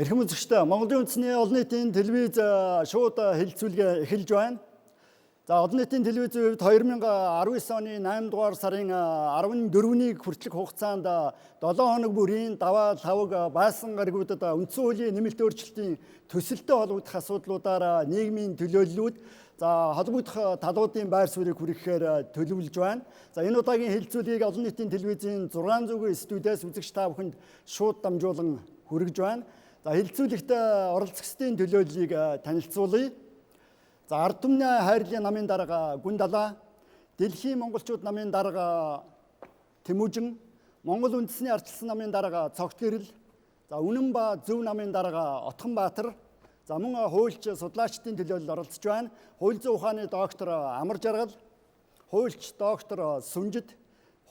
Эрхэм үзэгчдээ Монголын үндэсний олон нийтийн телевиз шууд хэлэлцүүлэг эхэлж байна. За олон нийтийн телевизийн хувьд 2019 оны 8 дугаар сарын 14-ний хүртэлх хугацаанд 7 хоног бүрийн даваа лавг баасан гаригуудад үндсэн хуулийн нэмэлт өөрчлөлтийн төсөлтэй холбогдох асуудлуудаар нийгмийн төлөөллүүд холбогдох талуудын байр суурийг хүргэхээр төлөвлөж байна. За энэ удаагийн хэлэлцүүлгийг олон нийтийн телевизийн 600 студиэс үзэгч та бүхэнд шууд дамжуулан хүргэж байна. За хэлэлцүүлэгт оролцогчдын төлөөллийг танилцуулъя. За ард түмний хайрлын намын дарга Гүн далаа, Дэлхийн монголчууд намын дарга Тэмүүжин, Монгол үндэсний ардчилсан намын дарга Цогт гэрэл, за Үнэн ба Зөв намын дарга Отхон Баатар, за мөн хуульч судлаачдын төлөөлөл оролцож байна. Хууль зүйн ухааны доктор Амар Жаргал, хуульч доктор Сүнжид,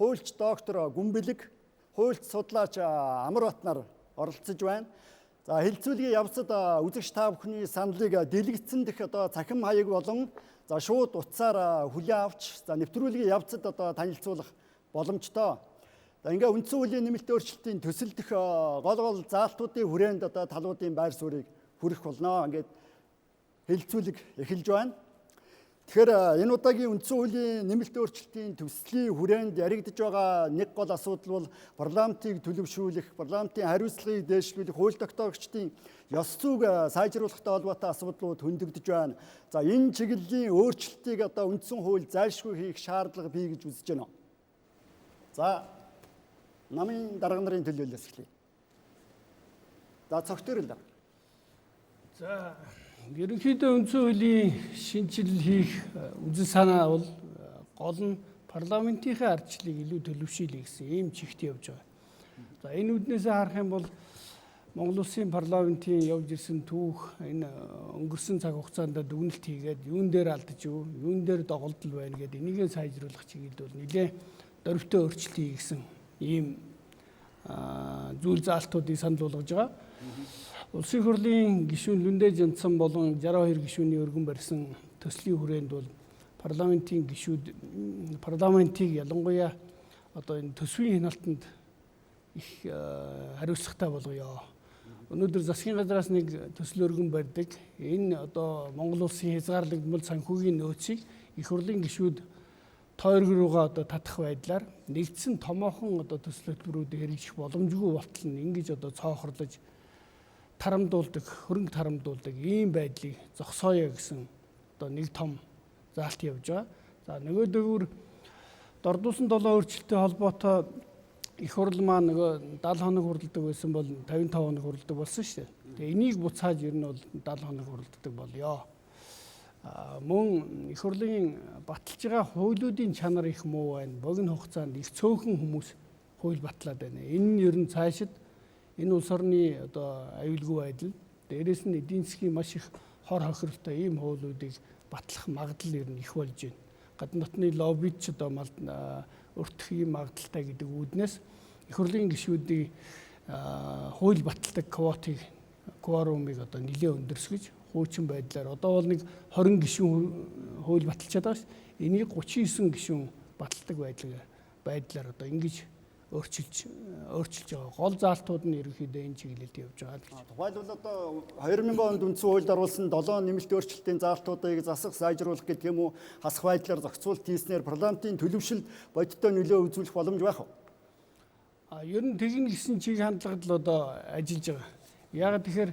хуульч доктор Гүнбэлэг, хуульч судлаач Амар Батнаар оролцож байна. За хэлэлцүүлгийн явцад үзэгч та бүхний саналыг дэлгэцсэн дэх цахим хаяг болон шууд утсаар хүлээн авч нэвтрүүлгийн явцад танилцуулах боломжтой. За ингээ үндсэн хуулийн нэмэлт өөрчлөлтийн төсөл дэх гол заалтуудын хүрээнд талуудын байр суурийг хүргэх болно. Ингээд хэлэлцүүлэг эхэлж байна. Тэгэхээр энэ удаагийн үндсэн хуулийн нэмэлт өөрчлөлтийн төслийн хүрээнд яригдж байгаа нэг гол асуудал бол парламентыг төлөвшүүлэх, парламентын хариуцлагыг дээшлүүлэх, хууль тогтоогчдын ёс зүйг сайжруулахтай холбоотой асуудлууд хөндөгдөж байна. За энэ чиглэлийн өөрчлөлтийг үндсэн хууль зайлшгүй хийх шаардлага бий гэж үзэж байна. За намын дарга нарын төлөөллөөс эхлэе. За Цогт гэрэл дарга. За ерөнхийдөө үндсэн хуулийн шинжилэл хийх үзэл санаа бол гол нь парламентынхаа ардчлалыг илүү төлөвшүүлэх гэсэн ийм чигт явж байгаа. За энэ үднээс харах юм бол Монгол Улсын парламентын явж ирсэн түүх энэ өнгөрсөн цаг хугацаанд дүгнэлт хийгээд юун дээр алдаж юун дээр доголдол байна гэдэг энийгээ сайжруулах чиглэлд бол нэлээд дөрвтэй өөрчлөлт хийгсэн ийм зүйл заалтуудыг санал болгож байгаа. Улсын хурлын гишүүн Лүндэ Жантсан болон 62 гишүүний өргөн барьсан төслийн хүрээнд бол парламентыг ялангуяа энэ төсвийн хяналтанд их хариуцлагатай болгоё. Өнөөдөр засгийн газраас нэг төсөл өргөн барьдаг. Энэ Монгол улсын хязгаарлагдмал санхүүгийн нөөцийг их хурлын гишүүд тойрог руугаа татах байдлаар нэгдсэн томоохон төсөл хөтөлбөрүүдийг хэрэгжих боломжгүй болтол нь ингэж цоохорлож тарамдуулдаг, хөрөнгө тарамдуулдаг ийм байдлыг зогсооё гэсэн нэг том заалт явж байгаа. За нөгөөдөөр дордуусан 7 өөрчлөлттэй холбоотой их хурл маань 70 хоног хуралдаг байсан бол 55 хоног хуралдаг болсон шүү дээ. Тэгээ энийг буцааж ер нь бол 70 хоног хуралдаг болёо. Мөн их хурлын баталж байгаа хуулиудын чанар их муу байна. Богино хугацаанд их цөөхөн хүмүүс хууль батлаад байна. Энэ нь ер нь цаашид энэ улс орны аюулгүй байдал, дээрээс нь эдийн засгийн маш их хор хохиролтой ийм хуулиудыг батлах магадлал ер нь их болж байна. Гадны дотны лоббид ч өртөх ийм магадaltaй гэдэг үүднээс их хурлын гишүүдийн хууль баталдаг кворумыг нэлээд өндөрсгөж хуучин байдлаар бол нэг 20 гишүүн хууль баталчаад байгаа ш. Энийг 39 гишүүн баталдаг байдлаар ингэж өөрчилж байгаа. Гол заалтууд нь ерөнхийдөө энэ чиглэлд явж байгаа. Тухайлбал 2000 онд үндсэн хуульд оруулсан 7 нэмэлт өөрчлөлтийн заалтуудыг засах, сайжруулах гэдэг юм уу, хасах байдлаар зохицуулт хийснээр парламентын төлөвшил бодиттой нөлөө үзүүлэх боломж байх уу? Ер нь тэгнэ гэсэн чиг хандлагад л ажиллаж байгаа. Яагаад тэгэхээр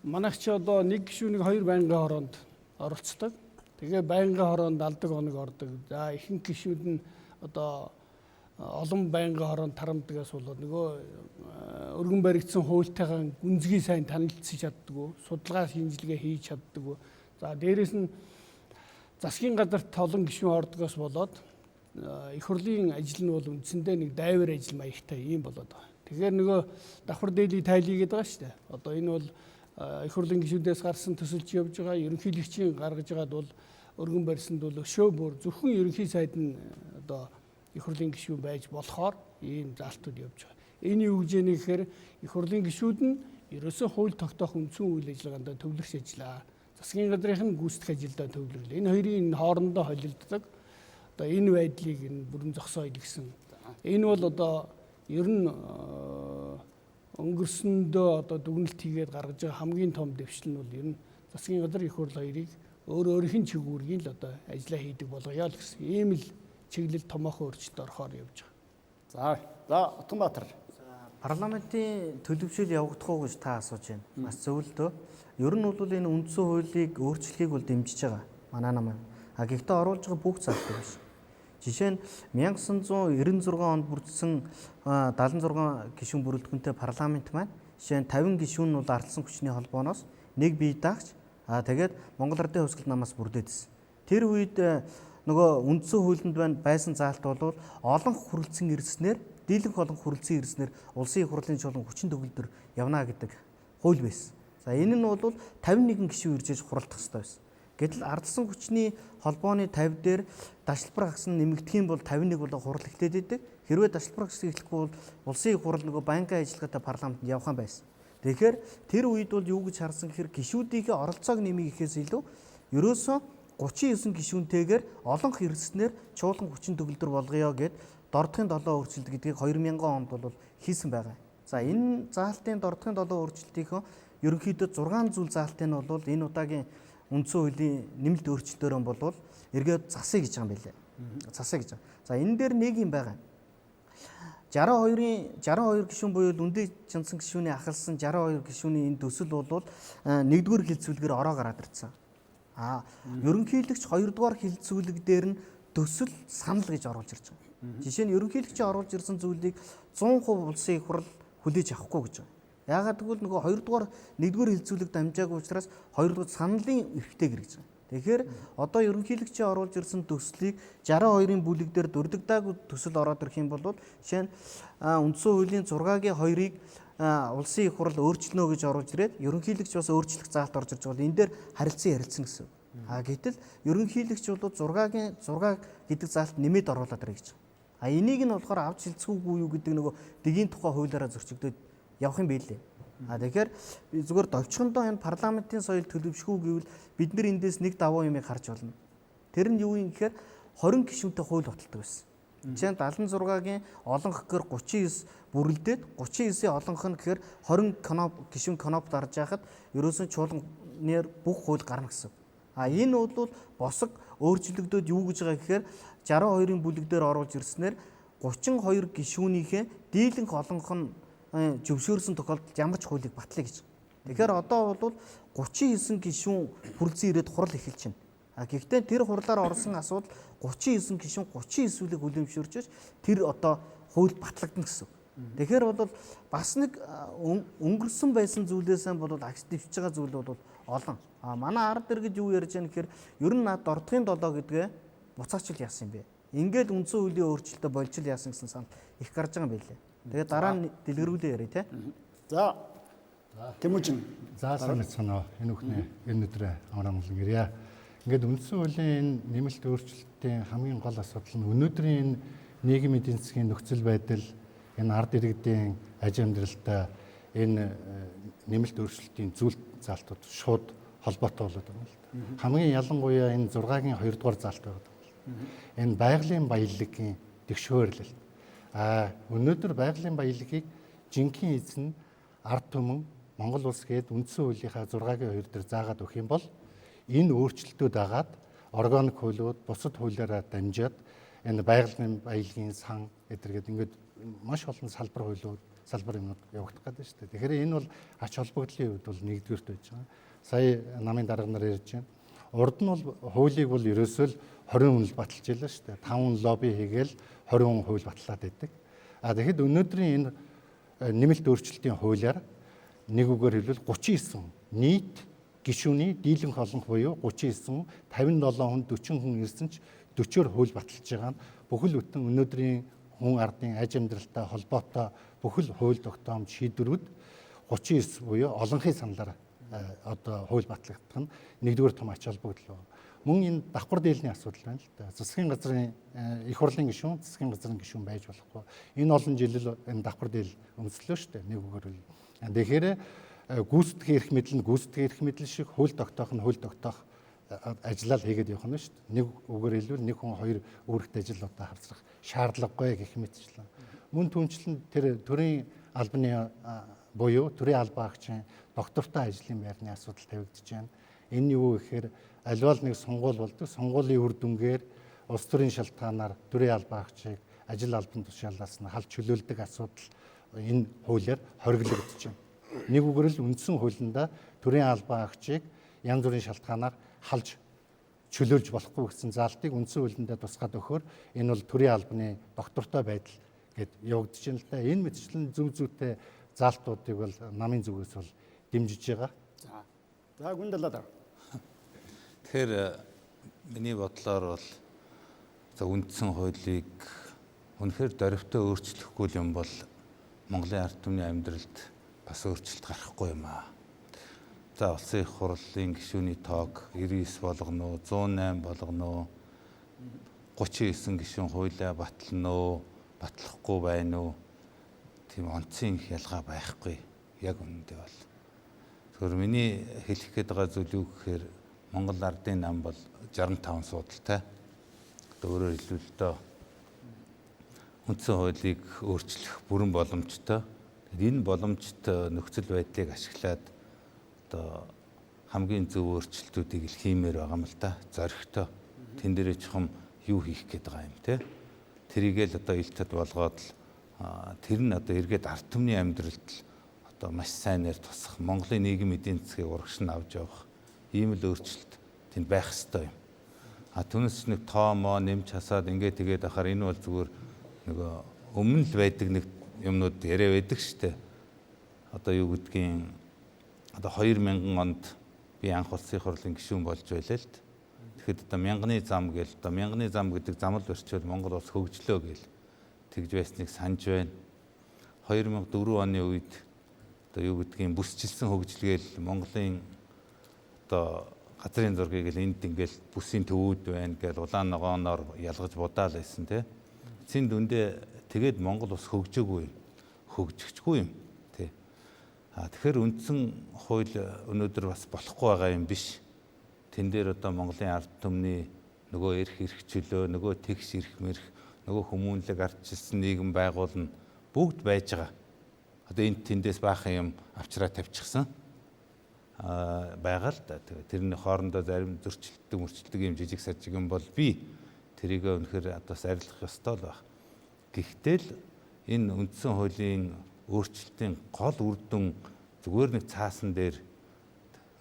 манайх ч нэг гишүүнийг 2 байнгын хороонд оролцдог. Тэгээ байнгын хороонд алдаг хоног ордог. За ихэнх гишүүд нь олон байнгын хороонд тарамдгаас болоод нөгөө өргөн баригдсан хуультайгаа гүнзгий сайн танилцж чаддгүй, судалгаа шинжилгээ хийж чаддгүй. За дээрэс нь засгийн газарт олон гишүүн ордгоос болоод их хурлын ажил нь бол үндсэндээ нэг дайвар ажил маягтай ийм болоод байгаа. Тэгэхээр нөгөө давхар дээлийн тайлыг гэдэг байгаа шүү дээ. Энэ бол их хурлын гишүүдээс гарсан төсөлж явж байгаа. Ерөнхийлөгчийн гаргаж байгаад бол өргөн барьсанд бол өшөө бүр зөвхөн ерөнхий сайд нь их хурлын гишүүн байж болохоор ийм заалтууд явж байгаа. Энэ юу гэж яах гэхээр их хурлын гишүүд нь ерөөсөө хууль тогтоох үндсэн үйл ажиллагаанд төвлөрч ажиллаа. Засгийн газрын гүйцэтгэх ажилдаа төвлөрлөө. Энэ хоёрын хоорондоо холилддог. Энэ байдлыг бүрэн зогсооё гэсэн. Энэ бол ер нь өнгөрсөндөө одоо дүгнэлт хийгээд гаргаж байгаа хамгийн том дэвшил нь бол ер нь засгийн газар их хурл хоёрыг өөрийнх нь чиглэлийн л одоо ажиллаа хийдэг болгоё л гэсэн ийм л чиглэл томоохон өөрчлөлт орохоор явж байгаа. За Утганбаатар. Парламентын төлөвшөл явагдах уу гэж та асууж байна. Бас зөвлөдөө. Ер нь бол энэ үндсэн хуулийг өөрчлөхийг бол дэмжиж байгаа. Манай намаа. Гэхдээ оруулж байгаа бүх залттай биш. Жишээ нь 1996 онд бүрдсэн 76 гишүүн бүрэлдэхүүнтэй парламент маань жишээ нь 50 гишүүн нь бол ардсан хүчний холбооноос нэг бие даагч тэгээд Монгол Улсын хувьсгал намаас бүрдээдсэн. Тэр үед нөгөө үндсэн хуулинд байсан заалт бол олон хүрэлцэн ирснээр дийлэнх олон хүрэлцэн ирснээр улсын их хурлын чуулган хүчин төгөлдөр явна гэдэг хууль байсан. За энэ нь бол 51 гишүүн ирж хуралдах хэрэгтэй байсан. Гэтэл ардсан хүчний холбооны 50 дээр дашлбар гагсан нэмэгдэхийн бол 51 бол хурал эхлээд идэг. Хэрвээ дашлбар гагсан эхлэхгүй бол улсын их хурл нөгөө банкны ажиллагаатай парламентд явхан байсан. Тэгэхээр тэр үед бол юу гэж харсан гэхээр гишүүдийнхээ оролцоог нэмэхээс илүү ерөөсөө 39 гишүүнтэйгээр олонх ирснээр чуулган хүчин төгөлдөр болгоё гэд дордохын 7 өөрчлөлт гэдгийг 2000 онд бол хийсэн байгаа. За энэ заалтын дордохын 7 өөрчлөлтийнхөө ерөнхийдөө 6 зүйл заалтын нь бол энэ удаагийн үндсэн хуулийн нэмэлт өөрчлөлтөөр бол эргээд засъя гэж байгаа юм билээ. Засъя гэж байгаа. За энэ дээр нэг юм байгаа. 62 гишүүн буюу үндэ чансан гишүүний ахалсан 62 гишүүний энэ төсөл бол нэгдүгээр хэлэлцүүлгээр ороо гараад ирсэн. Ерөнхийлөгч хоёрдугаар хэлэлцүүлэг дээр нь төсөл санал гэж оруулж ирж байгаа. Жишээ нь ерөнхийлөгчийн оруулж ирсэн зүйлийг 100% улсын их хурл хүлээж авахгүй гэж байгаа. Яагаад гэвэл нөгөө хоёрдугаар нэгдүгээр хэлэлцүүлэг дамжаагүй учраас хоёрдугаар саналын эрхтэй гэр гэж байгаа. Тэгэхээр одоо ерөнхийлөгчийн оруулж ирсэн төслийг 62-ын бүлэг дээр дурддаггүй төсөл ороод ирэх юм бол жишээ нь үндсэн хуулийн 6-гийн 2-ыг улсын их хурл өөрчлөнө гэж оруулж ирээд ерөнхийлөгч бас өөрчлөх заалт орж ирж байгаа. Энэ дээр харилцан ярилцсан гэсэн. Гэтэл ерөнхийлөгч бол 6-гийн 6 гэдэг заалт нэмээд оруулаад ирэх гэж байгаа. Энийг нь болохоор авч шилцгүүгүй юу гэдэг нөгөө дэгийн тухай хуулиараа зөрчигдөд явах юм билээ. Тэгэхээр зүгээр довчхондоо энэ парламентын соёл төлөвшгүй гэвэл бид нар эндээс нэг давуу юмыг харж болно. Тэр нь юу юм гэхээр 20 гишүүнтэй хууль баталдаг байсан. Жишээ нь 76-гийн олонх гэхээр 39 бүрэлдээд 39-ийн олонх нь гэхээр 20 гишүүн коноп дарж яхад ерөөсөн чуулганаар бүх хууль гарна гэсэн. Энэ бол босог өөрчлөгдөд юу гэж байгаа гэхээр 62-ын бүлэг дээр оруулж ирснээр 32 гишүүнийхээ дийлэнх олонх нь зөвшөөрсөн тохиолдолд ямар ч хуулийг батлая гэж. Тэгэхээр одоо бол 39 гишүүн хүрэлцэн ирээд хурал эхэлж байна. Гэхдээ тэр хурлаар орсон асуудал 39 гишүүн 39-ийг хүлээмжшөөрч тэр одоо хууль батлагдана гэсэн. Тэгэхээр бол бас нэг өнгөрсөн байсан зүйлээсээ бол агш дэвшиж байгаа зүйл бол олон. Манай ард иргэд юу ярьж байгаа гэхээр ер нь над дордохын 7 гэдгээ буцаачил яасан юм бэ? Ингээд үндсэн хуулийн өөрчлөлтөд болжил яасан гэсэн санал их гарч байгаа юм байлээ. Тэгээд дараа нь дэлгэрүүлээ яриа тий. За. Тэмүүжин. За санаа энэ бүхний энэ өдрөө амрамлан ирье. Ингээд үндсэн хуулийн нэмэлт өөрчлөлтийн хамгийн гол асуудал нь өнөөдрийн нийгмийн эдийн засгийн нөхцөл байдал энэ ард иргэдийн аж амьдралтай энэ нэмэлт өөрчлөлтийн зүйл заалтууд шууд холбоотой болоод байна л да. Хамгийн ялангуяа энэ 6-гийн 2 дугаар заалт байгаа юм. Энэ байгалийн баялагын тэгшөөрлөлт. Өнөөдөр байгалийн баялагийг жинхэнэ эзэн ард түмэн Монгол улс гээд үндсэн хуулийнхаа 6-гийн 2 дээр заагаад өгөх юм бол энэ өөрчлөлтүүд агаад органик хуулиуд бусад хуулиараа дамжаад энэ байгалийн баялагын сан эдэргээд ингээд маш олон салбар юмнууд явагдах гэдэг шүү дээ. Тэгэхээр энэ бол ач холбогдлын хувьд бол нэгдүгээрт байж байгаа. Сая намын дарга нар ярьж байна. Урд нь бол хуулийг бол ерөөсөө л 20 хүн л баталж ялаа шүү дээ. 5 хүн лобби хийгээл 20 хүн хууль батлаад байдаг. Тэгэхэд өнөөдрийн энэ нэмэлт өөрчлөлтийн хуулиар нэг үгээр хэлбэл 39 нийт гишүүний дийлэнх олонх буюу 39 57 хүн 40 хүн ирсэн ч 40-оор хууль баталж байгаа нь бүхэл бүтэн өнөөдрийн хүн ардын аж амьдралтай холбоотой бүхэл хууль тогтоомж шийдвэрүүд 39 буюу олонхын саналаар одоо хууль батлагдах нь нэгдүгээр том ач холбогдол байна. Мөн энэ давхар дээлний асуудал байна л да. Засгийн газрын их хурлын гишүүн, засгийн газрын гишүүн байж болохгүй. Энэ олон жил энэ давхар дээл өмслөө шүү дээ. Нэг үгээр үл. Тэгэхээр гүйцэтгэх эрх мэдэл нь гүйцэтгэх эрх мэдэл шиг хууль тогтоох нь хууль тогтоох ажиллаа хийгээд явах нь шүү дээ. Нэг үгээр хэлбэл нэг хүн хоёр үүрэгт ажил одоо хавцрах шаардлагагүй гэх мэтчлэн. Мөн түнчлэн тэр төрийн албаны буюу төрийн албан агчийн доктортой ажлын байрны асуудал тавигдж байна. Энэ юу гэхээр альвал нэг сонгуул болдог. Сонгуулийн үр дүнгээр улс төрийн шалтгаанаар төрийн албан агчийг ажил албан тушаалаас нь халж чөлөөлдөг асуудал энэ хуулиар хориглогдож байна. Нэг үгээр л үндсэн хуулиндаа төрийн албан агчийг янз бүрийн шалтгаанаар халж чөлөөлж болохгүй гэсэн заалтыг үндсэн хуулиндаа тусгаад өгөхөөр энэ бол төрийн албаны доктортой байдал гэд явагдаж байна л да. Энэ мэтчлэн зөв зүйтэй заалтуудыг бол намын зүгээс бол дэмжиж байгаа. За гүндэлээд. Тэгэхээр миний бодлоор бол үндсэн хуулийг үнэхээр дөрвтэй өөрчлөхгүй юм бол Монголын ард түмний амьдралд бас өөрчлөлт гарахгүй юм аа. За улсын их хурлын гишүүний тоог 99 болгоно, 108 болгоно, 39 гишүүн хуулиа батлана уу, батлахгүй байна уу? Тийм онцгийн ялгаа байхгүй. Яг үнэндээ бол. Тэгэхээр миний хэлэх гээд байгаа зүйл юу гэхээр Монгол ардын нам бол 65 судалтай. Өөрөөр хэлбэл үндсэн хуулийг өөрчлөх бүрэн боломжтой. Энэ боломжит нөхцөл байдлыг ашиглаад хамгийн зөв өөрчлөлтүүдийг л хиймээр байгаа юм л да. Зоригтой. Тэн дээрээ чухам юу хийх гээд байгаа юм те. Тэрийгэл ил тод болгоод тэр нь эргээд ард түмний амьдралд маш сайнаар тусах, Монголын нийгэм эдийн засгийг урагш нь авч явах ийм л өөрчлөлт тэнд байх ёстой юм. Түүнээс нэг тоомоо нэмж хасаад ингээд тэгээд ахаар энэ бол зүгээр нөгөө өмнө л байдаг нэг юмнууд яриа байдаг штэ. Юу гэдгийг 2000 онд би анх улсын хурлын гишүүн болж байлаа л. Тэгэхэд мянганы зам гээл мянганы зам гэдэг замал барьчвал Монгол улс хөгжлөө гээл тэгж байсныг санаж байна. 2004 оны үед юу гэдгийг бүсчилсэн хөгжлөгээл Монголын газрын зургийг л энд ингээл бүсийн төвүүд байна гээл улаан ногооноор ялгаж будаал байсан те. Эцсийн дүндээ тэгээд Монгол улс хөгжөөгүй юм. Хөгжигчгүй юм. Тэгэхээр үндсэн хууль өнөөдөр бас болохгүй байгаа юм биш. Тэн дээр Монголын ард түмний нөгөө эрх чөлөө, нөгөө тэгш эрх мэрх, нөгөө хүмүүнлэг ардчилсан нийгэм байгуулна бүгд байж байгаа. Энд тэндээс баахан юм авчраа тавьчихсан. Байгаа л да. Тэрний хоорондоо зарим зөрчилдөг юм жижиг сажиг юм бол би тэрийг үнэхээр арилгах ёстой л байна. Гэхдээ л энэ үндсэн хуулийн өөрчлөлтийн гол үр дүн зүгээр нэг цаасан дээр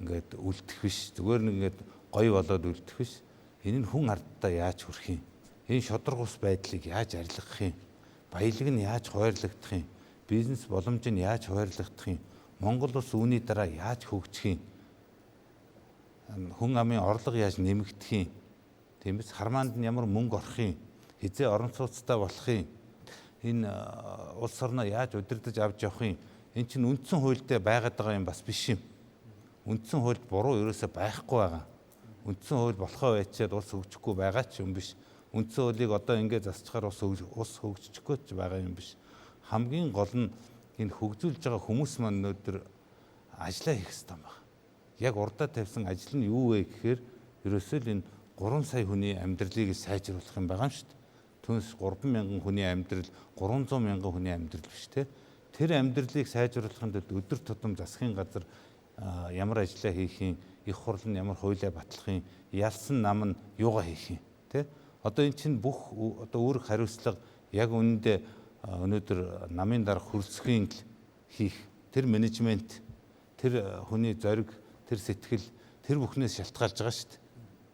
ингээд үлдэх биш, зүгээр нэг ингээд гоё болоод үлдэх биш. Энэ нь хүн ардтаа яаж хүрэх юм? Энэ шодрог ус байдлыг яаж арилгах юм? Баялаг нь яаж хуваарлагдах юм? Бизнес боломж нь яаж хуваарлагдах юм? Монгол улс үүний дараа яаж хөгжих юм? Хүн амын орлого яаж нэмэгдэх юм? Тиймээс хармаанд нь ямар мөнгө орох юм? Хизээ орон сууцтай болох юм? Энэ улс орноо яаж удирдах авч явах юм? Энэ чинь үндсэн хуультай байгаад байгаа юм бас биш юм. Үндсэн хуульд буруу ерөөсөй байхгүй байгаа. Үндсэн хууль болохоо байчаад улс хөгжихгүй байгаа ч юм биш. Үндсэн хуулийг ингээд засчихаар улс хөгжихгүй ч байгаа юм биш. Хамгийн гол нь энэ хөгжүүлж байгаа хүмүүс маань өнөөдөр ажиллаа хийх ёстой байна. Яг урдаа тавьсан ажил нь юу вэ гэхээр ерөөсөө л энэ 3 сая хүний амьдралыг сайжруулах юм байгаа юм шүү дээ. Түүнээс 30000 хүний амьдрал, 300,000 хүний амьдрал биш те. Тэр амьдралыг сайжруулахын тулд өдөр тутам засгийн газар ямар ажиллаа хийх юм, их хурл нь ямар хуулиа батлах юм, ялсан нам нь юугаа хийх юм те. Энэ чинь бүх үүрэг хариуцлага яг үнэндээ өнөөдөр намын дарга хөрсгийн хийх тэр менежмент, тэр хүний зориг, тэр сэтгэл, тэр бүхнээс шалтгаалж байгаа шүү дээ.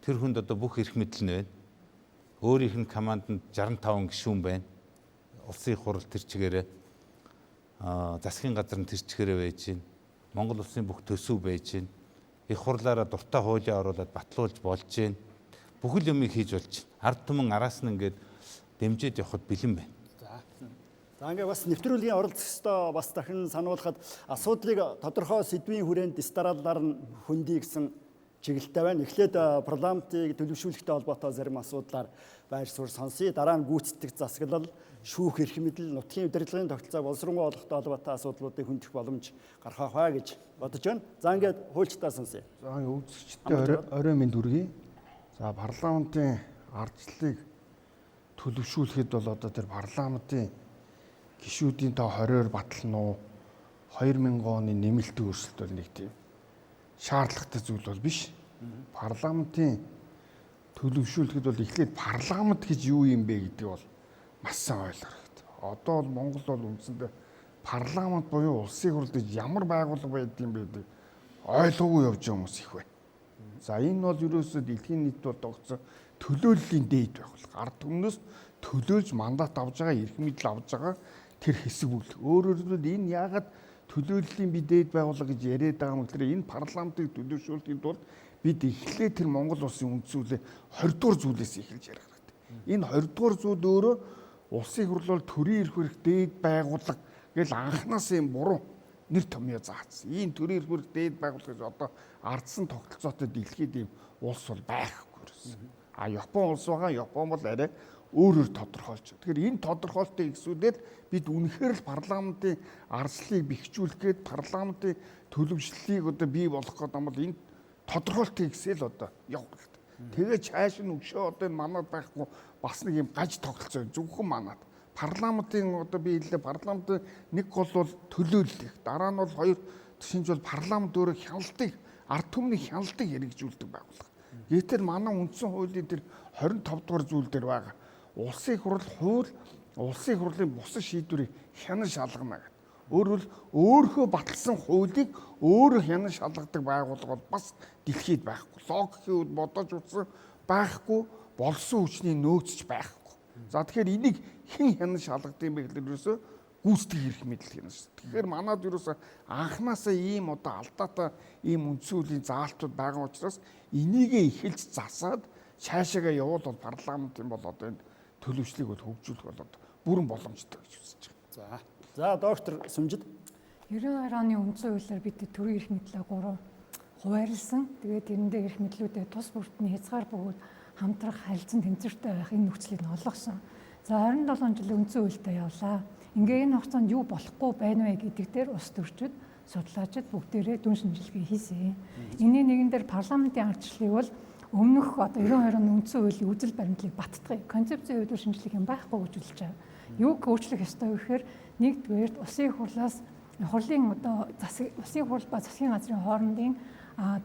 Тэр хүнд бүх эрх мэдэл нь байна. Өөрийнх нь команданд 65 гишүүн байна. Улсын их хурл тэр чигээрээ засгийн газар нь тэр чигээрээ байж байна. Монгол улсын бүх төсөв байж байна. Их хурлаараа дуртай хуулиа оруулаад батлуулж болж байна. Бүхэл юмыг хийж болж байна. Ард түмэн араас нь ингээд дэмжиж явахд бэлэн байна. За ингээд бас нэвтрүүлгийн оролцох ёстой бас дахин сануулхад асуудлыг тодорхой сэдвийн хүрээнд дистараллаар нь хөндөе гэсэн чиглэлтэй байна. Эхлээд парламентыг төлөвшүүлэхтэй холбоотой зарим асуудлаар байр суурь сонсъё. Дараа нь гүйцэтгэх засаглал, шүүх эрх мэдэл, нутгийн удирдлагын тогтолцоог боловсронгуй болгохтой холбоотой асуудлуудыг хөндөх боломж гаргах бай гэж бодож байна. За ингээд хуульчдаа сонсъё. За үзэгчдээ орой минь дүргий. За парламентын ардчлалыг төлөвшүүлэхэд бол тэр парламентын гишүүдийн тоо 20-оор батлана уу? 2000 оны нэмэлт өөрчлөлт бол нэг тийм шаардлагатай зүйл бол биш. Парламентын төлөвшүүлэхэд бол эхлээд парламент гэж юу юм бэ гэдэг бол маш сайн ойлгох хэрэгтэй. Одоо бол Монгол бол үндсэндээ парламент буюу улсын хурл гэж ямар байгууллага байдгийг байдаг ойлгоогүй явж байгаа хүмүүс их байна. За энэ бол ерөөсөө дэлхийн нийт бол тогтсон төлөөллийн дээд байгууллага. Ард түмнээс төлөөлж мандат авж байгаа, эрх мэдэл авж байгаа тэр хэсэг бүл. Өөрөөр хэлбэл энэ яагаад төлөөллийн би дээд байгууллага гэж яриад байгаа юм гэхээр энэ парламентыг төлөвшүүлэхэд бол бид эхлээд тэр Монгол улсын үндсүүлээ 20 дугаар зүйлээс эхэлж ярих хэрэгтэй. Энэ 20 дугаар зүйл өөрөө улсын хурлаар төрийн эрх барих дээд байгууллага гэж анханасаа юм буруу нэр томьёо заасан. Ийм төрийн эрх барих дээд байгууллага гэж одоо ардсан тогтолцоотой дэлхийд ийм улс бол байхгүй ерөөсөн. А Япон улс байгаа. Япон бол арай өөрөөр тодорхойлж. Тэгэхээр энэ тодорхойлтыг ихсүүлээд бид үнэхээр л парламентын арслыг бэхжүүлэхэд парламентын төлөвшлийг одоо бий болгох гэдэг юм бол энэ тодорхойлтыг ихсэл одоо явах хэрэгтэй. Тэгээ цааш нь өгшөө одоо энэ манад байхгүй бас нэг юм гаж тогтолцоо зөвхөн манад. Парламентын одоо би хэллээ парламентын нэг гол бол төлөөллөх. Дараа нь бол хоёр шинж бол парламент өөрөө хяналтыг ард түмний хяналтыг хэрэгжүүлдэг байгууллага. Гэтэл манай үндсэн хуулийн тэр 25 дугаар зүйл дээр байгаа. Улсын хурл хууль улсын хурлын бусад шийдвэрийг хянан шалгана гэдэг. Өөрөөр өөрхөө баталсан хуулийг өөрөө хянан шалгадаг байгууллага бол бас дэлхийд байхгүй. Логикийн үед бодож утсан байхгүй, болсон хүчний нөөцч байхгүй. За тэгэхээр энийг хэн хянан шалгадаг юм бэ гэхээр ерөөсөө гүйцэтгэх эрх мэдэл хянан шалгадаг. Тэгэхээр манад ерөөсөө анханасаа ийм одоо алдаатай ийм үндсүүлийн заалтууд байгаа учраас энийгээ эхэлж засаад цаашаагаа явуул бол парламентын бол одоо энэ төлөвшлийг бол хөгжүүлэх болоод бүрэн боломжтой гэж үзэж байгаа. За доктор Сүмжид 92 оны үндсэн хуулиар бид төрийн эрх мэдлээ 3 хуваарлсан. Тэгээд тэрэндээ эрх мэдлүүдэд тус бүртний хязгаар бөгөөд хамтрах харилцан тэнцвэртэй байх энэ нөхцөлийг нь олгосон. За 27 жилийн үндсэн хуультай явлаа. Ингээ энэ хугацаанд юу болохгүй байна вэ гэдэг дээр улс төрчид, судлаачид бүгдээрээ дүн шинжилгээ хийсэн. Энийн нэгэн дээр парламентын ардчлалыг бол өмнөх одоо 92 оны үндсэн хуулийн үзэл баримтлалыг баттгах концепцийн хувьд шинжилгээ юм байхгүй гэж үзэж байгаа. Юуг өөрчлөх ёстой вэ гэхээр нэгдүгээр улсын хурлаас хурлын одоо улсын хурл ба засгийн газрын хоорондын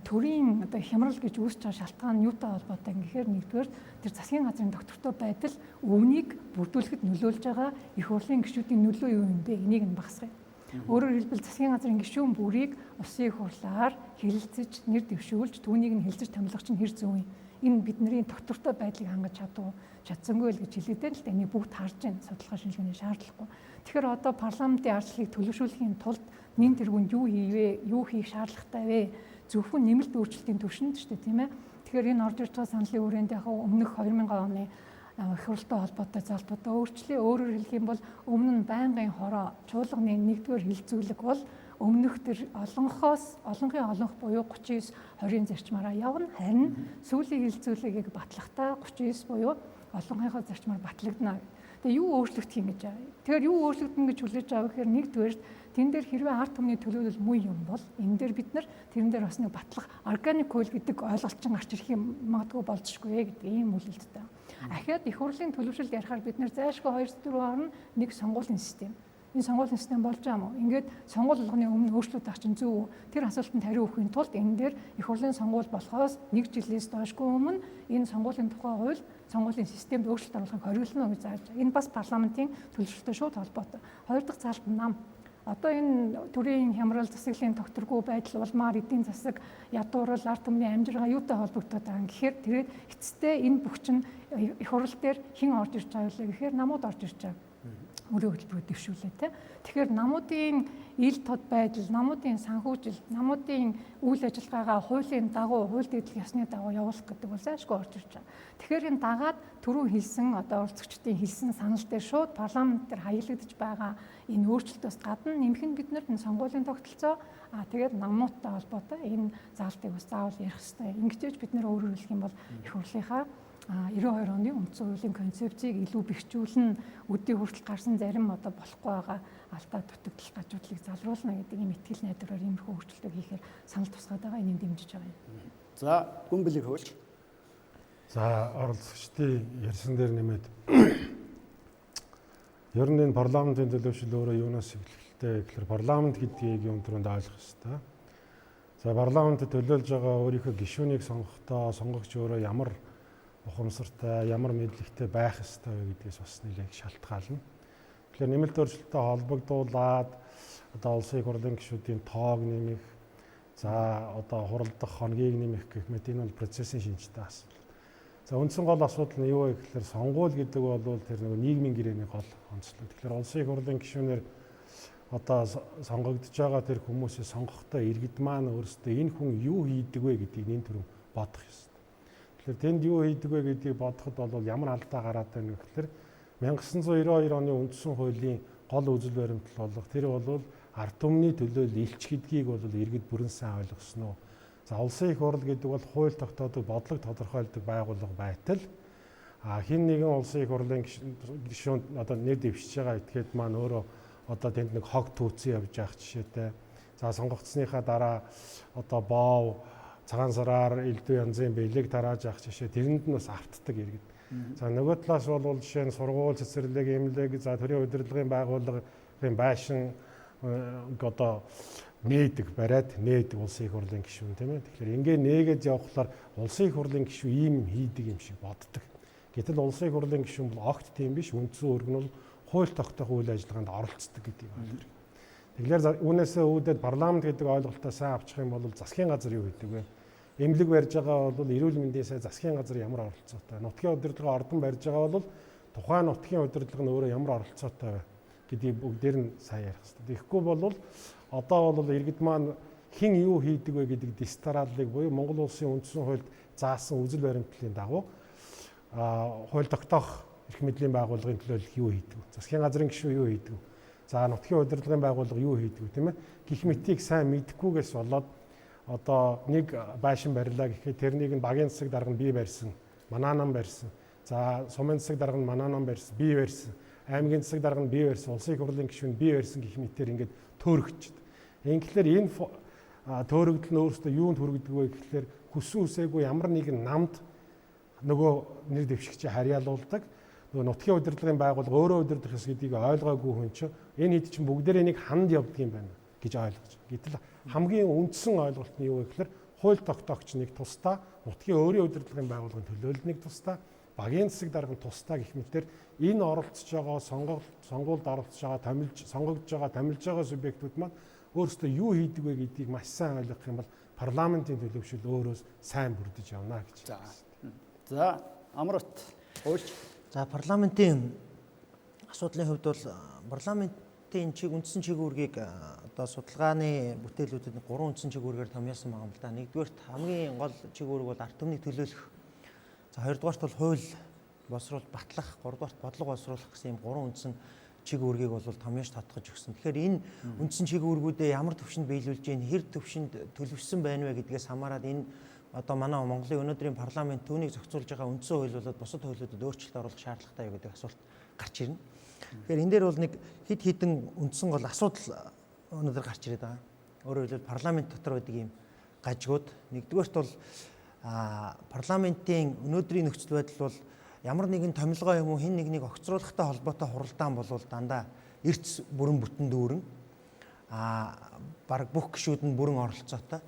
төрийн одоо хямрал гэж үүсэж байгаа шалтгаан нь юутай холбоотой юм гэхээр нэгдүгээр тэр засгийн газрын доктортой байдал өвнийг бүрдүүлэхэд нөлөөлж байгаа их хурлын гишүүдийн нөлөө юу юм бэ? Энийг нь багасгая. Өөрөөр хэлбэл засгийн газрын гишүүн бүрийг улсын хурлаар хэлэлцэж, нэр дэвшүүлж, түүнийг нь хэлцэж томилох чинь хэр зөв юм. Энэ бидний доктортой байдлыг хангаж чадсангүй л гэж хэлээдээ л энийг бүгд харж байна. Судалгаа шинжилгээний шаардлагагүй. Тэгэхээр одоо парламентын ардчлалыг төлөвшүүлэхийн тулд нэн тэргүүнд юу хийвэ, юу хийх шаардлагатай вэ? Зөвхөн нэмэлт өөрчлөлтийн түвшинд шүү дээ, тийм ээ. Тэгэхээр энэ орж ирж байгаа саналын хүрээнд яг өмнөх 2000 оны их хурлтай холбоотой залтуудаа өөрчлөе. Өөрөөр хэлэх юм бол өмнө нь байнгын хороо чуулганы нэгдүгээр хэлэлцүүлэг бол өмнөх тэр олонхын олонх буюу 39-20-ын зарчмаараа явна. Харин сүүлийн хэлэлцүүлэгийг батлахдаа 39 буюу олонхынхоо зарчмаар батлагдана. Тэгээ юу өөрчлөгдөх юм гэж байгаа. Тэгэхээр юу өөрчлөгдөн гэж хүлээж байгаа гэхээр нэгдүгээр тэн дээр хэрвээ ард түмний төлөөлөл муу юм бол энэ дээр бид нар тэрэн дээр бас нэг батлах органик хууль гэдэг ойлголтчин гарч ирэх юм магадгүй болзошгүй гэдэг ийм үлэлттэй. Ахиад их хурлын төлөвшөлд ярихаар бид нар зайлшгүй 2-4 орно нэг сонгуулийн систем. Энэ сонгуулийн систем болж байгаа юм уу? Ингээд сонгуул болгоны өмнө өөрчлөлт авах чинь зөв үү? Тэр асуултанд хариу өгөхийн тулд энэ дээр их хурлын сонгуул болохоос 1 жилээс доошгүй өмнө энэ сонгуулийн тухай хууль сонгуулийн системд өөрчлөлт оруулахыг хориглоно гэж зааж байгаа. Энэ бас парламентын төлөвшөлтөй шууд холбоотой. Хоёр дахь заалт нь нам. Одоо энэ төрийн хямрал засаглалын тогтворгүй байдал улмаар эдийн засаг ядуурал ард түмний амжиргаа юутай холбогдоод байгаа юм гэхээр тэгээд эцэстээ энэ бүх чинь их хурл дээр хэн орж ирж байгаа вэ гэхээр намууд орж ирж байгаа. Өөрийн хөтөлбөрөөр дэвшүүлээ те. Тэгэхээр намуудын ил тод байдал, намуудын санхүүжилт, намуудын үйл ажиллагаагаа хуулийн дагуу, хууль дэдлэг ёсны дагуу явуулах гэдэг бол зайлшгүй орж ирж байгаа. Тэгэхээр энэ дагаад түрүү хэлсэн одоо оролцогчдын хэлсэн санал дээр шууд парламент дээр хаягдж байгаа энэ өөрчлөлтөөс гадна нэмэх нь бид нар энэ сонгуулийн тогтолцоо тэгээд намуудтай холбоотой энэ заалтыг бас заавал ярих хэрэгтэй. Ингэжээж бид нар өөрөөр хэлэх юм бол их хурлынхаа 92 оны үндсэн хуулийн концепцийг илүү бэхжүүлэн өдний хүртэл гарсан зарим одоо болохгүй байгаа алдаа дутагдал гажуудлыг залруулна гэдэг ийм итгэл найдвараар иймэрхүү өөрчлөлтөө хийхээр санал тусгаад байгаа энийг дэмжиж байгаа юм. За гүнбэлийг хөвлөж. За оролцогчдын ярьсан дээр нэмээд ер нь энэ парламентын төлөвшөл өөрөө юунаас эхэлв? Тэгэхээр парламент гэдгийг юм түрүүнд ойлгох хэрэгтэй. За парламентд төлөөлж байгаа өөрийнхөө гишүүнийг сонгохдоо сонгогч өөрөө ямар ухамсартай, ямар мэдлэгтэй байх ёстой вэ гэдгээс бас нэлээд шалтгаална. Тэгэхээр нэмэлт өөрчлөлтөд холбогдуулаад одоо улсын их хурлын гишүүдийн тоог нэмэх, за одоо хуралдах хоногийг нэмэх гэх мэт энэ бол процессын шинжтэй асуудал. За үндсэн гол асуудал нь юу вэ гэхээр сонгуул гэдэг бол тэр нэг нийгмийн гэрээний гол онцлог. Тэгэхээр улсын их хурлын гишүүнээр одоо сонгогдож байгаа тэр хүмүүсийг сонгохдоо иргэд маань өөрсдөө энэ хүн юу хийдэг вэ гэдгийг нэн төрөв бодох ёстой. Тэгэхээр тэнд юу хийдэг вэ гэдгийг бодоход бол ямар алдаа гараад байна гэхээр 1992 оны үндсэн хуулийн гол үзэл баримтал болох тэр бол ард түмний төлөө илч гэдгийг бол иргэд бүрэн сайн ойлгосон уу. За улсын их хурл гэдэг бол хууль тогтоодог бодлого тодорхойлдог байгууллага байтал хин нэгэн улсын их хурлын гишүүнд одоо нэр дэвшиж байгаа этгээд маань өөрөө одоо тэнд нэг хог түүцэн явж явах жишээтэй. За сонгогдсныхаа дараа одоо боов цагаан сараар элдв янзын бэлэг тарааж авах жишээ тэрэнд нь бас автдаг иргэд. За нөгөө талаас бол жишээ нь сургууль, цэцэрлэг, эмнэлэг, за төрийн удирдлагын байгууллагын байшин одоо нээдэг бариад нээдэг улсын их хурлын гишүүн тийм ээ. Тэгэхээр ингээ нээгээд явхлаар улсын их хурлын гишүүн ийм хийдэг юм шиг боддог. Гэтэл улсын их хурлын гишүүн бол огт тийм биш. Үндсэн үүрэг нь хууль тогтоох үйл ажиллагаанд оролцдог гэдэг юм. Тэгэхээр үүнээсээ үүдээд парламент гэдэг ойлголтоо сайн авчих юм бол засгийн газар юу гэдэг вэ? Эмнэлэг барьж байгаа бол эрүүл мэндийн сай засгийн газар ямар оролцоотой. Нутгийн удирдлага ордон барьж байгаа бол тухайн нутгийн удирдлага нь өөрөө ямар оролцоотой вэ гэдгийг бүгдээр нь сайн ярих хэрэгтэй. Тэгэхгүй бол одоо бол иргэд маань хэн юу хийдэг вэ гэдэг дистараллыг буюу Монгол улсын үндсэн хуульд заасан үзэл баримтлалын дагуу хууль тогтоох эрх мэдлийн байгууллагын төлөөлөл юу хийдэг вэ? Засгийн газрын гишүүн юу хийдэг вэ? За нутгийн удирдлагын байгууллага юу хийдэг вэ тийм ээ? Гэх мэтийг сайн мэдхгүйгээс болоод одоо нэг байшин барилаа гэхэд тэрнийг нь багийн засаг дарга нь бий барьсан, манай нам барьсан. За сумын засаг дарга нь манай нам барьсан, бий барьсан. Аймгийн засаг дарга нь бий барьсан, улсын их хурлын гишүүн бий барьсан гэх мэтээр ингээд төөрөгчд. Ингээхээр энэ төөрөгдөл нь өөрөөсөө юунд хүргэдэг вэ гэхээр хүссэн үсээгүй ямар нэгэн намд нөгөө нэр дэвшигчийг харьяалуулдаг. Нөгөө нутгийн удирдлагын байгууллага өөрөө удирдах ёс гэдгийг ойлгоогүй хүн чинь энэ хэд чинь бүгдээрээ нэг ханд явдаг юм байна гэж ойлгож байгаа. Гэтэл хамгийн үндсэн ойлголт нь юу вэ гэхээр хууль тогтоогч нэг тусдаа, нутгийн өөрийн удирдлагын байгууллагын төлөөлөл нэг тусдаа, багийн засаг дарга нь тусдаа гэх мэтээр энэ оролцож байгаа сонгуульд оролцож байгаа сонгогдож байгаа томилж байгаа субъектууд маань өөрсдөө юу хийдэг вэ гэдгийг маш сайн ойлгох юм бол парламентын төлөвшөл өөрөөс сайн бүрдэж явна гэж. За МЮОНРТ өөрч. За парламентын асуудлын хувьд бол парламентын үндсэн чиглэлийг одоо судалгааны бүтээлүүдэд 3 үндсэн чиглэлээр томьёосон байгаа юм л да. Нэгдүгээрт хамгийн гол чиглэл бол ард түмнийг төлөөлөх. За хоёрдугаарт бол хууль боловсруулалт батлах, гуравдугаарт бодлого боловсруулах гэсэн ийм 3 үндсэн чиглэлийг бол томьёож татгаж өгсөн. Тэгэхээр энэ үндсэн чиглэлүүдээ ямар төвшөнд биелүүлж гин, хэр төвшөнд төлөвшсөн байна вэ гэдгээс хамаарат энэ одоо манай Монголын өнөөдрийн парламент түүнийг зохицуулж байгаа үндсэн хууль болоод бусад хуулиудад өөрчлөлт оруулах шаардлагатай юу гэдэг асуулт гарч ирнэ. Тэгэхээр энэ дээр бол нэг хэд хэдэн үндсэн гол асуудал өнөөдөр гарч ирээд байгаа. Өөрөөр хэлбэл парламент дотор байдаг ийм гажигууд. Нэгдүгээрт бол парламентын өнөөдрийн нөхцөл байдал бол ямар нэгэн томилгоо юм уу хэн нэгнийг огцруулахтай холбоотой хуралдаан болвол дандаа эрц бүрэн бүтэн дүүрэн баг бүх гишүүд нь бүрэн оролцоотой.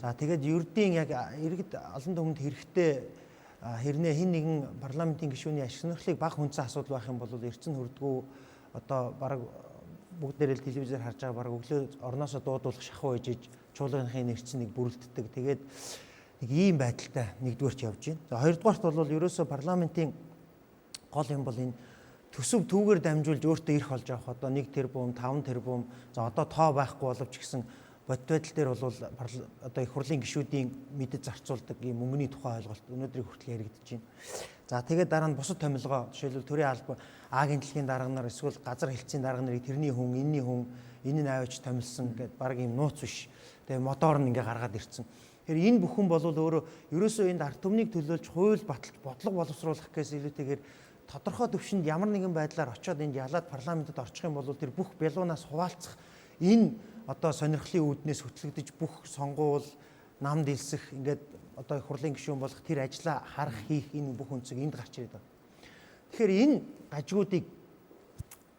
За тэгээд ердийн яг иргэд олон түмэнд хэрэгтэй хэрнээ хэн нэгэн парламентын гишүүний ашиг сонирхлыг бага хүнсэн асуудал байх юм бол эрц нь хүрдгүү одоо баг бүгдээрээ л телевизээр харж байгаа баг өглөө орноосоо дуудуулах шахуу ижиж чуулганхын эрц нэг бүрэлддэг. Тэгээд нэг ийм байдалтай нэгдүгээрч явж байна. За хоёрдугаарт бол ерөөсөө парламентын гол юм бол энэ төсөв түүгээр дамжуулж өөртөө ирэх олж авах одоо 1 тэрбум 5 тэрбум за одоо тоо байхгүй боловч гэсэн бод байдал дээр бол одоо их хурлын гишүүдийн мэдэж зарцуулдаг ийм мөнгөний тухай ойлголт өнөөдрийг хүртэл яригдж байна. За тэгээд дараа нь бусад томилгоо жишээлбэл төрийн албан аагийн дэлхийн дарга нар эсвэл газар хэлтсийн дарга нарыг тэрний хүн, энэний хүн, энэ нь аваач томилсон гэдэг баг ийм нууц биш. Тэгээд модоор нь ингээ гаргаад ирсэн. Тэгэхээр энэ бүхэн бол өөрөө ерөөсөө энд ард түмнийг төлөөлж хууль баталж бодлого боловсруулах гэсэн илүүтэйгээр тодорхой төвшөнд ямар нэгэн байдлаар очиод энд ялаад парламентод орчих юм бол тэр бүх бялуунаас хуваалцах энэ одоо сонирхлын үүднээс хөтлөгдөж бүх сонгуул намд илсэх ингээд одоо их хурлын гишүүн болох тэр ажлаа харах хийх энэ бүх үнцэг энд гарч ирээд байна. Тэгэхээр энэ гажгуудыг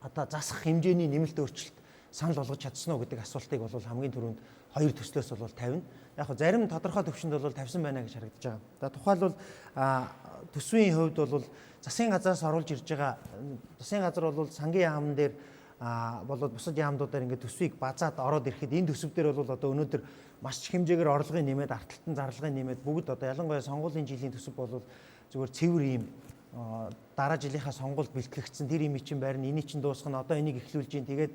одоо засах хэмжээний нэмэлт өөрчлөлт санал болгож чадсан уу гэдэг асуултыг бол хамгийн түрүүнд хоёр төслөөс бол тавина. Яг хөө зарим тодорхой төвшөнд бол тавьсан байна гэж харагдаж байгаа. За тухайлбал төсвийн хувьд бол засгийн газраас оруулж ирж байгаа засгийн газар бол сангийн яамн дээр болоод бусад яамнуудаар ингээд төсвийг базаад ороод ирэхэд энэ төсөв дээр бол одоо өнөөдөр маш их хэмжээгээр орлогын нэмээд арталтан зарлагын нэмээд бүгд одоо ялангуяа сонгуулийн жилийн төсөв бол зүгээр цэвэр ийм дараа жилийнхаа сонгуульд бэлтгэгдсэн тэр юм чинь байрна эний чинь дуусгана одоо энийг эхлүүлж гин тэгээд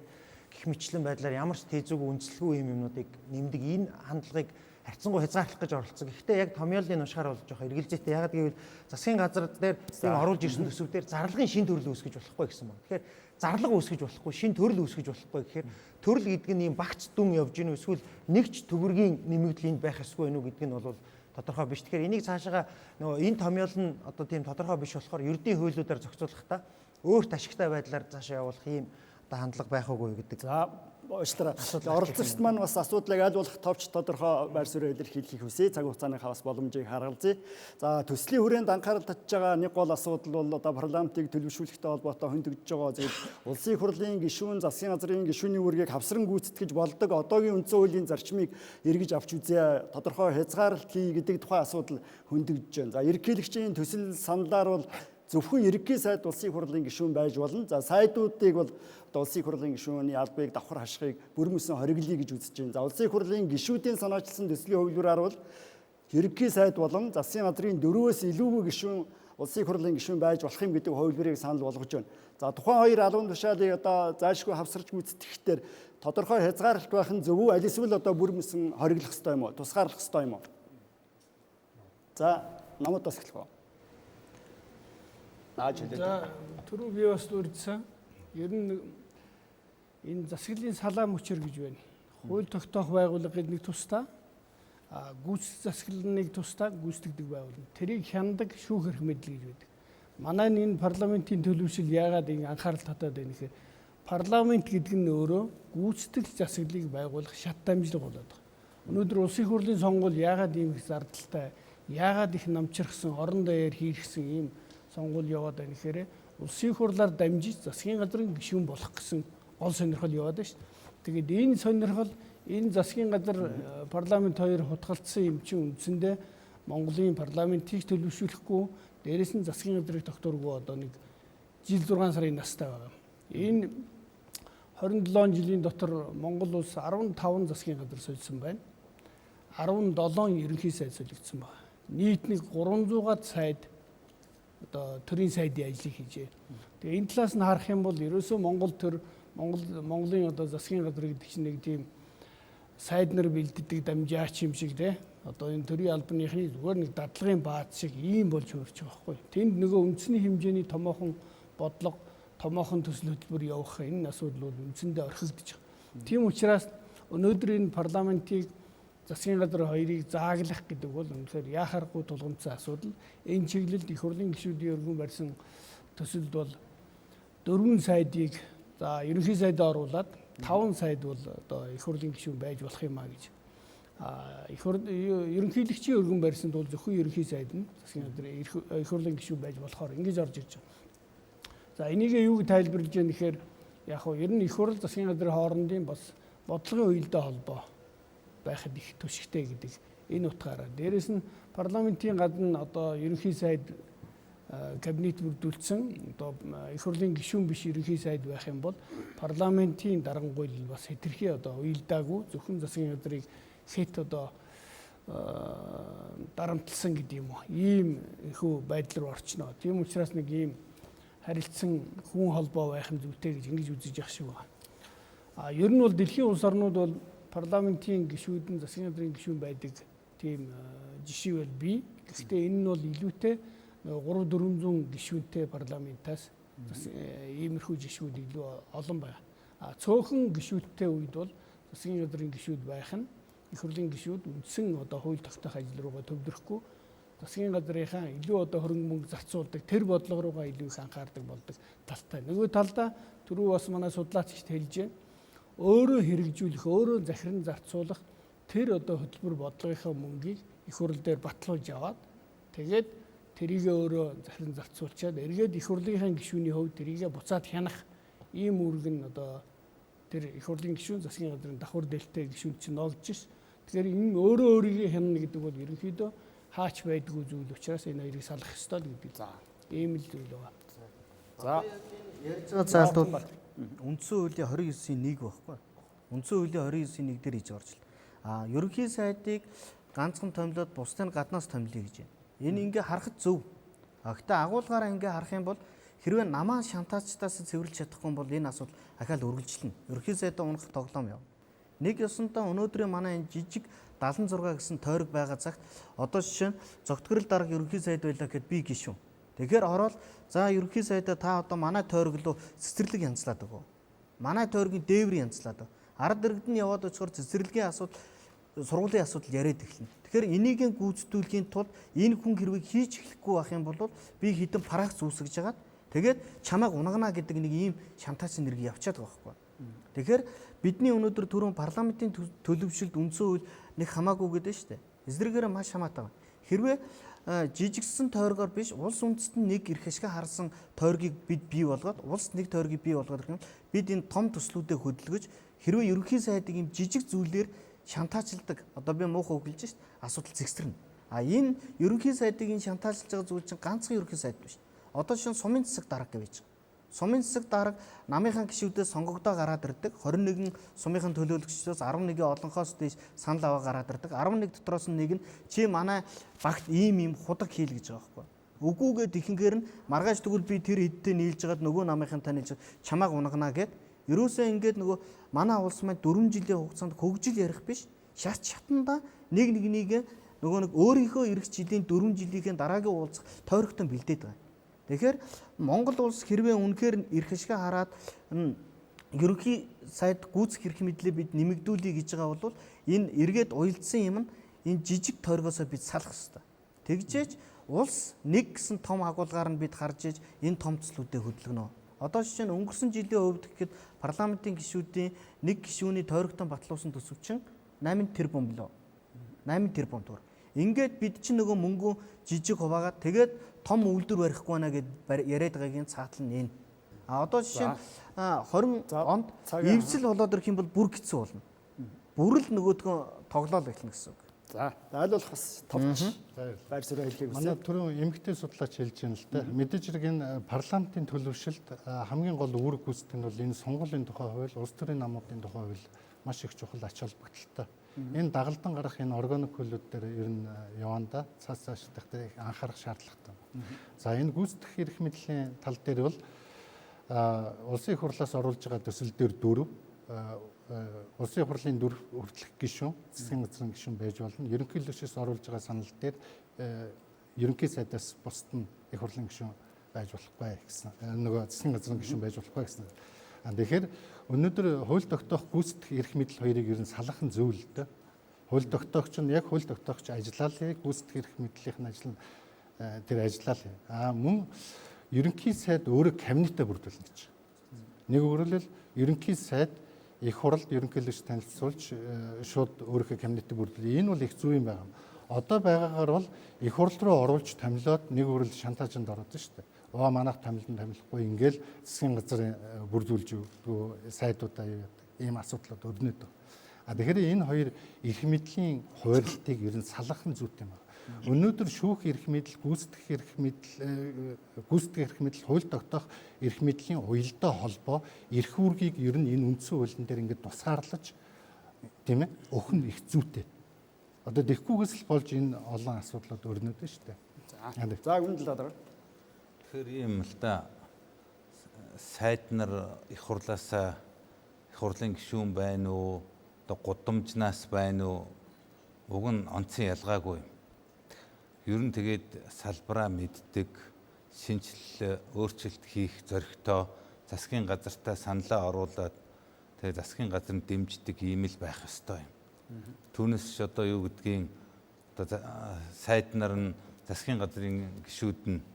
гэх мэтлэн байдлаар ямар ч тэзүүг үнэлэлгүй юм юмнуудыг нэмдэг энэ хандлагыг харьцангуй хязгаарлах гэж оролцсон. Гэхдээ яг томьёолын уншихаар бол жоох эргэлзээтэй. Ягаад гэвэл засгийн газар дээр тийм оруулж ирсэн төсөв дээр зарлагын шин төрөл үүсгэж болохгүй гэсэн байна. Тэгэхээр зарлага үүсгэж болохгүй, шин төрөл үүсгэж болохгүй гэхээр төрөл гэдэг нь ийм багц дүн явж гинүү эсвэл нэгч төгрөгийн нэмэгдэл энд байх ёсгүй нү гэдэг нь бол тодорхой биш. Тэгэхээр энийг цаашаа нөгөө энэ томьёол нь одоо тийм тодорхой биш болохоор ердийн хуулиудаар зохицуулахдаа өөрт ашигтай байдлаар цаашаа явуулах ийм одоо хандлага байх уугүй гэдэг. За уучлаарай. Оролцогчд маань бас асуудлыг аль болох товч тодорхой байр суурьаар илэрхийлэх хүсье. Цаг хугацааныхаа бас боломжийг харгалзъя. За төслийн хүрээнд анхаарал татж байгаа нэг гол асуудал бол одоо парламентыг төлөвшүүлэхтэй холбоотой хөндөгдөж байгаа. Зөв улсын их хурлын гишүүн, засгийн газрын гишүүний үүргийг хавсран гүйцэтгэж болдог одоогийн үндсэн хуулийн зарчмыг эргэж авч үзье. Тодорхой хязгаарлалт хий гэдэг тухайн асуудал хөндөгдөж байна. За ерөнхийлөгчийн төсөл саналаар бол зөвхөн ерөнхий сайд улсын их хурлын гишүүн байж болно. За сайдуудыг бол одоо улсын их хурлын гишүүний албыг давхар хашхыг бүрмөсөн хориглоё гэж үзэж байна. За улсын их хурлын гишүүдийн санаачилсан төслийн хувьлураар бол ерөнхий сайд болон засгийн газрын 4-өөс илүүгүй гишүүн улсын их хурлын гишүүн байж болох юм гэдэг хувьлбарыг санал болгож байна. За тухайн хоёр албан тушаалыг одоо зайлшгүй хавсарч гүйцэтгэхдээ тодорхой хязгаарлалт байх нь зөв үү? Аль эсвэл одоо бүрмөсөн хориглох ёстой юм уу? Тусгаарлах ёстой юм уу? За намуудаас эхлэх үү? За түрүү би бас үрдсэн. Ер нь энэ засаглалын салаам хүчээр гэж байна. Хууль тогтоох байгууллагыг нэг тусдаа гүйцэтгэх засаглалыг тусдаа гүйцэтгэдэг байгууллага. Тэрийг хяндаг шүүх эрх мэдэл гэж байдаг. Манай энэ парламентын төлөвшил яагаад ингэ анхаарал татаад байна гэхээр парламент гэдэг нь өөрөө гүйцэтгэх засаглалыг байгуулах шат дамжлага болоод байгаа. Өнөөдөр улсын их хурлын сонгуул яагаад ийм их зардалтай, яагаад их намчирхсан, орон даяар хийрхсэн ийм сонгуул яваад байна гэхээр улсын их хурлаар дамжиж засгийн газрын гишүүн болох гэсэн гол сонирхол яваад байна шүү дээ. Тэгээд энэ сонирхол энэ засгийн газар парламент хоёр хутгалцсан юм чинь үндсэндээ Монголын парламентыг төлөвшүүлэхгүй дээрээс нь засгийн газрыг тогтооргүй одоо нэг жил 6 сарын настай байгаа. Энэ 27 жилийн дотор Монгол улс 15 засгийн газар солисон байна. 17 ерөнхий сайд солигдсон байна. Нийт нэг 300-аад сайд одоо төрийн сайдын ажлыг хийжээ. Тэгээ энэ талаас нь харах юм бол ерөөсөө Монголын одоо засгийн газар гэдэг чинь нэг тийм сайд нар бэлддэг дамжаач юм шиг те. Одоо энэ төрийн албаныхны зүгээр нэг дадлагын бааз шиг ийм болж хөрч байгаа байхгүй. Тэнд нөгөө үндэсний хэмжээний томоохон бодлого, томоохон төсөл хөтөлбөр явах энэ асуудал бол үндсэндээ орхигдож байгаа. Тийм учраас өнөөдөр энэ парламентыг засгийн газар хоёрыг зааглах гэдэг бол үнэхээр яхааргүй тулгамдсан асуудал. Энэ чиглэлд их хурлын гишүүдийн өргөн барьсан төсөлд бол 4 сайдыг за ерөнхий сайд оруулаад 5 сайд бол одоо их хурлын гишүүн байж болох юм а гэж. Ерөнхийлөгчийн өргөн барьсанд бол зөвхөн ерөнхий сайд нь засгийн газрын их хурлын гишүүн байж болохоор ингэж орж ирж байгаа. За энийг юу тайлбарлаж яах гэхээр яг хөө ер нь их хурл засгийн газрын хоорондын бас бодлогын уялдаа холбоо байхад их түшигтэй гэдэг энэ утгаараа. Дээрээс нь парламентын гадна одоо ерөнхий сайд кабинет бүрдүүлсэн одоо их хурлын гишүүн биш ерөнхий сайд байх юм бол парламентын дарангуйл бас хэтэрхий одоо уялдаагүй зөвхөн засгийн газрыг хэт одоо дарамтлсан гэдэг юм уу. Ийм ихүү байдал руу орчноо. Тийм учраас нэг ийм харилцсан хүн холбоо байх нь зүйтэй гэж ингэж үзэж явах шиг байна. Ер нь бол дэлхийн улс орнууд бол парламентын гишүүд нь засгийн газрын гишүүн байдаг тийм жишээ бол бий. Гэхдээ энэ нь бол илүүтэй 300-400 гишүүнтэй парламентаас иймэрхүү жишүүд илүү олон байна. Цөөхөн гишүүдтэй үед бол засгийн газрын гишүүд байх нь их хурлын гишүүд үндсэн одоо хууль тогтоох ажил руугаа төвлөрөхгүй засгийн газрынхаа илүү одоо хөрөнгө мөнгө зарцуулдаг тэр бодлого руугаа илүү их анхаардаг болдог талтай. Нөгөө талдаа түрүү бас манай судлаачид хэлж байна. Өөрөө хэрэгжүүлэх, өөрөө захиран зарцуулах тэр одоо хөтөлбөр бодлогынхаа мөнгийг их хурл дээр батлуулж аваад тэгээд тэрийгээ өөрөө захиран зарцуулчаад эргээд их хурлынхаа гишүүний хувьд тэрийгээ буцаад хянах ийм үүрэг нь одоо тэр их хурлын гишүүн засгийн газрын давхар дээлтэй гишүүн чинь олж ш. Тэгэхээр энэ өөрөө өөрийгөө хянана гэдэг бол ерөнхийдөө хаач байдгүй зүйл учраас энэ хоёрыг салах ёстой л гэдэг. За ийм л зүйл байгаа. За Ярьж байгаа заалт бол үндсэн хуулийн 29-ийн 1 байхгүй. Үндсэн хуулийн 29-ийн 1 дээр хийж орж байна. Ерөнхий сайдыг ганцхан томилоод бусдын гаднаас томилъё гэж байна. Энэ ингээ харахад зөв. Гэхдээ агуулгаараа ингээ харах юм бол хэрвээ намаа шантаачтаас цэвэрлж чадахгүй бол энэ асуудал ахаал үргэлжлэнэ. Ерөнхий сайдаа унах тоглоом явна. Нэг ёсонтой өнөөдрийн манай энэ жижиг 76 гэсэн тойрог байгаа цагт одоо жишээ нь зогтгорол дарга ерөнхий сайд байлаа гэхэд би гишүүн. Тэгэхээр ороод за ерөнхий сайдаа та одоо манай тойрог руу цэцэрлэг янзлаад өгөө. Манай тойргийн дээвэр янзлаад өг. Ард иргэд нь яваад очихоор цэцэрлэгийн асуудал, сургуулийн асуудал яриад эхэлнэ. Тэгэхээр энийг гүйцэтгүүлэхийн тулд энэ хүн хэрвээ хийж эхлэхгүй байх юм бол би хідэн парах зүүсгэж хагаад тэгээд чамайг унгана гэдэг нэг ийм шантаачны нэрийг явчихад байгаа байхгүй. Тэгэхээр бидний өнөөдөр түрүүн парламентын төлөвшөлд үндсэн хууль нэг хамаагүй гэдэг нь шүү дээ. Эсвэргээр маш хамаатай байна. Хэрвээ жижигсэн тойргоор биш улс үндэст нь нэг эрх ашиг харсан тойргийг бид бий болгоод улс нэг тойргийг бий болгоод ирэх юм бид энэ том төслүүдэд хөдөлгөж хэрвээ ерөнхий сайдыг юм жижиг зүйлээр шантаачилдаг одоо би муухай өгүүлж шít асуудал зэгсэрнэ. Энэ ерөнхий сайдыг энэ шантаачилж байгаа зүйл чинь ганцхан ерөнхий сайд биш. Одоо шин сумын засаг дарга гэж. Сумын засаг дарга намынхан гишүүдээс сонгогдоо гараад ирдэг. 21 сумынхан төлөөлөгчдөөс 11-ийн олонхоос дээш санал аваа гараад ирдэг. 11 дотроос нь нэг нь чи манай багт ийм худаг хийл гэж байгаа байхгүй. Үгүйгээд ихэнхээр нь маргааш тэгвэл би тэр хэдтэй нийлж байгаад нөгөө намынхан танилж чамааг унгана гэд. Ерөөсөө ингээд нөгөө манай улс маань 4 жилийн хугацаанд хөгжил ярих биш. Шатанда нэг нөгөө нэг өөрийнхөө ирэх жилийн 4 жилийн дараагийн уулзах тойрогтой бэлдээд байгаа. Тэгэхээр Монгол улс хэрвээ үнэхээр эрх ашиг хараад ерөнхий сайд гүйцэх эрх мэдлээ бид нэмэгдүүлэе гэж байгаа бол энэ эргээд уялдсан юм нь энэ жижиг тойргоосоо бид салах хэрэгтэй. Тэгжээж улс нэг гэсэн том агуулгаар нь бид харж иж энэ том төслүүдэд хөдөлгөнө. Одоо жишээ нь өнгөрсөн жилийн хувьд гэхэд парламентын гишүүдийн нэг гишүүний тойрогтой батлуулсан төсөв чинь 8 тэрбум лөө. 8 тэрбум төгрөг. Ингээд бид чинь нөгөө мөнгө жижиг хуваагаад тэгээд том үйлдвэр барихгүй байна гэд яриад байгаагийн цаатал нь энэ. Одоо жишээ нь 20 онд эвсэл болоод ирэх юм бол бүр хэцүү болно. Бүр л нөгөөдгөө тоглоол эхэлнэ гэсэн үг. За аль болох бас товч байр суурь хэлхийг манай түрүүн эмэгтэй судлаач хэлж байна л да. Мэдээж хэрэг энэ парламентын төлөвшөлт хамгийн гол үүрэг гүйцэтгэх нь бол энэ сонгуулийн тухай хууль, улс төрийн намуудын тухай хууль маш их чухал ач холбогдолтой. Энэ дагалдан гарах энэ органик хуулиуд дээр ер нь яванда цаас цаашдах анхаарах шаардлагатай. За энэ гүйцэтгэх эрх мэдлийн тал дээр бол улсын их хурлаас оруулж байгаа төсөл дээр 4 улсын их хурлын 4 хүртэлх гишүүн, засгийн газрын гишүүн байж болно. Ерөнхийлөгчөөс оруулж байгаа санал дээр ерөнхий сайдаас бусд нь их хурлын гишүүн байж болохгүй гэсэн. Нөгөө засгийн газрын гишүүн байж болохгүй гэсэн. Тэгэхээр өнөөдөр хууль тогтоох гүйцэтгэх эрх мэдэл хоёрыг ер нь салгах нь зөв л дээ. Хууль тогтоогч нь яг хууль тогтоогч ажиллалаа гүйцэтгэх эрх мэдлийнх нь ажил нь тэр ажиллаа. Мөн ерөнхий сайд өөрөө кабинетээ бүрдүүлнэ гэж. Нэг өөрөлдөл ерөнхий сайд их хуралд ерөнхийлөгч танилцуулж шууд өөрийнхөө кабинетээ бүрдүүлээ. Энэ бол их зөв юм байна. Одоо байгаагаар бол их хурал руу оруулж томилоод нэг өөрөлд шантаажинд ороод шүү дээ. Манайх томилохгүй ингээл засгийн газрын бүрдүүлж өгдгөө сайдуудаа ийм асуудлууд өрнөд. Тэгэхээр энэ хоёр эрх мэдлийн хуваарлтыг ер нь салгах нь зүйтэй юм байна. Өнөөдөр шүүх эрх мэдэл, гүйцэтгэх эрх мэдэл, хууль тогтоох эрх мэдлийн уялдаа холбоо эрх үүргийг ер нь энэ үндсэн хуулийн дээр ингээд тусгаарлаж тийм ээ өгөх нь их зүйтэй. Одоо тэгхгүйгээс л болж энэ олон асуудлууд өрнөд нь шүү дээ. За үндэл дараа. Тэгэхээр юм л да. Сайд нар их хурлаасаа их хурлын гишүүн байна уу? Одоо гудамжнаас байна уу? Уг нь онцгой ялгаагүй. Ер нь тэгээд салбараа мэддэг, шинжлэл өөрчлөлт хийх зоригтой засгийн газартаа саналаа оруулаад тэгээд засгийн газар нь дэмждэг ийм л байх ёстой юм. Түүнээс одоо юу гэдгийг одоо сайд нар нь засгийн газрын гишүүд нь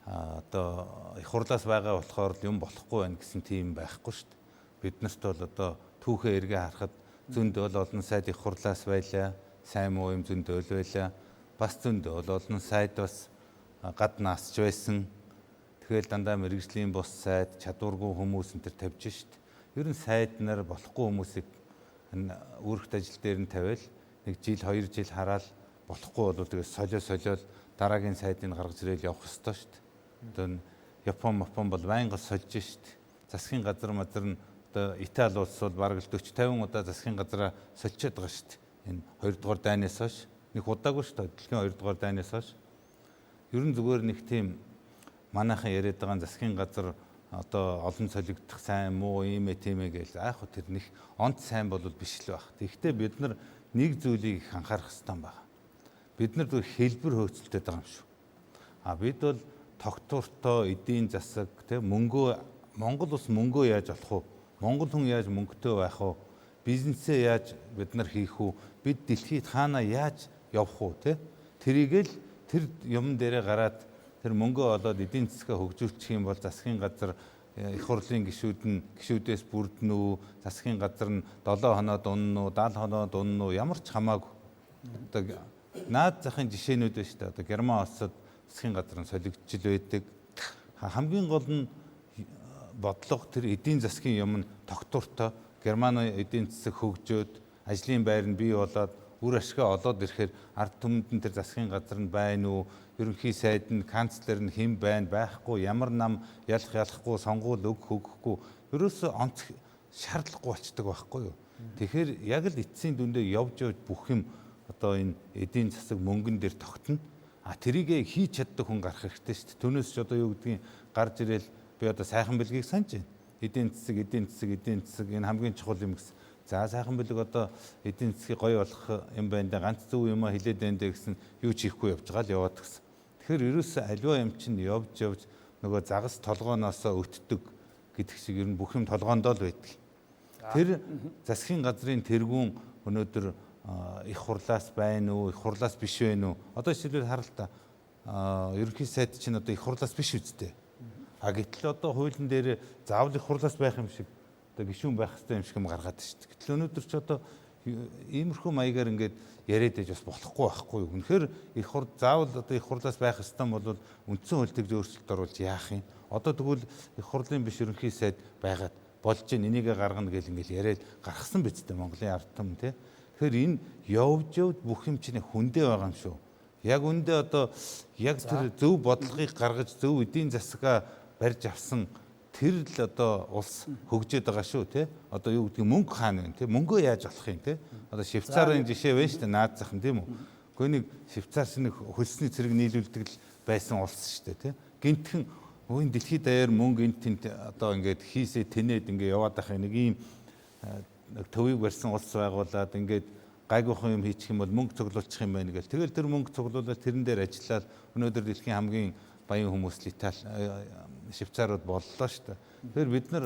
одоо их хурлаас байгаа болохоор юм болохгүй байх гэсэн тийм байхгүй шүү дээ. Бид нарт бол одоо түүхээ эргээ харахад зөндөө олон сайд их хурлаас байлаа, сайн муу юм зөндөө байлаа. Бас зөндөө олон сайд бас гад наасч байсан. Тэгэл дандаа мэрэгжлийн бус сайд, чадваргүй хүмүүс энэ төр тавьж шít. Ер нь сайд нар болохгүй хүмүүсийг энэ үүрэгт ажил дээр нь тавиал нэг жил 2 жил хараад болохгүй бол тэгээ солиол дараагийн сайдыг гаргаж ирэл явах ёстой шүү дээ. Одоо Япон бол байнга сольж шүү дээ. Засгийн газар нь одоо Итали улс бол бараг л 40-50 удаа засгийн газараа сольчод байгаа шүү дээ. Энэ 2 дугаар дайнаас хойш нэг удаагүй шүү дээ. Дэлхийн 2 дугаар дайнаас хойш. Ер нь зүгээр нэг тийм манайхан яриад байгаа засгийн газар одоо олон солигдох сайн муу ийм тийм гэж аах уу тэр нэг онц сайн бол биш л байх. Тэгэхдээ бид нар нэг зүйлийг их анхаарах хэрэгтэй байна. Бид нар зөв хэлбэр хөөцөлтөд байгаа юм шүү. Бид бол тогтвортой эдийн засаг тийм мөнгөө Монгол улс мөнгөө яаж олох вэ? Монгол хүн яаж мөнгөтэй байх вэ? Бизнесээ яаж бид нар хийх вэ? Бид дэлхийд хаана яаж явах вэ? Тэрийг л тэр юм дээрээ гараад тэр мөнгөө олоод эдийн засгаа хөгжүүлчих юм бол засгийн газар их хурлын гишүүдээс бүрдэнэ үү? Засгийн газар нь 7 хоноо дунна уу? 70 хоноо дунна уу? Ямар ч хамаагүй. Одоо наад захын жишээнүүд байна шүү дээ. Одоо Герман улсад засгийн газар нь солигдчихл байдаг. Хамгийн гол нь бодлого тэр эдийн засгийн юм нь тогтвортой. Германы эдийн засаг хөгжөөд ажлын байр нь бий болоод үр ашгаа олоод ирэхээр ард түмэнд нь тэр засгийн газар нь байна уу? Ерөнхий сайд нь канцлер нь хэн байна? Байхгүй ямар нам ялахгүй сонгуул өгөхгүй. Ерөөсөө онц шаардлагагүй болчдөг байхгүй юу? Тэгэхээр яг л эцсийн дүндээ явж бүх юм одоо энэ эдийн засаг мөнгөн дээр тогтно. Тэрийг хийж чаддаг хүн гарах хэрэгтэй шүү дээ. Түүнээс ч одоо юу гэдгийг гарч ирэл би одоо сайхан бэлгийг санаж байна. Эдийн засаг энэ хамгийн чухал юм гэсэн. За сайхан бэлэг одоо эдийн засгийг гоё болгох юм байна да ганц зөв юм хэлээд байна дэ гэсэн юу ч хийхгүй явж байгаа л яваад гэсэн. Тэгэхээр ерөөсөө аливаа юм чинь явж нөгөө загас толгооноосоо өтдөг гэдэг шиг ер нь бүх юм толгоондоо л байдаг. Тэр засгийн газрын тэргүүн өнөөдөр их хурлаас байна уу, их хурлаас биш байна уу? Одоо жишээлбэл хараа л та. Ерөнхий сайд чинь одоо их хурлаас биш үсттэй. Гэтэл одоо хуулийн дээр заавал их хурлаас байх юм шиг одоо гишүүн байх хэрэгтэй юм шиг юм гаргаад байна шүү дээ. Гэтэл өнөөдөр ч одоо иймэрхүү маягаар ингээд яриад байж бас болохгүй юу. Үнэхээр заавал одоо их хурлаас байх хэрэгтэй бол үндсэн хуульд өөрчлөлт оруулж яах юм? Одоо тэгвэл их хурлын биш ерөнхий сайд байгаад болж ийн энийг гаргана гэл ингээл яриад гаргасан биз дээ Монголын ард түмэн тий. Тэгэхээр энэ явж бүх юм чинь хүндээ байгаа юм шүү. Яг үндэ одоо яг тэр зөв бодлогыг гаргаж зөв эдийн засгаа барьж авсан тэр л одоо улс хөгжөөд байгаа шүү тий. Одоо юу гэдгийг мөнгө хаана вэ тий? Мөнгөө яаж олох юм тий? Одоо Швейцарын жишээ байна шүү дээ наад зах нь тийм үү? Гэхдээ нэг Швейцарч нэг хөлсний цэрэг нийлүүлдэг л байсан улс шүү дээ тий. Гинтхэн энэ дэлхийд даяар мөнгө энд тент одоо ингээд хийсээ тэнээд ингээд яваад байх нэг ийм төвийг барьсан улс байгуулад ингээд гайгүйхан юм хийчих юм бол мөнгө цуглуулчих юм байна гэл. Тэгэл тэр мөнгө цуглуулаад тэрэн дээр ажиллаад өнөөдөр дэлхийн хамгийн баян хүмүүс Швейцарууд боллоо шүү дээ. Тэгэхээр бид нар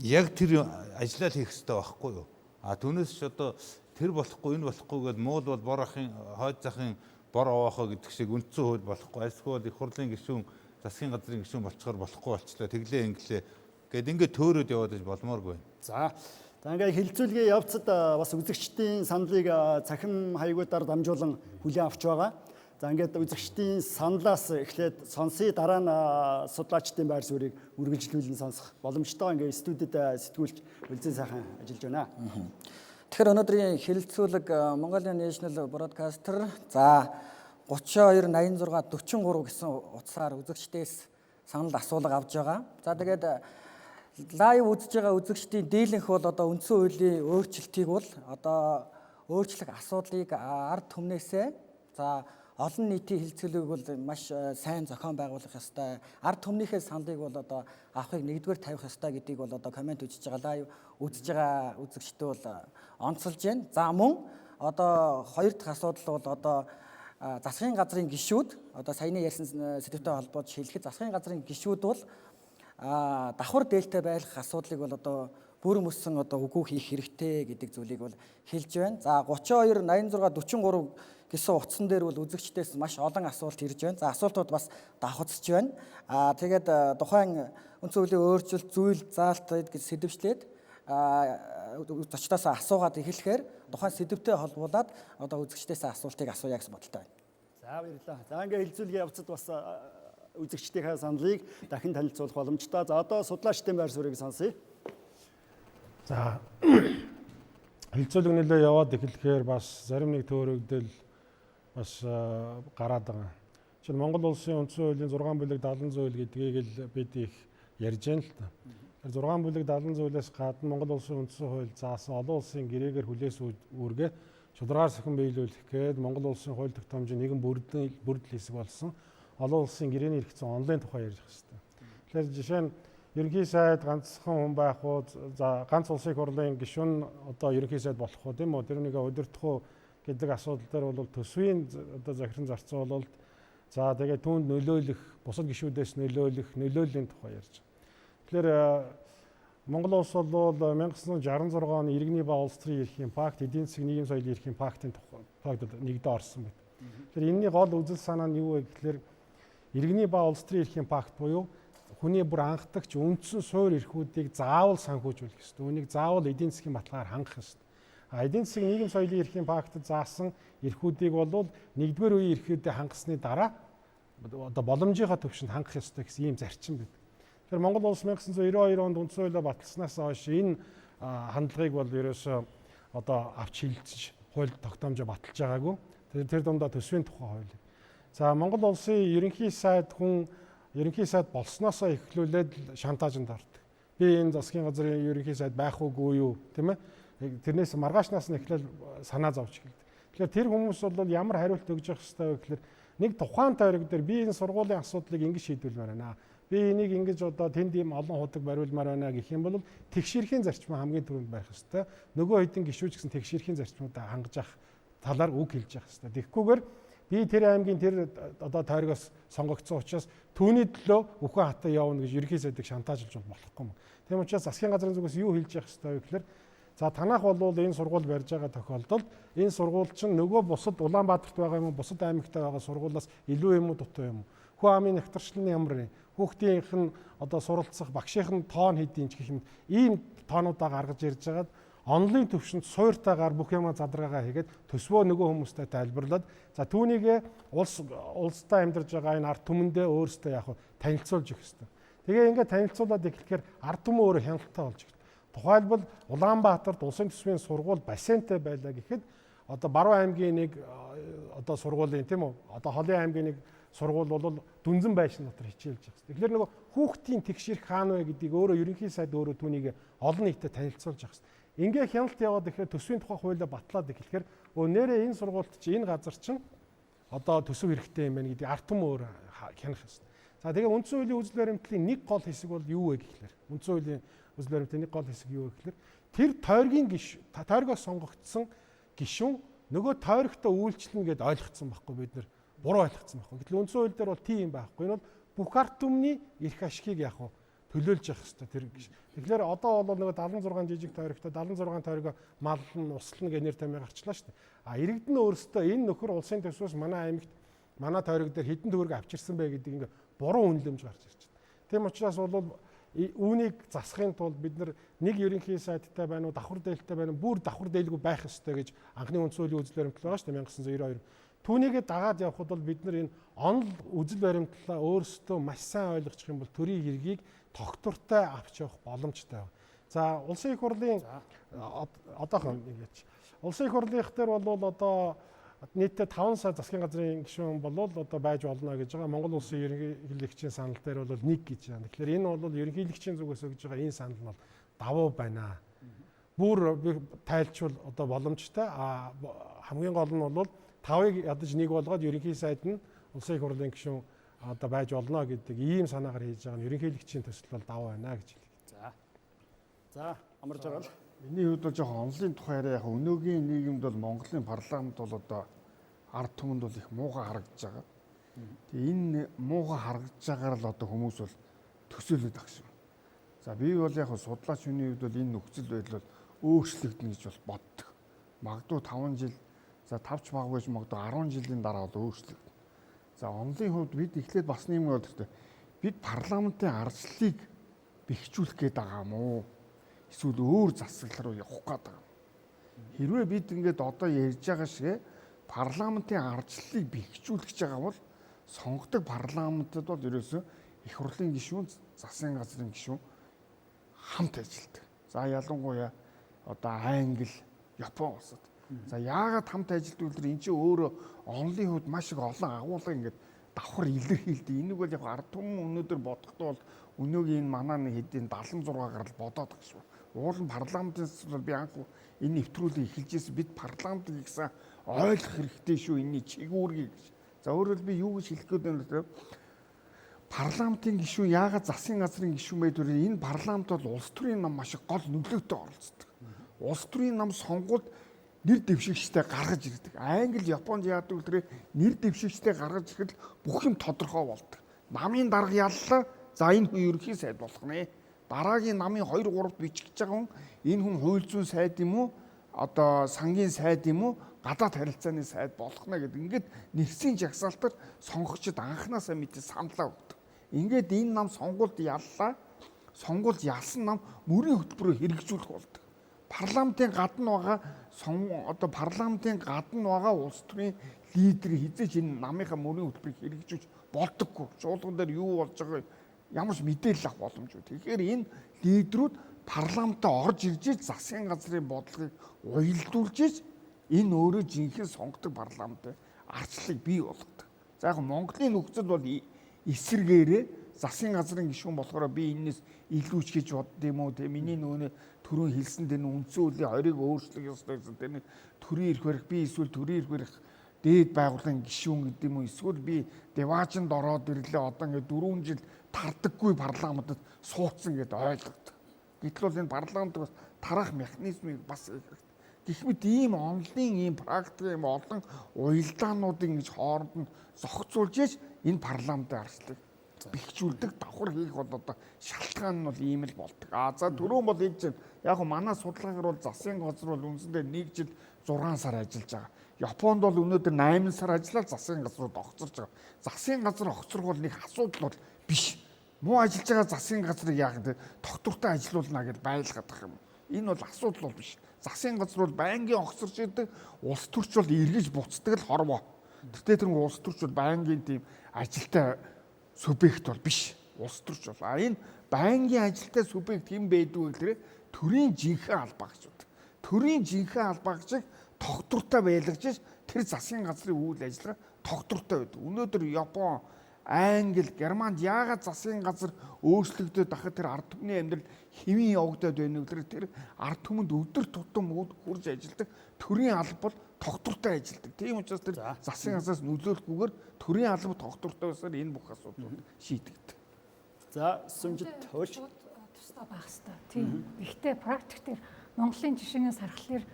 яг тэр ажиллаад хийх хэрэгтэй байхгүй юу? Түүнээс ч одоо тэр болохгүй энэ болохгүй гэдээ муул бол бор ахын хойд захын бор овоохоо гэдэг шиг үндсэн хууль болохгүй. Эсвэл их хурлын гишүүн засгийн газрын гишүүн болчихоор болохгүй болчлоо. Тэглээ инглээ гэд ингээд төөрөөд яваад иж болмооргүй. За ингээд хэлэлцүүлгийн явцад бас үзэгчдийн саналыг цахим хаягуудаар дамжуулан хүлээн авч байгаа. За ингээд үзэгчдийн саналаас эхлээд сонсъё, дараа нь судлаачдын байр суурийг үргэлжлүүлэн сонсох боломжтой. Ингээд студид сэтгүүлч үлзэн сайхан ажиллаж байна. Тэгэхээр өнөөдрийн хэлэлцүүлэг Mongolian National Broadcaster за 32 86 43 гэсэн утсаар үзэгчдээс санал асуулга авж байгаа. За тэгээд лайв үзэж байгаа үзэгчдийн дийлэнх бол одоо үндсэн хуулийн өөрчлөлтийг бол одоо өөрчлөх асуудлыг ард түмнээсээ за олон нийтийн хэлэлцүүлэг бол маш сайн зохион байгуулах ёстой. Ард түмнийхээ саналыг бол одоо авахыг нэгдүгээр тавих ёстой гэдгийг бол одоо комент үжиж байгаа лайв үзэж байгаа үзэгчдээ бол онцолж байна. За мөн одоо хоёр дахь асуудал бол одоо засгийн газрын гишүүд одоо саяны ярьсан сэдвтэй холбоож хэлэхэд засгийн газрын гишүүд бол давхар дээлтэй байх асуудлыг бол одоо бүрэн өссөн одоо үгүй хийх хэрэгтэй гэдэг зүйлийг бол хэлж байна. За 32 86 43 гэсэн утсан дээр бол үзэгчдээс маш олон асуулт ирж байна. За асуултууд бас давхацж байна. Тэгээд тухайн үндсэн хуулийн өөрчлөлт зүйл заалт гэж сэдвчлээд зочдоос асуугаад эхлэхээр тухайн сэдвтэй холбуулаад одоо үзэгчдээс асуултыг асууя гэсэн бодолтой байна. За баярлалаа. За ингээд хэлэлцүүлгийн явцад бас үзэгчдийнхээ саналыг дахин танилцуулах боломжтой. За одоо судлаачдын байр суурийг сонсъё. За хэлэлцүүлэг нэлээ яваад эхлэхээр бас зарим нэг төөрөгдөл бас гараад байгаа. Жишээ нь Монгол Улсын Үндсэн хуулийн 6 бүлэг 70 зүйл гэдгийг л бид их ярьж байна л та. 6 бүлэг 70 зүйлээс гадна Монгол Улсын Үндсэн хууль заасан олон улсын гэрээгээр хүлээс үүргээ шударгаар сахин биелүүлэх гээд Монгол Улсын хууль тогтоомжийн нэгэн бүрдэл хэсэг болсон олон улсын гэрээний эрх зүйн онлайн тухай ярьж байгаа хэрэгтэй. Тэгэхээр жишээ нь ерөнхий сайд ганцхан хүн байх уу, за ганц улсын хурлын гишүүн одоо ерөнхий сайд болох уу тийм үү? Тэр нэгэ удирдах уу гэдэг асуудал дээр бол төсвийн одоо захиран зарцуулалт, за тэгээд түүнд нөлөөлөх, бусад гишүүдээс нөлөөллийн тухай ярьж байгаа. Тэгэхээр Монгол улс бол 1966 оны Иргэний ба улс төрийн эрхийн пакт, эдийн засгийн нийгэм соёлын эрхийн пактын тухайд нэгдээ орсон байна. Тэгэхээр энэний гол үзэл санаа нь юу вэ гэхээр Иргэний ба улс төрийн эрхийн пакт буюу хүний бүр анхдагч үндсэн суурь эрхүүдийг заавал санхүүжүүлэх ёстой. Үүнийг заавал эдийн засгийн баталгаар хангах ёстой. Эдийн засгийн нийгэм соёлын эрхийн пактад заасан эрхүүдийг бол нэгдүгээр үеийн эрхүүдэд хангасны дараа одоо боломжийнхаа төвшөнд хангах ёстой гэсэн ийм зарчим байдаг. Тэгэхээр Монгол улс 1992 онд үндсэн хуулиа баталснаас хойш энэ хандлагыг бол ерөөсөө одоо авч хилцэж хууль тогтоомжоо баталж байгаагүй. Тэр дундаа төсвийн тухай хууль. За Монгол улсын ерөнхий сайд болсноосоо эхлүүлээд шантаажинд ордог. Би энэ засгийн газрын ерөнхий сайд байх уугүй юу, тийм ээ? Тэрнээс маргаашнаас нь эхлээл санаа зовж эхэлдэг. Тэгэхээр тэр хүмүүс бол ямар хариулт өгж явах ёстой вэ гэхээр нэг тухайн тойрог дээр би энэ сургуулийн асуудлыг ингэж шийдвүүлмээр байна. Би энийг ингэж одоо тэнд ийм олон худаг бариулмаар байна гэх юм бол тэгшэрхийн зарчим хамгийн түрүүнд байх ёстой. Нөгөө хэдэн гишүүч гэсэн тэгшэрхийн зарчмуудаа хангаж явах талаар үг хэлж явах ёстой. Тэгэхгүйгээр би тэр аймгийн тэр одоо тойрогоос сонгогдсон учраас түүний төлөө Үхэн хатан явна гэж ерөнхий сайдыг шантаажлж болохгүй юм. Тийм учраас засгийн газрын зүгээс юу хэлж явах ёстой вэ гэхээр за танах бол энэ сургууль барьж байгаа тохиолдолд энэ сургууль чинь нөгөө бусад Улаанбаатарт байгаа юм уу, бусад аймагт байгаа сургуулиас илүү юм уу, дутуу юм уу? Хүү амын нэгтарчлалын ямар вэ? Хүүхдийнх нь одоо суралцах, багшийнх нь тоон хэдийн ч гэх юм ийм тоонуудаа гаргаж ирж байгаад онлын төвшөнд сууртаагаар бүх юмаа задраагаа хийгээд төсвөө нөгөө хүмүүстэй тайлбарлаад за түүнийг улстай амьдарж байгаа энэ ард түмэндээ өөрсдөө яг танилцуулж өгөх ёстой. Тэгээ ингээд танилцуулаад эхлэхээр ард түмэн өөрөө хяналттай болж эхэлнэ. Тухайлбал Улаанбаатарт улсын төсвийн сургууль бассейнтэй байлаа гэхэд одоо Баруун аймгийн нэг одоо сургуулийн тийм үү одоо Холын аймгийн нэг сургууль бол дүнзэн байшин дотор хичээлж байгаа. Тэгэхээр нөгөө хүүхдийн тэгшэрх хаана вэ гэдгийг өөрөө ерөнхий сайд өөрөө түүнийг олон нийтэд танилцуулж байгаа. Ингээ хяналт яваад ирэхээр төсвийн тухай хуулиа батлаад эхлэхээр нэрээ энэ сургуульд чи энэ газар чинь одоо төсөв хэрэгтэй юм байна гэдгийг ард түмэн өөр хянах ёстой. За тэгээ үндсэн хуулийн үзэл баримтлалын нэг гол хэсэг бол юу вэ гэхээр үндсэн хуулийн үзэл баримтлалын нэг гол хэсэг юу вэ гэхээр тэр тойргоос сонгогдсон гишүүн нөгөө тойрогтой үйлчлэнэ гэдээ ойлгоцсон байхгүй бид нар буруу ойлгоцсон байхгүй. Гэтэл үндсэн хууль дээр бол тийм байхгүй. Энэ бол бүх ард түмний эрх ашигыг яг төлөөлж явах хэрэгтэй тэр гэж. Тэгэхээр одоо бол нөгөө 76 жижиг тойрогтой 76 тойрогоо маллан услна гэх нэр томьёо гарчлаа шүү дээ. А иргэдэн өөрөөсөө энэ нөхөр улсын төсвөөс манай аймагт манай тойрог дээр хэдэн төгрөг авчирсан бэ гэдэг ингээ буруу үнэлэмж гарч ирж байна. Тийм учраас бол үүнийг засахын тулд бид нэг ерөнхий сайдтай байна уу, давхар дээлтэй байна уу, бүр давхар дээлгүй байх ёстой гэж анхны үндсэн хуулийн үзэл баримтлал байгаа шүү дээ 1992. Түүнийгээ дагаад явхад бол бид нар энэ онл үзэл баримтлалаа өөрсдөө маш сайн ойлгочих юм бол төрийн хэргийг тогтвортой авч явах боломжтой байна. За улсын их хурлын одоохон ингэж улсын их хурлынх дээр бол одоо нийтдээ 5 сая засгийн газрын гишүүн болол одоо байж болно гэж байгаа. Монгол улсын ерөнхийлөгчийн санал дээр бол 1 гэж байна. Тэгэхээр энэ бол ерөнхийлөгчийн зүгээс өгж байгаа энэ санал нь бол давуу байна. Бүр тайлчвал одоо боломжтой. Хамгийн гол нь бол 5-ыг ядаж 1 болгоод ерөнхий сайд нь улсын их хурлын гишүүн одоо байж болно гэдэг ийм санаагаар хийж байгаа нь ерөнхийлөгчийн төсөл бол даваа байна гэж хэлээ. За амарч байгаа л. Миний хувьд бол жоохон онлын тухайраа яг өнөөгийн нийгэмд бол Монголын парламент бол одоо ард түмэнд бол их муухай харагдаж байгаа. Тэгээ энэ муухай харагдаж байгаагаар л одоо хүмүүс бол төсөөлөд байгаа шүү. За би бол яг судлаач хүний хувьд бол энэ нөхцөл байдал өөрчлөгдөнө гэж бол боддог. Магадгүй 5 жил за 5 ч баггүй ч магадгүй 10 жилийн дараа бол өөрчлөгдөнө. За онлын хувьд бид эхлээд бас нэг юм боддог. Бид парламентын ардчлалыг бэхжүүлэх гээд байгаа юм уу? Эсвэл өөр засаглал руу явах гээд байгаа юм. Хэрвээ бид ингээд одоо ярьж байгаа шиг парламентын ардчлалыг бэхжүүлэх гэж байгаа бол сонгодог парламентод бол ерөөсөө их хурлын гишүүн, засгийн газрын гишүүн хамт ажилладаг. За ялангуяа одоо Англи, Япон улсад. За яагаад хамт ажилтдаг вэ? Энд чинь өөрөө онлын хувьд маш их олон агуулга ингээд давхар илэрхийлдэг. Энийг бол яг ард түмэн өнөөдөр бодохдоо бол өнөөгийн манай нэг хэдийн 76 гарал бодоод байгаа шүү. Уул нь парламентээс бол би анх энэ нэвтрүүлгийг эхэлж ирсэн бид парламентыг ихсэн ойлгох хэрэгтэй шүү энэний чигүүргийг гэж. За өөрөөр би юу гэж хэлэх гээд байна вэ? Парламентын гишүүн яагаад засгийн газрын гишүүн байдгүй вэ? Энэ парламент бол улс төрийн нам маш их гол нөлөөтэй оролцдог. Улс төрийн нам сонгуульд нэр дэвшигчтэй гаргаж ирдэг. Англи, Японд яадаг вэ? Нэр дэвшигчтэй гаргаж ирэхэд бүх юм тодорхой болдог. Намын дарга яллаа. За энэ хүн ерөнхий сайд болох нэ. Дараагийн намын 2 3-т бичих гэж байгаа хүн энэ хүн хууль зүйн сайд юм уу? Одоо сангийн сайд юм уу? Гадаад харилцааны сайд болох нэ гэдэг. Ингээд нэрсийн жагсаалтаар сонгогчид анханасаа мэдээ саналаа өгдөг. Ингээд энэ нам сонгуульд яллаа. Сонгуульд ялсан нам мөрийн хөтөлбөрөөр хэрэгжүүлэх болдог. Парламентын гадна байгаа улс төрийн лидер хизээж энэ намынхаа мөрийн хөтөлбөрийг хэрэгжүүлж болдоггүй. Чуулган дээр юу болж байгааг ямар ч мэдээлэл авах боломжгүй. Тэгэхээр энэ лидерүүд парламентад орж ирж засгийн газрын бодлогыг уялдуулж энэ өөрөө жинхэнэ сонгодог парламентын арчлалыг бий болгодог. За яг Монголын нөхцөл бол эсэргээрээ засгийн газрын гишүүн болохоор би энэс илүү ч гэж бодд юм уу те миний нөгөө түрүүн хэлсэн дээр үндсэн хуулийн 20-ыг өөрчлөх ёстой гэсэн тэр нэг төрийн эрх барих би эсвэл төрийн эрх барих дээд байгууллагын гишүүн гэдэг юм уу эсвэл би деважинд ороод ирлээ одоо ингээд 4 жил тардаггүй парламентод суудсан гэдээ ойлгодог. Гэтэл бол энэ парламентыг бас тарах механизмыг бас хэрэгтэй. Гэх мэт ийм онлын ийм практик ийм олон уялдаануудыг ингэж хооронд нь зохицуулж энэ парламентын арслыг бэхжүүлдэг давхар хийх бол одоо шалтгаан нь бол ийм л болдог. За түрүүн бол хийж яг манай судалгаагаар бол засгийн газар бол үндсэндээ 1 жил 6 сар ажиллаж байгаа. Японд бол өнөөдөр 8 сар ажиллаад засгийн газрууд огцорж байгаа. Засгийн газар огцрох бол нэг асуудал бол биш. Муу ажиллаж байгаа засгийн газрыг яах вэ? Тогтвортой ажилуулна гэж байлгаад байгаа юм. Энэ бол асуудал бол биш. Засгийн газар бол байнгын огцорж идэг, улс төрч бол эргэж буцдаг л хорвоо. Тэгтээ тэр улс төрч бол байнгын тийм ажилтай субъект бол биш. Улс төрч бол энэ байнгын ажилтай субъект хэн байдгүй гэхээр төрийн жинхэнэ албаа гэж байна. Төрийн жинхэнэ албаа гэж тогтвортой байлгаж тэр засгийн газрын үйл ажиллагаа тогтвортой байдаг. Өнөөдөр Япон, Англи, Германд яагаад засгийн газар өөрчлөгдөд ахад тэр ард түмний амьдрал хэвэн явагдаад байна вэ гэхээр тэр ард түмэнд өдөр тутам хурж ажилдаг төрийн алба бол тогтвортой ажилдаг. Тийм учраас тэр засгийн газраас нөлөөлөхгүйгээр төрийн алба тогтвортой байсаар энэ бүх асуудлууд шийдэгддэг. За сүмжид хуульч тусдаа байх хэрэгтэй. Тийм. Гэхдээ практик дээр Монголын жишээнээс харахаар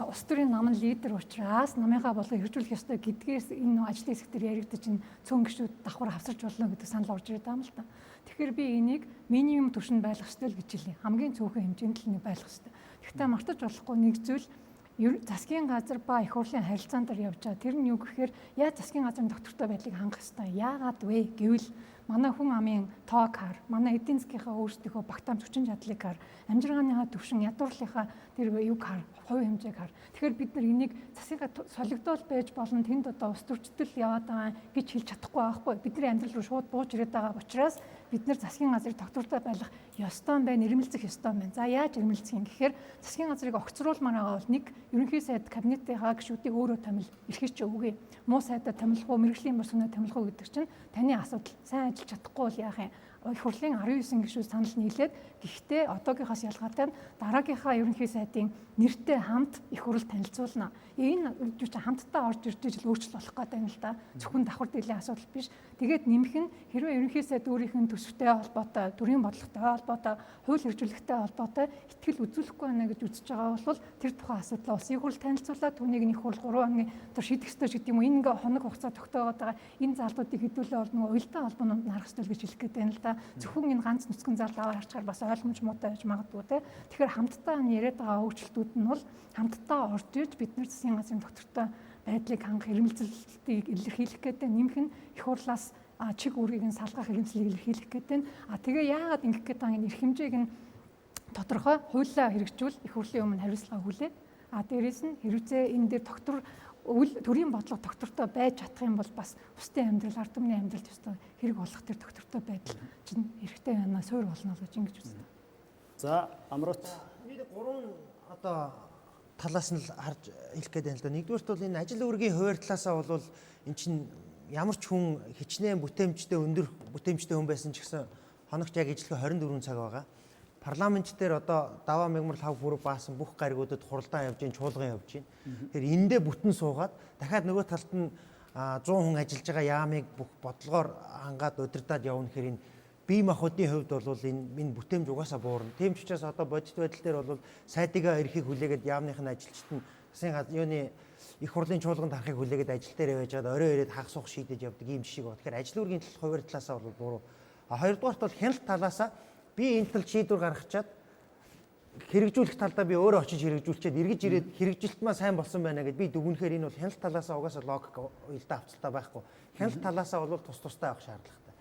улс төрийн намын лидер учраас намынхаа болоо хэрэгжүүлэх ёстой гэдгээс энэ ажлын хэсэг дээр яригдаж энэ цөөн гишүүд давхар хавсарч болно гэдэг санал орж ирээд байгаа юм л та. Тэгэхээр би энийг минимум түвшинд байлгах ёстой л гэж хэлье. Хамгийн цөөхөн хэмжээнд л нэг байлгах ёстой. Гэхдээ мартаж болохгүй нэг зүйл засгийн газар ба их хурлын харилцаан дээр явж байгаа. Тэр нь юу гэхээр яаж засгийн газрын доктортой байдлыг хангах ёстой. Яагаад вэ гэвэл манай хүн амын тоог хар, манай эдийн засгийнхаа өөрсдийнхөө багтаамж хүчин чадлыг хар, амжиргааныхаа төвшин ядуурлынхаа тэр юг хар, хувь хэмжээг хар. Тэгэхээр бид нар энийг засгийн солигдол байж болно тэнд одоо ус төрчдөл яваад байгаа гэж хэлж чадахгүй байхгүй. Бидний амьдрал руу шууд бууж ирээд байгаа учраас бид нар засгийн газрыг доктортой байлгах ёстой юм байна, ирмэлцэх ёстой юм байна. За яаж ирмэлцэх юм гэхээр засгийн газрыг огцруулмаар байгаа бол нэг ерөнхий сайд кабинетийнхаа гишүүдийг өөрөө томил эрхэж өгье. Муу сайдаа томилох уу, мэрэгжлийн бус үнэ томилох уу гэдэг чинь таны асуудал. Сайн ажиллаж чадахгүй бол яах юм? Их хурлын 19 гишүүд санал нийлээд гэхдээ одоогийнхоос ялгаатай дараагийнхаа ерөнхий сайдын нэртэй хамт их хурл танилцуулна. Энэ юу ч хамтдаа орж ирж ижил өөрчлөлт болох гэдэг юм л да. Зөвхөн давхар дэлийн асуудал биш. Тэгээд нэмэх нь хэрвээ ерөнхий сайд өөрийнх нь төсөвтэй холбоотой, төрийн бодлоготой холбоотой, хууль хэрэгжүүлэхтэй холбоотой итгэл үзүүлэхгүй байна гэж үзэж байгаа бол тэр тухайн асуудлаа улсын хурл танилцуулаад түүнийг нэг хурл 3 хоногийн дотор шийдэх ёстой гэдэг юм уу? Энэ ингээ хоног хугацаа тогтоогоод байгаа энэ зарлуудыг хэдүүлээ бол нөгөө уялдаа холбоонууд нарах ёстой гэж хэлэх гэдэг юм л да. Зөвхөн энэ ганц нүцгэн зарлаа аваад харчаар бас ойлгомж муутай байж магадгүй те. Тэгэхээр хамтдаа яриад байгаа өөрчлөлтүүд нь бол хамтдаа орж ирж бид нар засгийн газрын доктортой байдлыг хангах ирмэлцэлтийг илэрхийлэх гэдэг нэмэх нь их хурлаас чиг үүргийг нь салгах ирмэлцлийг илэрхийлэх гэдэг. Тэгээ яагаад ингэх гээд байгаа энэ эрх хэмжээг нь тодорхой хуулиар хэрэгжүүл их хурлын өмнө хариуцлага хүлээ. Дээрээс нь хэрэгцээ энэ дээр доктор төрийн бодлого доктортой байж чадах юм бол бас бусдын амьдрал, ард түмний амьдралд ёстой хэрэг болох тэр доктортой байдал чинь хэрэгтэй байна, суур болно гэж ингэж үздэг. За амрот. Бид гурван одоо талаас нь л харж хэлэх гээд байна л да. Нэгдүгээрт бол энэ ажил үүргийн хуваар талаасаа бол эн чинь ямар ч хүн хичнээн бүтээмжтэй өндөр бүтээмжтэй хүн байсан ч гэсэн хоногт яг ижлэхэ 24 цаг байгаа. Парламент дээр одоо даваа мигмар лав бүрэг баасан бүх гаригуудад хуралдаан явж гин, чуулган явж гин. Тэгэхээр эндээ бүтэн суугаад дахиад нөгөө талд нь 100 хүн ажиллаж байгаа яамыг бүх бодлогоор хангаад удирдаад явна гэхээр энэ бие махбодын хувьд бол энэ бүтээмж угаасаа буурна. Тийм ч учраас одоо бодит байдал дээр бол сайдыгаа эрхийг хүлээгээд яамныхын ажилчид нь засгийн юуны их хурлын чуулганд харахыг хүлээгээд ажил дээр явж байгаа орой ирээд хагас суух шийдэж явдаг ийм жишээ байна. Тэгэхээр ажил үүргийн хуваар талаасаа бол буруу. Хоёрдугаарт бол хяналт талаасаа би энэ талд шийдвэр гаргачаад хэрэгжүүлэх талдаа би өөрөө очиж хэрэгжүүлчихэд эргэж ирээд хэрэгжилт маа сайн болсон байна гэдээ би дүгнэхээр энэ бол хяналт талаасаа угаасаа логик уялдаа авцалтай байхгүй. Хяналт талаасаа бол тустай авах шаардлагатай.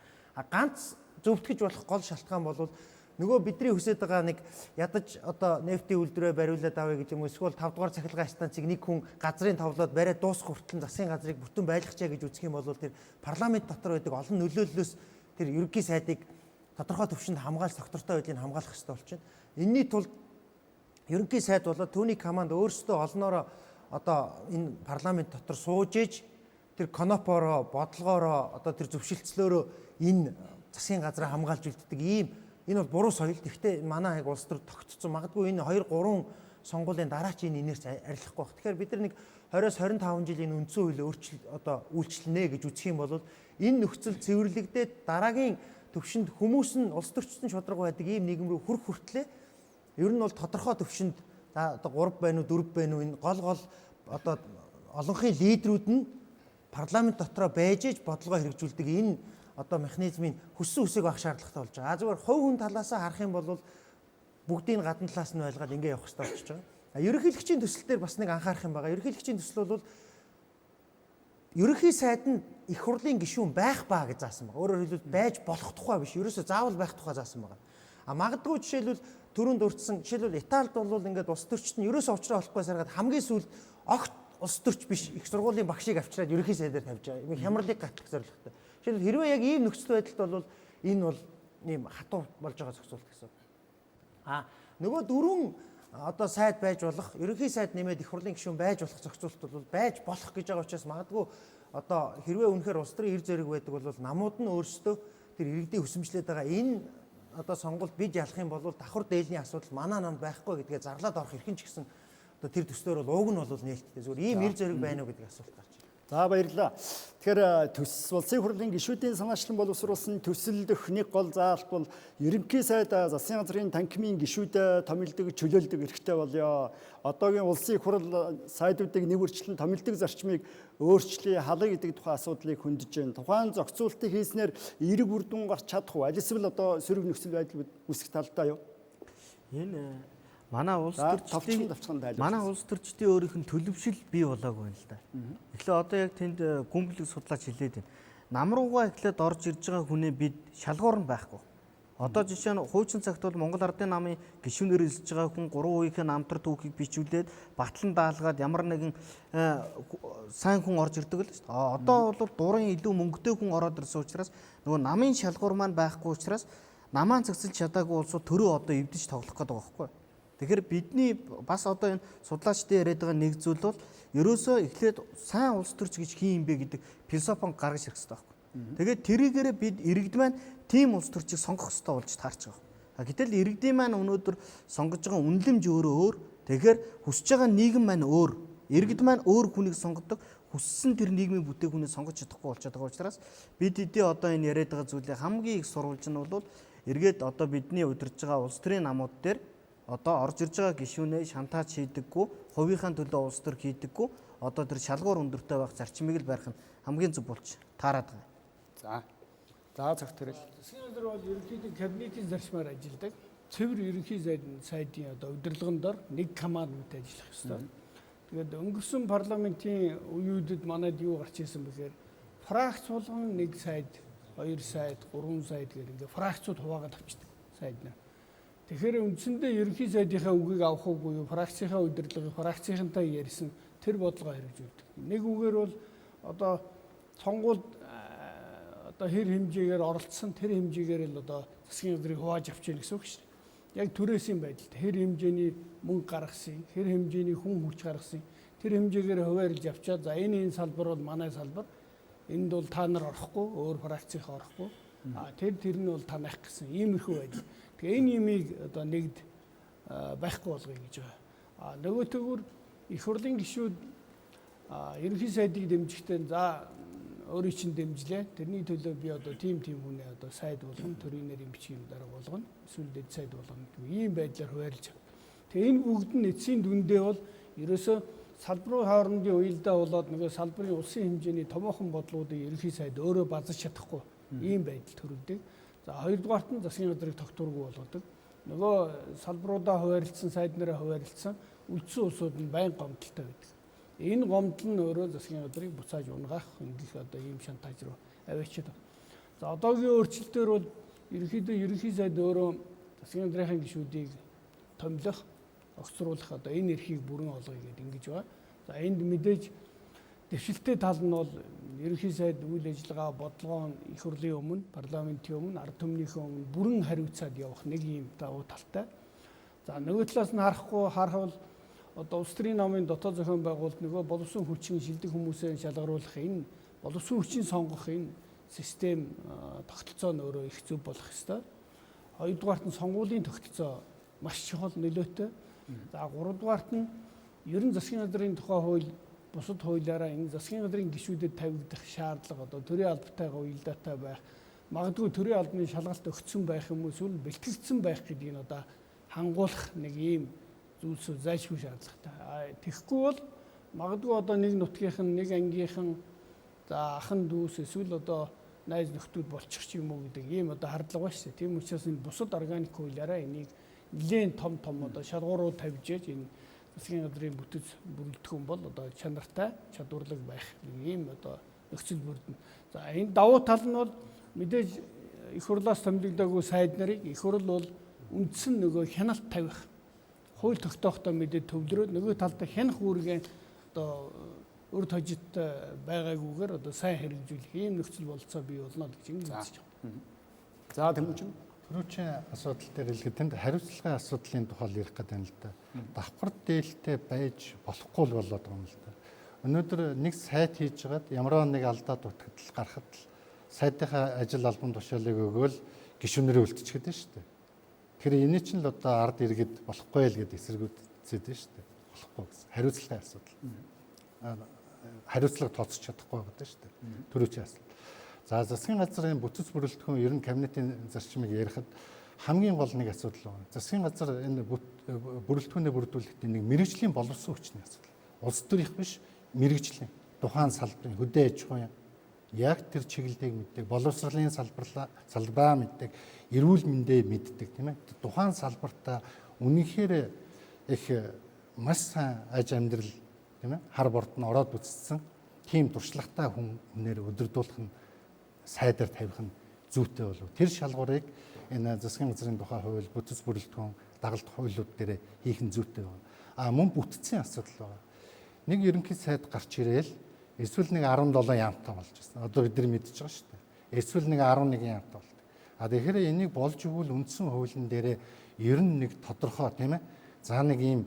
Ганц зөвтгөж болох гол шалтгаан бол нөгөө бидний хүсэж байгаа нэг ядаж одоо нефтийн үйлдвэрээ бариулаад авъя гэж юм уу эсвэл 5 дугаар цахилгаан станцыг нэг хүн газрын товлоод бариад дуусах хүртэл засгийн газрыг бүтэн байлгачаа гэж үзэх юм бол тэр парламент дотор байдаг олон нөлөөллөөс тэр ерөнхий сайдыг тодорхой төвшөнд хамгаалж доктортой байдлыг хамгаалах хэрэгтэй болчихно. Энийний тулд ерөнхий сайд болоод түүний команд өөрсдөө олноороо одоо энэ парламент дотор сууж иж тэр конопоороо бодлогоороо одоо тэр зөвшөлтслөөрөө энэ засгийн газраа хамгаалж үлддэг ийм энэ бол буруу соёл. Гэхдээ манай яг улс төр тогтцсон. Магадгүй энэ 2 3 сонгуулийн дараа ч энэ инээрч арилахгүй байх. Тэгэхээр бид нар нэг 20-с 25 жилийн үндсэн хуулийг үйлчлэнэ гэж үзэх юм бол энэ нөхцөл цэвэрлэгдээд дараагийн төвшөнд хүмүүс нь улс төрчсөн шударга байдаг ийм нийгэм рүү хүрэх хүртлээр ер нь бол тодорхой төвшөнд одоо 3 байна уу 4 байна уу энэ гол одоо олонхын лидерүүд нь парламент дотроо байж иж бодлогоо хэрэгжүүлдэг энэ одоо механизмын хүссэн үсэг авах шаардлагатай болж байгаа. Зүгээр хувь хүн талаасаа харах юм бол бүгдийг гадна талаас нь ойлгоод ингэ явах хэрэгтэй болчихж байгаа. Ерөнхийлөгчийн төсөл дээр бас нэг анхаарах юм байгаа. Ерөнхийлөгчийн төсөл бол ерөнхий сайд нь их хурлын гишүүн байх баа гэж заасан байна. Өөрөөр хэлбэл байж болох тухай биш, ерөөсөө заавал байх тухай заасан байна. Магадгүй жишээлбэл түрүүнд урдсан жишээлбэл Италид бол ингээд улс төрчид нь ерөөсөө уучраа болохгүй саргаад хамгийн сүүлд огт улс төрч биш их сургуулийн багшийг авчираад ерөнхий сайдаар тавьж байгаа. Ийм хямралыг гатлах зорилготой. Жишээлбэл хэрвээ яг ийм нөхцөл байдалд бол энэ бол ийм хатуу болж байгаа зохицуулт гэсэн. Нөгөө дөрвөн одоо сайд байж болох, ерөнхий сайд нэмээд их хурлын гишүүн байж болох зохицуулт бол байж болох гэж байгаа учраас магадгүй одоо хэрвээ үнэхээр улс төрийн эр зэрэг байдаг бол намууд нь өөрсдөө тэр иргэдийн хүсэмжлээд байгаа энэ одоо сонголт бид ялах юм бол давхар дээлний асуудал манай намд байхгүй гэдгээ зарлаад орох эрхэн ч гэсэн одоо тэр төслөөр бол ууг нь бол нээлттэй зүгээр ийм эр зэрэг байна уу гэдэг асуулт гарч байна. За баярлалаа. Тэгэхээр улсын хурлын гишүүдийн санаачлан боловсруулсан төсөл дэх нэг гол заалт бол ерөнхий сайд засгийн газрын танхимын гишүүдэд томилдог, чөлөөлдөг эрхтэй болёо. Одоогийн улсын хурал сайдуудыг нэвэрчлэн томилдог зарчмыг өөрчлөе, халаа гэдэг тухайн асуудлыг хөндөж байна. Тухайн зохицуултыг хийснээр эерэг үр дүн гарч чадах уу? Аль эсвэл одоо сөрөг нөхцөл байдал үүсэх талдаа юу? Энэ манай улс төрчдийн өөрийнх нь төлөвшил бий болоогүй байна л да. Эхлээ одоо яг тэнд гүнблэг судлаач хэлээд байна. Нам руугаа эхлээд орж ирж байгаа хүнээ бид шалгуур нь байхгүй. Одоо жишээ нь хуучин цагт бол Монгол Ардын намын гишүүнээр эзэлж байгаа хүн 3 үеийн намтар түүхийг бичүүлээд батлан даалгаад ямар нэгэн сайн хүн орж ирдэг л шүү дээ. Одоо бол дурын илүү мөнгөтэй хүн ороод ирсэн учраас нөгөө намын шалгуур маань байхгүй учраас намаа цэгцэлж чадаагүй улсууд төрөө одоо эвдэж тоглох гэдэг байгаа байхгүй. Тэгэхээр бидний бас одоо энэ судлаачдын яриад байгаа нэг зүйл бол ерөөсөө эхлээд сайн улс төрч гэж хин юм бэ гэдэг философи гаргаж ирэх хэрэгтэй байхгүй. Тэгээд тэрийгээрээ бид иргэд маань тийм улс төрчийг сонгох хэрэгтэй болж таарч байгаа. Гэтэл иргэдийн маань өнөөдөр сонгож байгаа үнэлэмж өөрөө өөр. Тэгэхээр хүсэж байгаа нийгэм маань өөр. Иргэд маань өөр хүнийг сонгодог. Хүссэн тэр нийгмийн бүтээгүүнийг сонгож чадахгүй болчиход байгаа учраас бид хэдий одоо энэ яриад байгаа зүйлээ хамгийн их сурвалж нь бол эргээд одоо бидний удирж байгаа улс төрийн намууд дээр одоо орж ирж байгаа гишүүнээ шантааж хийдэггүй, хувийнхаа төлөө улс төр хийдэггүй, одоо тэр шалгуур өндөртэй байх зарчмыг л барих нь хамгийн зөв болж таарад байгаа. За цагт төрөл. Засгийн газар бол ерөнхийдөө кабинетийн зарчмаар ажилладаг. Цэвэр ерөнхий сайдын одоо удирдлагын дор нэг команд ажиллах ёстой. Тэгээд өнгөрсөн парламентийн үеүүдэд манайд юу гарч ирсэн бэхээр фракц болгон нэг сайд, 2 сайд, 3 сайд гэх ингээ фракцууд хуваагаад авчдаг сайд нэ. Тэгэхээр үндсэндээ ерөнхий сайдынхаа үгийг авах уугүй юу, фракцийнхаа удирдлагыг фракцийнхантай ярьсан тэр бодлогоо хэрэгжүүлдэг. Нэг үгээр бол одоо сонгуульд одоо хэр хэмжээгээр оролцсон тэр хэмжээгээр л одоо засгийн газрыг хувааж авч яах гэсэн үг шүү дээ. яг түрээсийн байдалд хэр хэмжээний мөнгө гаргасан, хэр хэмжээний хүн хүч гаргасан, тэр хэмжээгээр хуваарлж авчаад за энэ салбар бол манай салбар. Энд бол та нар орохгүй, өөр фракцийн орохгүй. Тэр нь бол танах гэсэн иймэрхүү байдал. Тэгээ энэ юмыг одоо нэгд байхгүй болгоё гэж байгаа. Нөгөөтэйгүр их хурлын гишүүд ерөнхий сайдыг дэмжихдээ за өөрийн чинь дэмжлээ. Тэрний төлөө би одоо тим хүнээ одоо сайд болгоно, төрийн нэрийн бичгийн дарга болгоно, эсвэл дэд сайд болгоно. Ийм байдлаар хуваарлж байгаа. Тэгээ энэ бүгд нь эцсийн дүндээ бол ерөөсөө салбарын хоорондын уялдаа болоод нөгөө салбарын улсын хэмжээний томоохон бодлогуудыг ерөнхий сайд өөрөө базаж чадахгүй ийм байдал төрөлдөг. За хоёрдугаарт нь засгийн газрыг тогтворгүй болгодог. Нөгөө салбаруудаа хуваарлцсан, сайд нараа хуваарлцсан үлдсэн улсууд нь байн гомдолтой байдаг. Энэ гомдол нь өөрөө засгийн газрыг буцааж унгаах ингэх одоо ийм шантаж руу аваачаад байна. За одоогийн өөрчлөлтөөр бол ерөнхийдөө ерөнхий сайд өөрөө засгийн газрын гишүүдийг томилох, огцруулах одоо энэ эрхийг бүрэн олгоё гэдэг ингэж байна. За энд мэдээж дэвшилттэй тал нь бол ерөнхий сайд үйл ажиллагаа бодлогоо их хурлын өмнө, парламентын өмнө, ард түмнийхээ өмнө бүрэн хариуцаад явах нэг ийм давуу талтай. За нөгөө талаас нь харахвал одоо улс төрийн намын дотоод зохион байгуулалт нөгөө боловсон хүчин шилдэг хүмүүсээ шалгаруулах энэ боловсон хүчин сонгох энэ систем тогтолцоо нь өөрөө их зөв болох ёстой. Хоёрдугаарт нь сонгуулийн тогтолцоо маш чухал нөлөөтэй. За гуравдугаарт нь ер нь засгийн газрын тухай хууль бусад хуулиараа энэ засгийн газрын гишүүдэд тавигдах шаардлага одоо төрийн албатайгаа уялдаатай байх, магадгүй төрийн албаны шалгалт өгсөн байх юм уу эсвэл бэлтгэгдсэн байх гэдгийг одоо хангуулах нэг ийм зүйлсөө зайлшгүй шаардлагатай. Тэгэхгүй бол магадгүй одоо нэг нутгийнхан, нэг ангийнхан за ахан дүүс эсвэл одоо найз нөхдүүд болчих ч юм уу гэдэг ийм одоо хардлага байна шүү дээ. Тийм учраас энэ бусад органик хуулиараа энийг нэлээд том одоо шалгуурууд тавьж яаж энэ засгийн газрын бүтэц бүрэлдэхүүн бол одоо чанартай, чадварлаг байх ийм одоо нөхцөл бүрдэнэ. За энэ давуу тал нь бол мэдээж их хурлаас томилогдоогүй сайд нарыг их хурл бол үндсэн нөгөө хяналт тавих хууль тогтоохтой мэдээд төвлөрөөд нөгөө талдаа хянах үүргээ одоо өр тожиттой байгаагүйгээр одоо сайн хэрэгжүүлэх ийм нөхцөл болцоо бий болно гэж ингэж үзэж байна. За тэмүүчин түрүүчийн асуудал дээр хэлгээд тэнд хариуцлагын асуудлын тухай ярих гэдэг юм л да. Давхар дээлтэй байж болохгүй л болоод байгаа юм л да. Өнөөдөр нэг сайт хийж байгаад ямар нэг алдаа дутагдал гарахад л сайдынхаа ажил албан тушаалыг өгөөл гишүүнэрээ үлдчихэхэд байна шүү дээ. Тэгэхээр энэ чинь л одоо ард иргэд болохгүй л гэдэг эсэргүүцээд байна шүү дээ. Болохгүй гэсэн. Хариуцлагын асуудал. Хариуцлага тооцож чадахгүй байгаа шүү дээ. Түрүүчийн асуудал. За засгийн газрын бүтэц бүрэлдэхүүн ер нь кабинетийн зарчмыг ярихад хамгийн гол нэг асуудал байна. Засгийн газар энэ бүрэлдэхүүнээ бүрдүүлэхдээ нэг мэрэгжлийн боловсон хүчний асуудал. Улс төрийнх биш мэрэгжлийн тухайн салбарын хөдөө аж ахуйн яг тэр чиглэлийг мэддэг, боловсролын салбараа мэддэг, эрүүл мэндээ мэддэг тийм ээ. Тухайн салбартаа үнэнхээр их маш сайн аж амьдрал тийм ээ хар борд нь ороод үзсэн тийм туршлагатай хүнээр өдөрдүүлэх нь сайдаар тавих нь зүйтэй болов. Тэр шалгуурыг энэ засгийн газрын тухай хууль, бүтэц бүрэлдэхүүн, дагалдах хуулиуд дээр хийх нь зүйтэй байна. Мөн бүтцийн асуудал байна. Нэг ерөнхий сайд гарч ирээл эсвэл нэг 17 яамтай болж байна. Одоо бид нар мэдчихэж байгаа шүү дээ. Эсвэл нэг 11 яамтай болдог. Тэгэхээр энийг болж өгвөл үндсэн хуулийн дээр ер нь нэг тодорхой тийм ээ. За нэг ийм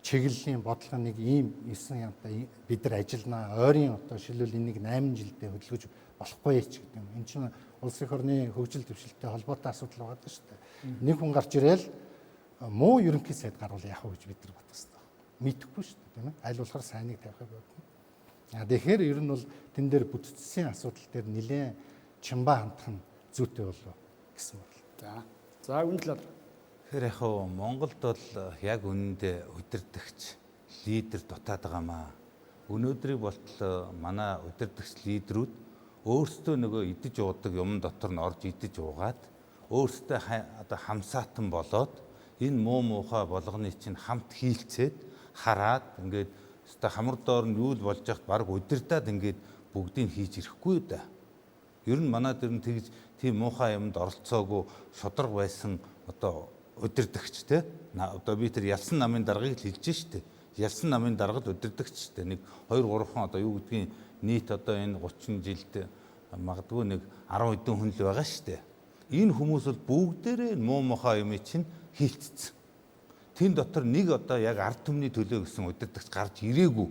чиглэлийн бодлого нэг ийм 9 яамтай бид нар ажилланаа. Ойрын одоо шилбэл энийг 8 жилдээ хөдөлгөж болохгүй ч гэдэг юм. Энэ чинь улс их орны хөгжил дэвшилттэй холбоотой асуудал байгаа шүү дээ. Нэг хүн гарч ирээл муу ерөнхий сайд гарвал яах вэ гэж бид нар бодох хэрэгтэй. Мэдэхгүй шүү дээ тийм ээ. Аль болохоор сайныг тавихыг бодно. Тэгэхээр ер нь бол тэн дээр бүтцийн асуудал дээр нэлээд чимба хандах нь зүйтэй болов гэсэн байна. За үнэлээд. Тэгэхээр яг Монголд бол яг үнэндээ удирдахч лидер дутаад байгаамаа. Өнөөдрийг болтол манай удирдахч лидерүүд өөрсдөө нөгөө идэж уудаг юм дотор нь орж идэж уугаад өөрсдөө одоо хамсаатан болоод энэ муу муухай болгоны чинь хамт хийлцээд хараад ингээд өстой хамар доор нь юу л болж яхад баг удирдаад ингээд бүгдийг хийж ирэхгүй да. Ер нь манай дээр нь тэгж тийм муухай юмд оролцоогүй шудраг байсан одоо удирдахч те одоо би тэр ялсан намын даргаыг л хэлж штэ. Ялсан намын даргад удирдахч штэ. Нэг 2 3 хон одоо юу гэдгийг нийт одоо энэ 30 жилд магадгүй нэг 10 хэдэн хүн л байгаа штэ. Энэ хүмүүс бол бүгдээрээ муу мухай юм чинь хилцсэн. Тэн дотор нэг одоо яг ард түмний төлөө гэсэн удирдагч гарч ирээгүй.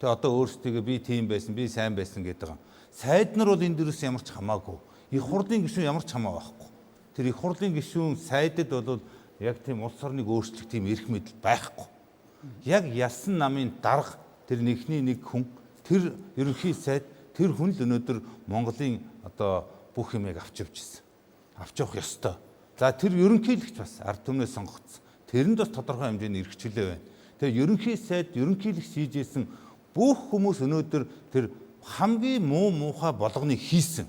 Тэгээ одоо өөрсдөө би тийм байсан, би сайн байсан гэдэг юм. Сайд нар бол энэ дээрээс ямар ч хамаагүй. Их хурлын гишүүн ямар ч хамаа байхгүй. Тэр их хурлын гишүүн сайдад бол яг тийм улс орныг өөрчлөх тийм эрх мэдэл байхгүй. Яг ялсан намын дарга тэр нэгний нэг хүн тэр ерөнхий сайд тэр хүн л өнөөдөр Монголын одоо бүх юмыг авч явжсэн. Авч явах ёстой. За тэр ерөнхийлөгч бас ард түмнээс сонгогдсон. Тэрэнд бас тодорхой хэмжээний эрхчлээ байна. Тэгээ ерөнхий сайд ерөнхийлөгч хийжсэн бүх хүмүүс өнөөдөр тэр хамгийн муу муухай болгоныг хийсэн.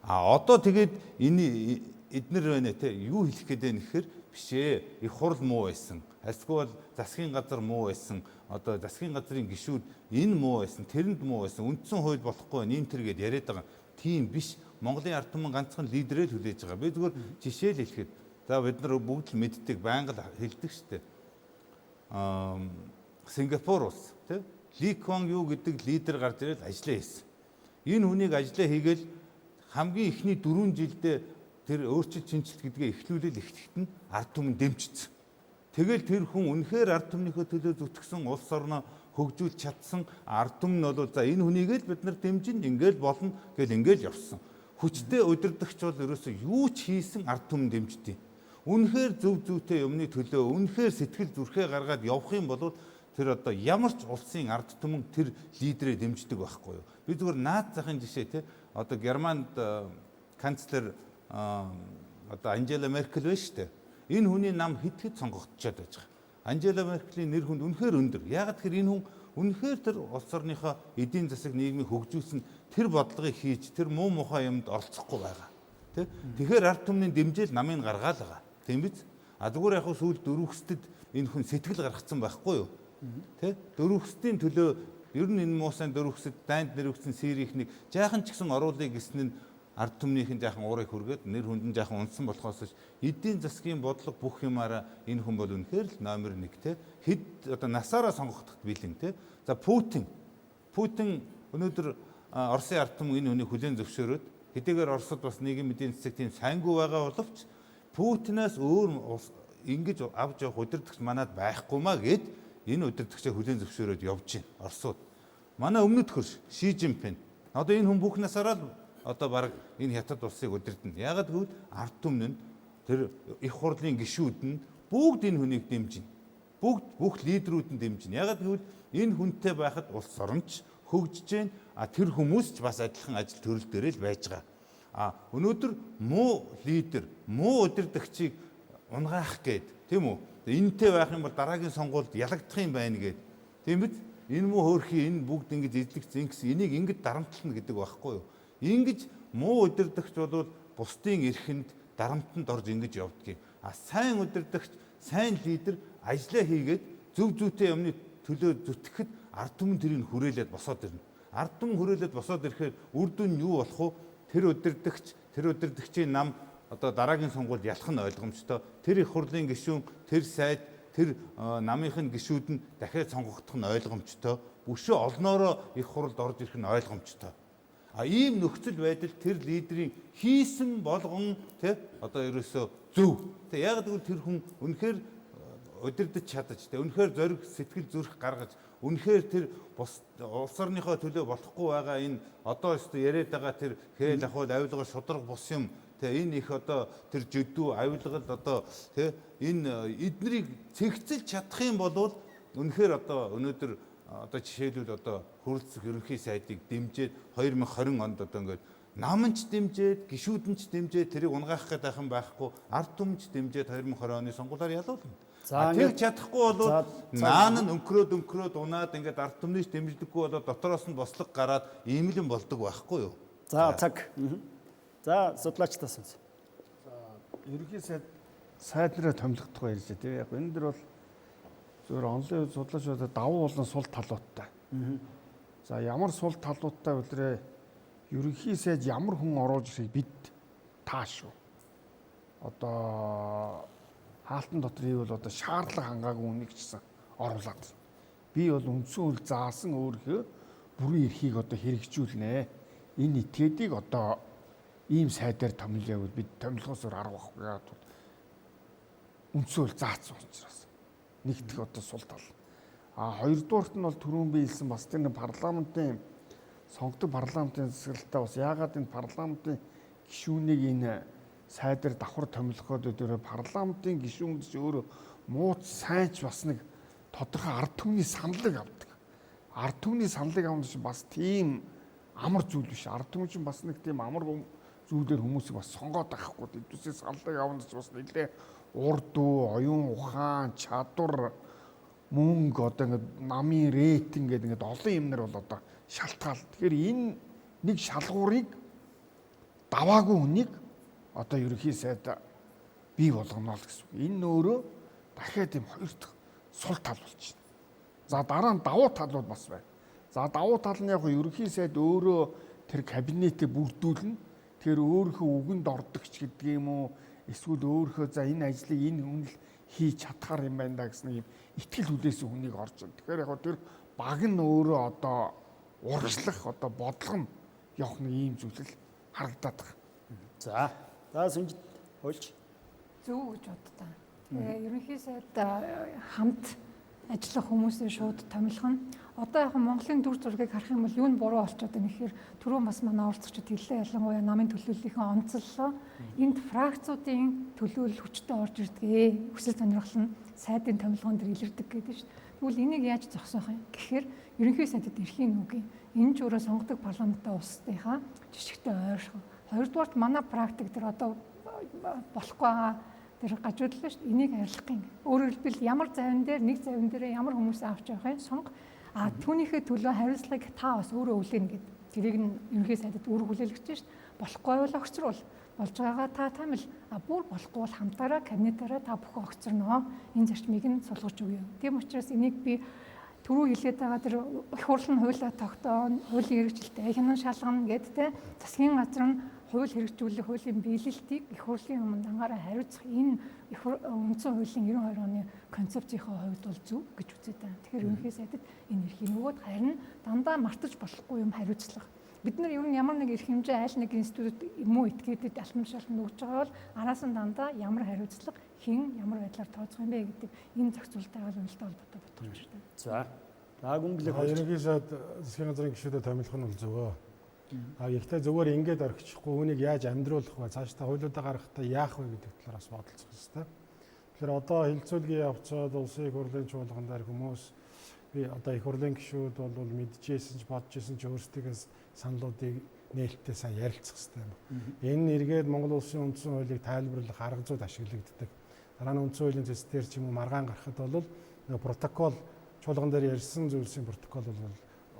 Одоо тэгээд энэ эднэр байна те юу хэлэх гээд байна гэхээр биш ээ. Их хурл муу байсан. Эсвэл засгийн газар муу байсан. Одоо засгийн газрын гишүүд энэ муу байсан, тэрэнд муу байсан. Үндсэн хууль болохгүй нэм тэр гээд яриад байгаа. Тийм биш. Монголын ард түмэн ганцхан лидерээ л хүлээж байгаа. Би зүгээр жишээ л хэлэхэд за бид нар бүгд л мэддэг, байнга л хэлдэг шүү дээ. Сингапур улс тий Ли Куан Ю гэдэг лидер гарч ирээд ажиллаа хийсэн. Энэ хүнийг ажиллаа хийгээл хамгийн ихний 4 жилдээ тэр өөрчлөлт шинжилт гэдгээ эхлүүлэл эхлэхэд нь ард түмэн дэмжсэн. Тэгэл тэр хүн үнэхээр ард түмнийхөө төлөө зүтгэсэн улс орноо хөгжүүлж чадсан ард түмэн нь бол за энэ хүнийг л бид нар дэмжин ингээл болно гэл ингээл явсан. Хүчтэй удирдагч бол ерөөсөө юу ч хийсэн ард түмэн дэмждэг. Үнэхээр зөв зүйтэй юмны төлөө үнэхээр сэтгэл зүрхээ гаргаад явах юм бол тэр одоо ямар ч улсын ард түмэн тэр лидерээ дэмждэг байхгүй юу. Би зүгээр наад захын жишээ те одоо Германд канцлер одоо Анжела Меркель байна шүү дээ. Энэ хүний нам хэд сонгогдчиход байж байгаа. Анжела Меркелийн нэр хүнд үнэхээр өндөр. Яагаад гэхээр энэ хүн үнэхээр тэр улс орныхоо эдийн засаг нийгмийг хөгжүүлсэн тэр бодлогыг хийж тэр муу мухай юмд оролцохгүй байгаа. Тэгэхээр ард түмний дэмжээл намыг гаргаал байгаа. Тийм биз? Зүгээр яг сүүл дөрөвхсдөд энэ хүн сэтгэл гаргацсан байхгүй юу? Тэ? Дөрөвхсдийн төлөө ер нь энэ муусан дөрөвхсд дайнд нэрвэгдсэн сэрих нэг жаахан ч гэсэн оруулыг гэсэн нь ард түмнийхэн жаахан уурыг хүргээд нэр хүнд нь жаахан унсан болохоос эдийн засгийн бодлого бүх юмараа энэ хүн бол үнэхээр л номер 1 те хэд одоо насаараа сонгогдоход бэлэн те. За Путин өнөөдөр Оросын ард түмэн энэ хүнийг хүлээн зөвшөөрөөд хэдийгээр Оросд бас нийгмийн эдийн засаг тийм сайнгүй байгаа боловч Путинаас өөр ингэж авч явах удирдагч манад байхгүй маа гэд энэ удирдагчаа хүлээн зөвшөөрөөд явж байна Оросууд. Манай өмнөд хөрш Ши Жинпин одоо энэ хүн бүх насаараа л одоо баг энэ хятад улсыг удирдана. Яагаад гэвэл ард түмэн нь тэр их хурлын гишүүд нь бүгд энэ хүнийг дэмжинэ. Бүх лидерүүд нь дэмжинэ. Яагаад гэвэл энэ хүнтэй байхад улс оронч хөгжиж байна. Тэр хүмүүс ч бас адилхан ажил төрөл дээр л байж байгаа. Өнөөдөр муу лидер, муу удирдагчийг унгаах гээд тийм үү? Энэтэй байх юм бол дараагийн сонгуульд ялагдах юм байна гээд. Тийм биз? Энэ муу хөөрхий энэ бүгд ингэж эзлэх зинкс энийг ингэж дарамтлна гэдэг байхгүй юу? Ингэж муу удирдагч бол бусдын эрхэнд дарамтанд орж ингэж явдгийг. Сайн удирдагч, сайн лидер ажиллаа хийгээд зөв зүйтэй юмны төлөө зүтгэхэд ард түмэн тэрийг хүрээлээд босоод ирнэ. Ард түмэн хүрээлээд босоод ирэхээр үр дүн нь юу болох вэ? Тэр удирдагчийн нам одоо дараагийн сонгуульд ялах нь ойлгомжтой. Тэр их хурлын гишүүн, тэр сайд, тэр намынхын гишүүд нь дахиад сонгогдох нь ойлгомжтой. Бүшөө олноороо их хуралд орж ирэх нь ойлгомжтой. Ийм нөхцөл байдал тэр лидерийн хийсэн болгон одоо ерөөсөө зөв. Яг гэвэл тэр хүн үнэхээр удирдах чадаж, үнэхээр зориг сэтгэл зүрх гаргаж, үнэхээр тэр улс орныхоо төлөө болохгүй байгаа энэ одоо өстө яриад байгаа тэр хээл ахуул авилга шудраг бус юм. Энэ их одоо тэр жөдөө авилгал одоо энэ эднийг цэгцэлж чадах юм бол үнэхээр одоо өнөөдөр одоо жишээлбэл одоо хөрөлцөх ерөнхий сайдыг дэмжиж 2020 онд одоо ингээд намч дэмжиж, гишүүд нь ч дэмжиж тэрийг унгаах гэдэг юм байхгүй, ард түмч дэмжиж 2020 оны сонгуулиар ялуулна. Тэр чадахгүй бол наан нь өнкрөөд унаад ингээд ард түмнийч дэмждэггүй бол дотроос нь бослог гараад ийм л юм болдог байхгүй юу? За цаг. За судлаачдаа сонс. Ерөнхий сайд нараа томилогдох ярьж байгаа тийм яг энэ дэр бол зөвөр онлайн судлаачдад давуу болон сул талуудтай. За ямар сул талуудтай үлрээ ерөнхий сайд ямар хүн оруулж ирэх бид таашгүй. Одоо хаалтан дотор ивэл одоо шаардлага хангаагүй үнийг чсэн оруулаад. Би бол үндсэн хууль заасан өөрийнхөө бүрэн эрхийг одоо хэрэгжүүлнэ. Энэ этгээдийг одоо ийм сайдаар томилъя гэвэл бид томилгоосоор арга байхгүй яагаад бол үндсэн хууль заасан учраас нэгдэх одоо сул тал. Хоёрдугаарт нь бол түрүүн би хэлсэн бас тэр парламентын сонгодог парламентын засаглалтаа бас яагаад энэ парламентын гишүүнийг энэ сайдаар давхар томилоход өдөр парламентын гишүүн гэж өөрөө мууц сайнч бас нэг тодорхой ард түмний саналыг авдаг. Ард түмний саналыг авах нь бас тийм амар зүйл биш. Ард түмэн чинь бас нэг тийм амар зүйлээр хүмүүсийг бас сонгоод авахгүй. Эдгүүсээс саналыг авах нь бас нэлээ урд уу, оюун ухаан, чадвар, мөнгө одоо ингээд намын рейтинг гэдэг ингээд олон юмнэр бол одоо шалтгаал. Тэгэхээр энэ нэг шалгуурыг даваагүй хүнийг одоо ерөнхий сайд бий болгоно л гэсэн үг. Энэ өөрөө дахиад юм хоёр дахь сул тал болчихно. За дараа нь давуу талууд бас байна. За давуу тал нь яг ерөнхий сайд өөрөө тэр кабинетээ бүрдүүлнэ. Тэр өөрийнхөө үгэнд ордогч гэдэг юм уу? Эсвэл өөрийнхөө за энэ ажлыг энэ хүн л хийж чадхаар юм байна да гэсэн юм итгэл хүлээсэн хүнийг орж байна. Тэгэхээр яг тэр баг нь өөрөө одоо урагшлах одоо бодлого нь явах нэг ийм зүйл харагдаад байна. За сүнж хуульч зөв гэж боддоо. Тэгээ ерөнхий сайд хамт ажиллах хүмүүсээ шууд томилох нь одоо яг Монголын дүр зургийг харах юм бол юу нь буруу болчиход байна гэхээр түрүүн бас манай оролцогчид хэллээ, ялангуяа намын төлөөллийнхөө онцлолоо энд фракцуудын төлөөлөл хүчтэй орж ирдэг. Хүсэл сонирхол нь сайдын томилгоон дээр илэрдэг гэдэг шүү дээ. Тэгвэл энийг яаж зогсоох юм? Гэхээр ерөнхий сайдад эрхийн үгүй. Энэ ч өөрөө сонгодог парламенттай улсынхаа жишгтэй ойрхон. Хоёрдугаарт манай практик дээр одоо болохгүй байгаа тэр гажуудлаа шүү дээ. Энийг арилгах юм. Өөрөөр хэлбэл ямар завин дээр нэг завин дээр ямар хүмүүс авч явах юм сонго. Түүнийхээ төлөө хариуцлагыг та бас өөрөө үлээнэ гэд. Тэрийг нь ерөнхий сайдад үүрэг хүлээлгэж шүү дээ. Болохгүй бол огцруул. Болж байгаагаа та тамил бүр болохгүй бол хамтаараа кабинетаараа та бүхэн огцорноо. Энэ зарчмыг нь сулгаж өгье. Тийм учраас энийг би түрүү хэлээд байгаа тэр их хурлын хуулиа тогтоон, хуулийн хэрэгжилтээ хянан шалгана гэдтэй засгийн газар нь хууль хэрэгжүүлэх хуулийн биелэлтийг их хурлын өмнө дангаараа хариуцах энэ үндсэн хуулийн 92 оны концепцийнхаа хувьд бол зөв гэж үзээд байна. Тэгэхээр ерөнхий сайдад энэ эрхийн нөгөөд харин дандаа мартаж болохгүй юм хариуцлага. Бид нар ер нь ямар нэг эрх хэмжээ айл нэг институтэд муу этгээдэд алтан тушаалтанд өгж байгаа бол араас нь дандаа ямар хариуцлага хэн ямар байдлаар тооцох юм бэ гэдэг энэ зохицуултайгаа уялдаа холбоотой бодож байна. За гүнглэх ерөнхий сайд засгийн газрын гишүүдэд томилох нь бол зөвөө. Гэхдээ зүгээр ингээд орхичихгүй үүнийг яаж амьдруулах вэ? Цаашдаа хуулиудаа гаргахдаа яах вэ гэдэг талаараас бодолцох хэрэгтэй. Тэгэхээр одоо хэлэлцүүлгийн явцад улсын их хурлын чуулган дээр хүмүүс би одоо их хурлын гишүүд бол мэдчихсэн ч бодчихсэн ч өөрсдийнхээ саналуудыг нээлттэй сайн ярилцах хэрэгтэй юм. Энэ эргээд Монгол Улсын Үндсэн хуулийг тайлбарлах арга зүйд ашиглагддаг. Дараа нь үндсэн хуулийн зэс дээр ч юм уу маргаан гарахад бол нэг протокол чуулган дээр ярьсан зүйлсийн протокол бол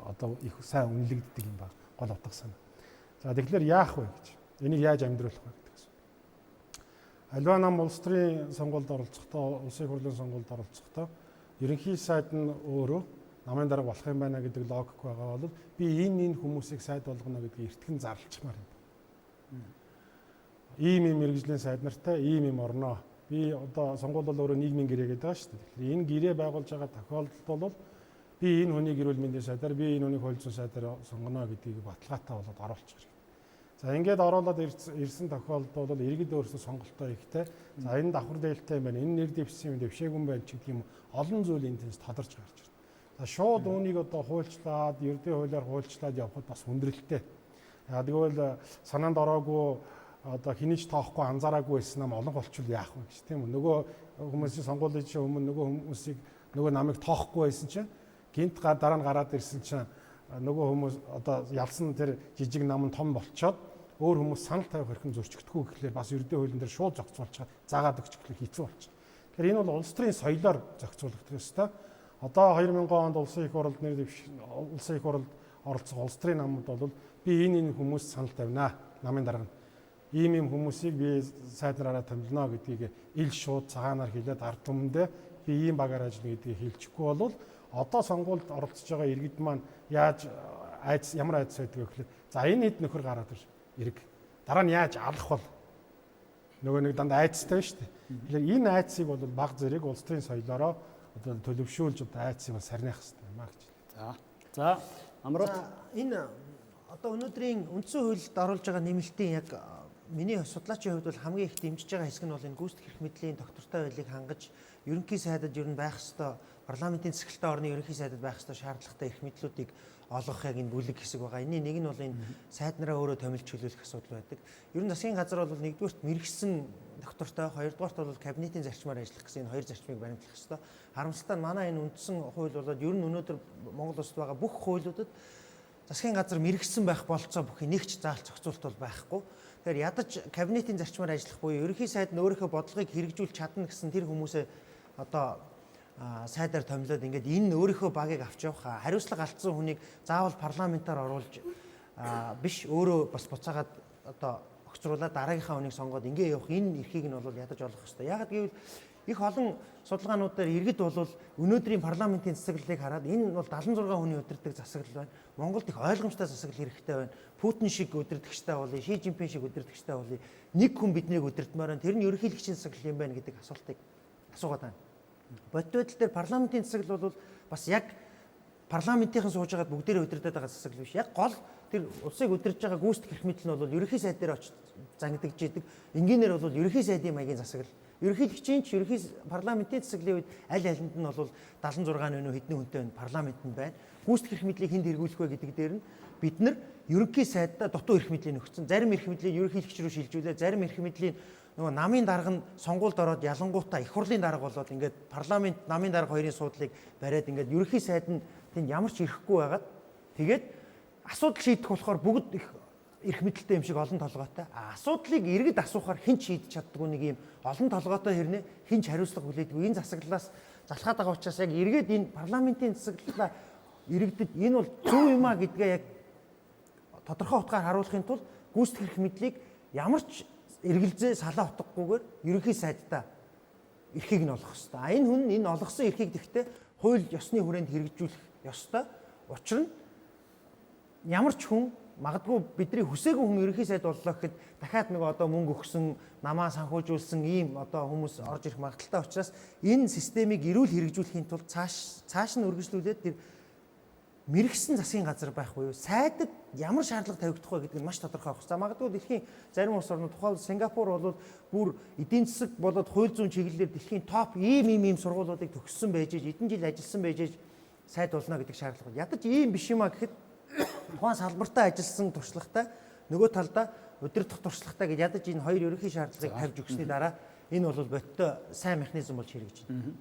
одоо их сайн үнэлэгддэг юм байна. Гол утга санаа. За тэгэхээр яах вэ гэж. Энийг яаж амьдруулах вэ гэдэг асуу. Аливаа нам улс төрийн сонгуульд оролцохдоо, улсын их хурлын сонгуульд оролцохдоо ерөнхий сайд нь өөрөө намын дарга болох юм байна гэдэг логик байгаа бол би энэ хүмүүсийг сайд болгоно гэдгийг эртхэн зарлчмаар юм. Ийм мэрэгжлийн сайд нартай ийм орноо. Би одоо сонгуул бол өөрөө нийгмийн гэрээ гэдэг байгаа шүү дээ. Тэгэхээр энэ гэрээ байгуулж байгаа тохиолдолд бол би энэ хүнийг эрүүл мэндийн сайдаар, би энэ хүнийг хууль зүйн сайдаар сонгоно гэдгийг баталгаатай болоод оруулчих хэрэгтэй. За ингээд оруулаад ирсэн тохиолдолд бол иргэд өөрсдөө сонголтоо ихтэй. За энэ давхар дээлтэй юм байна. Энэ нэр дэвшсэн юм дэвшээгүй юм байна ч гэдэг юм олон зүйл энэс тодорч гарч ирнэ. За шууд үүнийг одоо хуульчлаад, ердөө хуулиар хуульчлаад явхад бас хүндрэлтэй. Яг тэгвэл санаанд ороогүй одоо хинийч тоохгүй анзаараагүй байсан нам олон болчвол яах вэ гэж тийм үү. Нөгөө хүмүүсийн сонгуулийн чинь өмнө нөгөө хүмүүсийг нөгөө намайг тоохгүй байсан чинь гинт дараа нь гараад ирсэн чинь нөгөө хүмүүс одоо ялсан тэр жижиг нам нь том болчоод өөр хүмүүс санал тавих хэрхэн зөрчигдөхгүй гэхлээр бас ердөө хуулийн дээр шууд зохицуулж заагаад өгч гэхлээр хэцүү болчих. Тэгэхээр энэ бол улс төрийн соёлоор зохицуулагдах ёстой. Одоо 2000 онд улсын их хурлд улсын их хурлд оролцох улс төрийн намууд бол би энэ хүмүүс санал тавина. Намын дарга нь ийм хүмүүсийг би сайднараараа томилно гэдгийг ил шууд цагаанаар хэлээд ард түмэндээ би ийм багаар ажиллана гэдгийг хэлчихгүй бол одоо сонгуульд оролцож байгаа иргэд маань яаж ямар айдас байдаг вэ гэхлээр за энэ хэд нөхөр гараад ирэг. Дараа нь яаж алах бол нөгөө нэг дандаа айдастай шүү дээ. Тэгэхээр энэ айдсыг бол баг зэрэг улс төрийн соёлоороо одоо төлөвшүүлж одоо айдсыг бол сарних хэрэгтэй юм аа гэж. За амрууд энэ одоо өнөөдрийн үндсэн хуульд оруулж байгаа нэмэлтийн яг миний судлаачийн хувьд бол хамгийн их дэмжиж байгаа хэсэг нь бол энэ гүйцэтгэх эрх мэдлийн доктортой байлыг хангаж ерөнхий сайдад ер нь байх ёстой парламентын засаглалтай орны ерөнхий сайдад байх ёстой шаардлагатай эрх мэдлүүдийг олгох яг энэ бүлэг хэсэг байгаа. Энийн нэг нь бол энэ сайд нараа өөрөө томилж чөлөөлөх асуудал байдаг. Ер нь засгийн газар бол нэгдүгээрт мэрэгсэн доктортой, хоёрдугаарт бол кабинетийн зарчмаар ажиллах гэсэн энэ хоёр зарчмыг баримтлах ёстой. Харамсалтай нь манай энэ үндсэн хууль болоод ер нь өнөөдөр Монгол улсад байгаа бүх хуулиудад засгийн газар мэрэгсэн байх болцоо бүхий нэгч заалт зохицуулт бол байхгүй. Тэгэхээр ядаж кабинетийн зарчмаар ажиллах буюу ерөнхий сайд нь өөрийнхөө бодлогыг хэрэгжүүлж чадна гэсэн тэр хүмүүсээ одоо сайдаар томилоод ингээд энэ өөрийнхөө багийг авч явах хариуцлага алдсан хүнийг заавал парламентаар оруулж биш өөрөө бас буцаагаад одоо огцруулаад дараагийнхаа хүнийг сонгоод ингээд явах энэ эрхийг нь бол ядаж олох хэрэгтэй. Яагаад гэвэл их олон судалгаануудаар иргэд бол өнөөдрийн парламентын засаглалыг хараад энэ бол 76 хүний удирддаг засаглал байна. Монголд их ойлгомжтой засаглал хэрэгтэй байна. Путин шиг удирдагчтай болъё, Ши Жинпин шиг удирдагчтай болъё. Нэг хүн биднийг удирдмаар байна. Тэр нь ерөнхийлөгчийн засаглал юм байна гэдэг асуултыг асуугаад байна. Бодит байдал дээр парламентын засаглал бол бас яг парламентийнхан сууж байгаад бүгдээрээ удирдах байгаа засаглал биш. Яг гол тэр улсыг удирдах байгаа гүйцэтгэх эрх мэдэл нь бол ерөнхий сайд дээр очиж зангидагж идэг. Энгийнээр бол ерөнхий сайдын маягийн засаглал. Ерөнхийлөгчийн ч ерөнхий парламентын засаглалын үед аль алинд нь бол 76 нүнө хэдэн хүнтэй парламент нь байна. Гүйцэтгэх эрх мэдлийг хэн хэрэгжүүлэх вэ гэдэг дээр нь бид нар ерөнхий сайдаа дутуу эрх мэдлийн өгсөн. Зарим эрх мэдлийг ерөнхийлөгч рүү шилжүүлээ, зарим эрх мэдлийн нөгөө намын дарга нь сонгуульд ороод ялангуутаа их хурлын дарга болоод ингээд парламент намын дарга хоёрын суудлыг бариад ингээд ерөнхий сайд нь тэнд ямар ч ирэхгүй байгаад тэгээд асуудал шийдэх болохоор бүгд их эрх мэдэлтэй юм шиг олон толгойтой. Асуудлыг иргэд асуухаар хэн ч шийдэж чаддгүй нэг юм олон толгойтой хэрнээ хэн ч хариуцлага хүлээдгүй. Энэ засаглалаас залхаад байгаа учраас яг иргэд энэ парламентын засаглалаа иргэдэд энэ бол зөв юм а гэдгээ яг тодорхой утгаар харуулахын тулд гүйцэтгэх эрх мэдлийг ямар ч эргэлзээ салаа утгагүйгээр ерөнхий сайдтай эрхийг нь олох ёстой. Энэ хүн энэ олгосон эрхийг тэгтээ хууль ёсны хүрээнд хэрэгжүүлэх ёстой. Учир нь ямар ч хүн магадгүй бидний хүсээгүй хүн ерөнхий сайд боллоо гэхэд дахиад нэг одоо мөнгө өгсөн, намаа санхүүжүүлсэн ийм одоо хүмүүс орж ирэх магадaltaй учраас энэ системийг эрүүл хэрэгжүүлэхийн тулд цааш нь үргэлжлүүлээд тэр мэрэгсэн засгийн газар байх буюу сайдад ямар шаардлага тавигдах вэ гэдэг нь маш тодорхой байх. За магадгүй дэлхийн зарим улс орнууд тухайн Сингапур бол бүр эдийн засаг болоод хууль зүйн чиглэлээр дэлхийн топ ийм сургуулиудыг төгссөн байж, эдэн жил ажилласан байж сайд болно гэдэг шаардлага. Ядаж ийм биш юм а гэхэд тухайн салбартаа ажилласан туршлагатай нөгөө талдаа удирдах туршлагатай гэж ядаж энэ хоёр ерөнхий шаардлагыг тавьж өгсөний дараа энэ бол бодтой сайн механизм болж хэрэгжиж байна.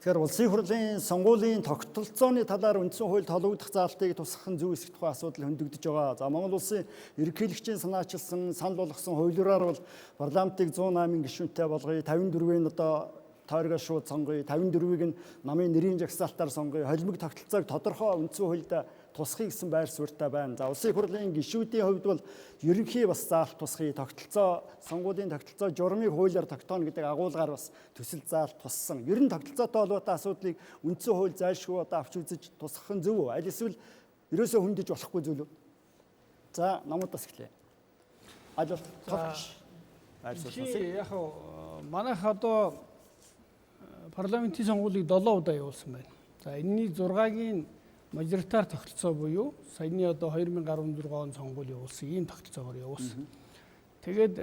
Тэгэхээр улсын хурлын сонгуулийн тогтолцооны талаар үндсэн хуульд холбогдох заалтыг тусгах нь зөв эсэх тухай асуудал хөндөгдөж байгаа. За Монгол улсын ерөнхийлөгчийн санаачилсан санал болгосон хуулиураар бол парламентыг 108 гишүүнтэй болгоё, 54-ийн одоо тойргоо шууд сонгоё, 54-ийг нь намын нэрийн жагсаалтаар сонгоё. Холимог тогтолцоог тодорхой үндсэн хуульд тусахыг гэсэн байр суурьтай байна. За улсын хурлын гишүүдийн хувьд бол ерөнхий бас заалт тусахыг тогтолцоо сонгуулийн тогтолцоо журмыг хуулиар тогтооно гэдэг агуулгаар бас төсөл заалт туссан. Ер нь тогтолцоотой холбоотой асуудлыг үндсэн хууль зайлшгүй одоо авч үзэж тусах нь зөв үү? Аль эсвэл ерөөсөө хөндөж болохгүй зүйл үү? За намуудаас эхлэе. Аль бол товч байр суурь. Яг манайх одоо парламентын сонгуулийг 7 удаа явуулсан байна. За энэний 6-гийн мажоритар тогтолцоо буюу саяны одоо 2016 он сонгуул явуулсан ийм тогтолцоогоор явуулсан. Тэгээд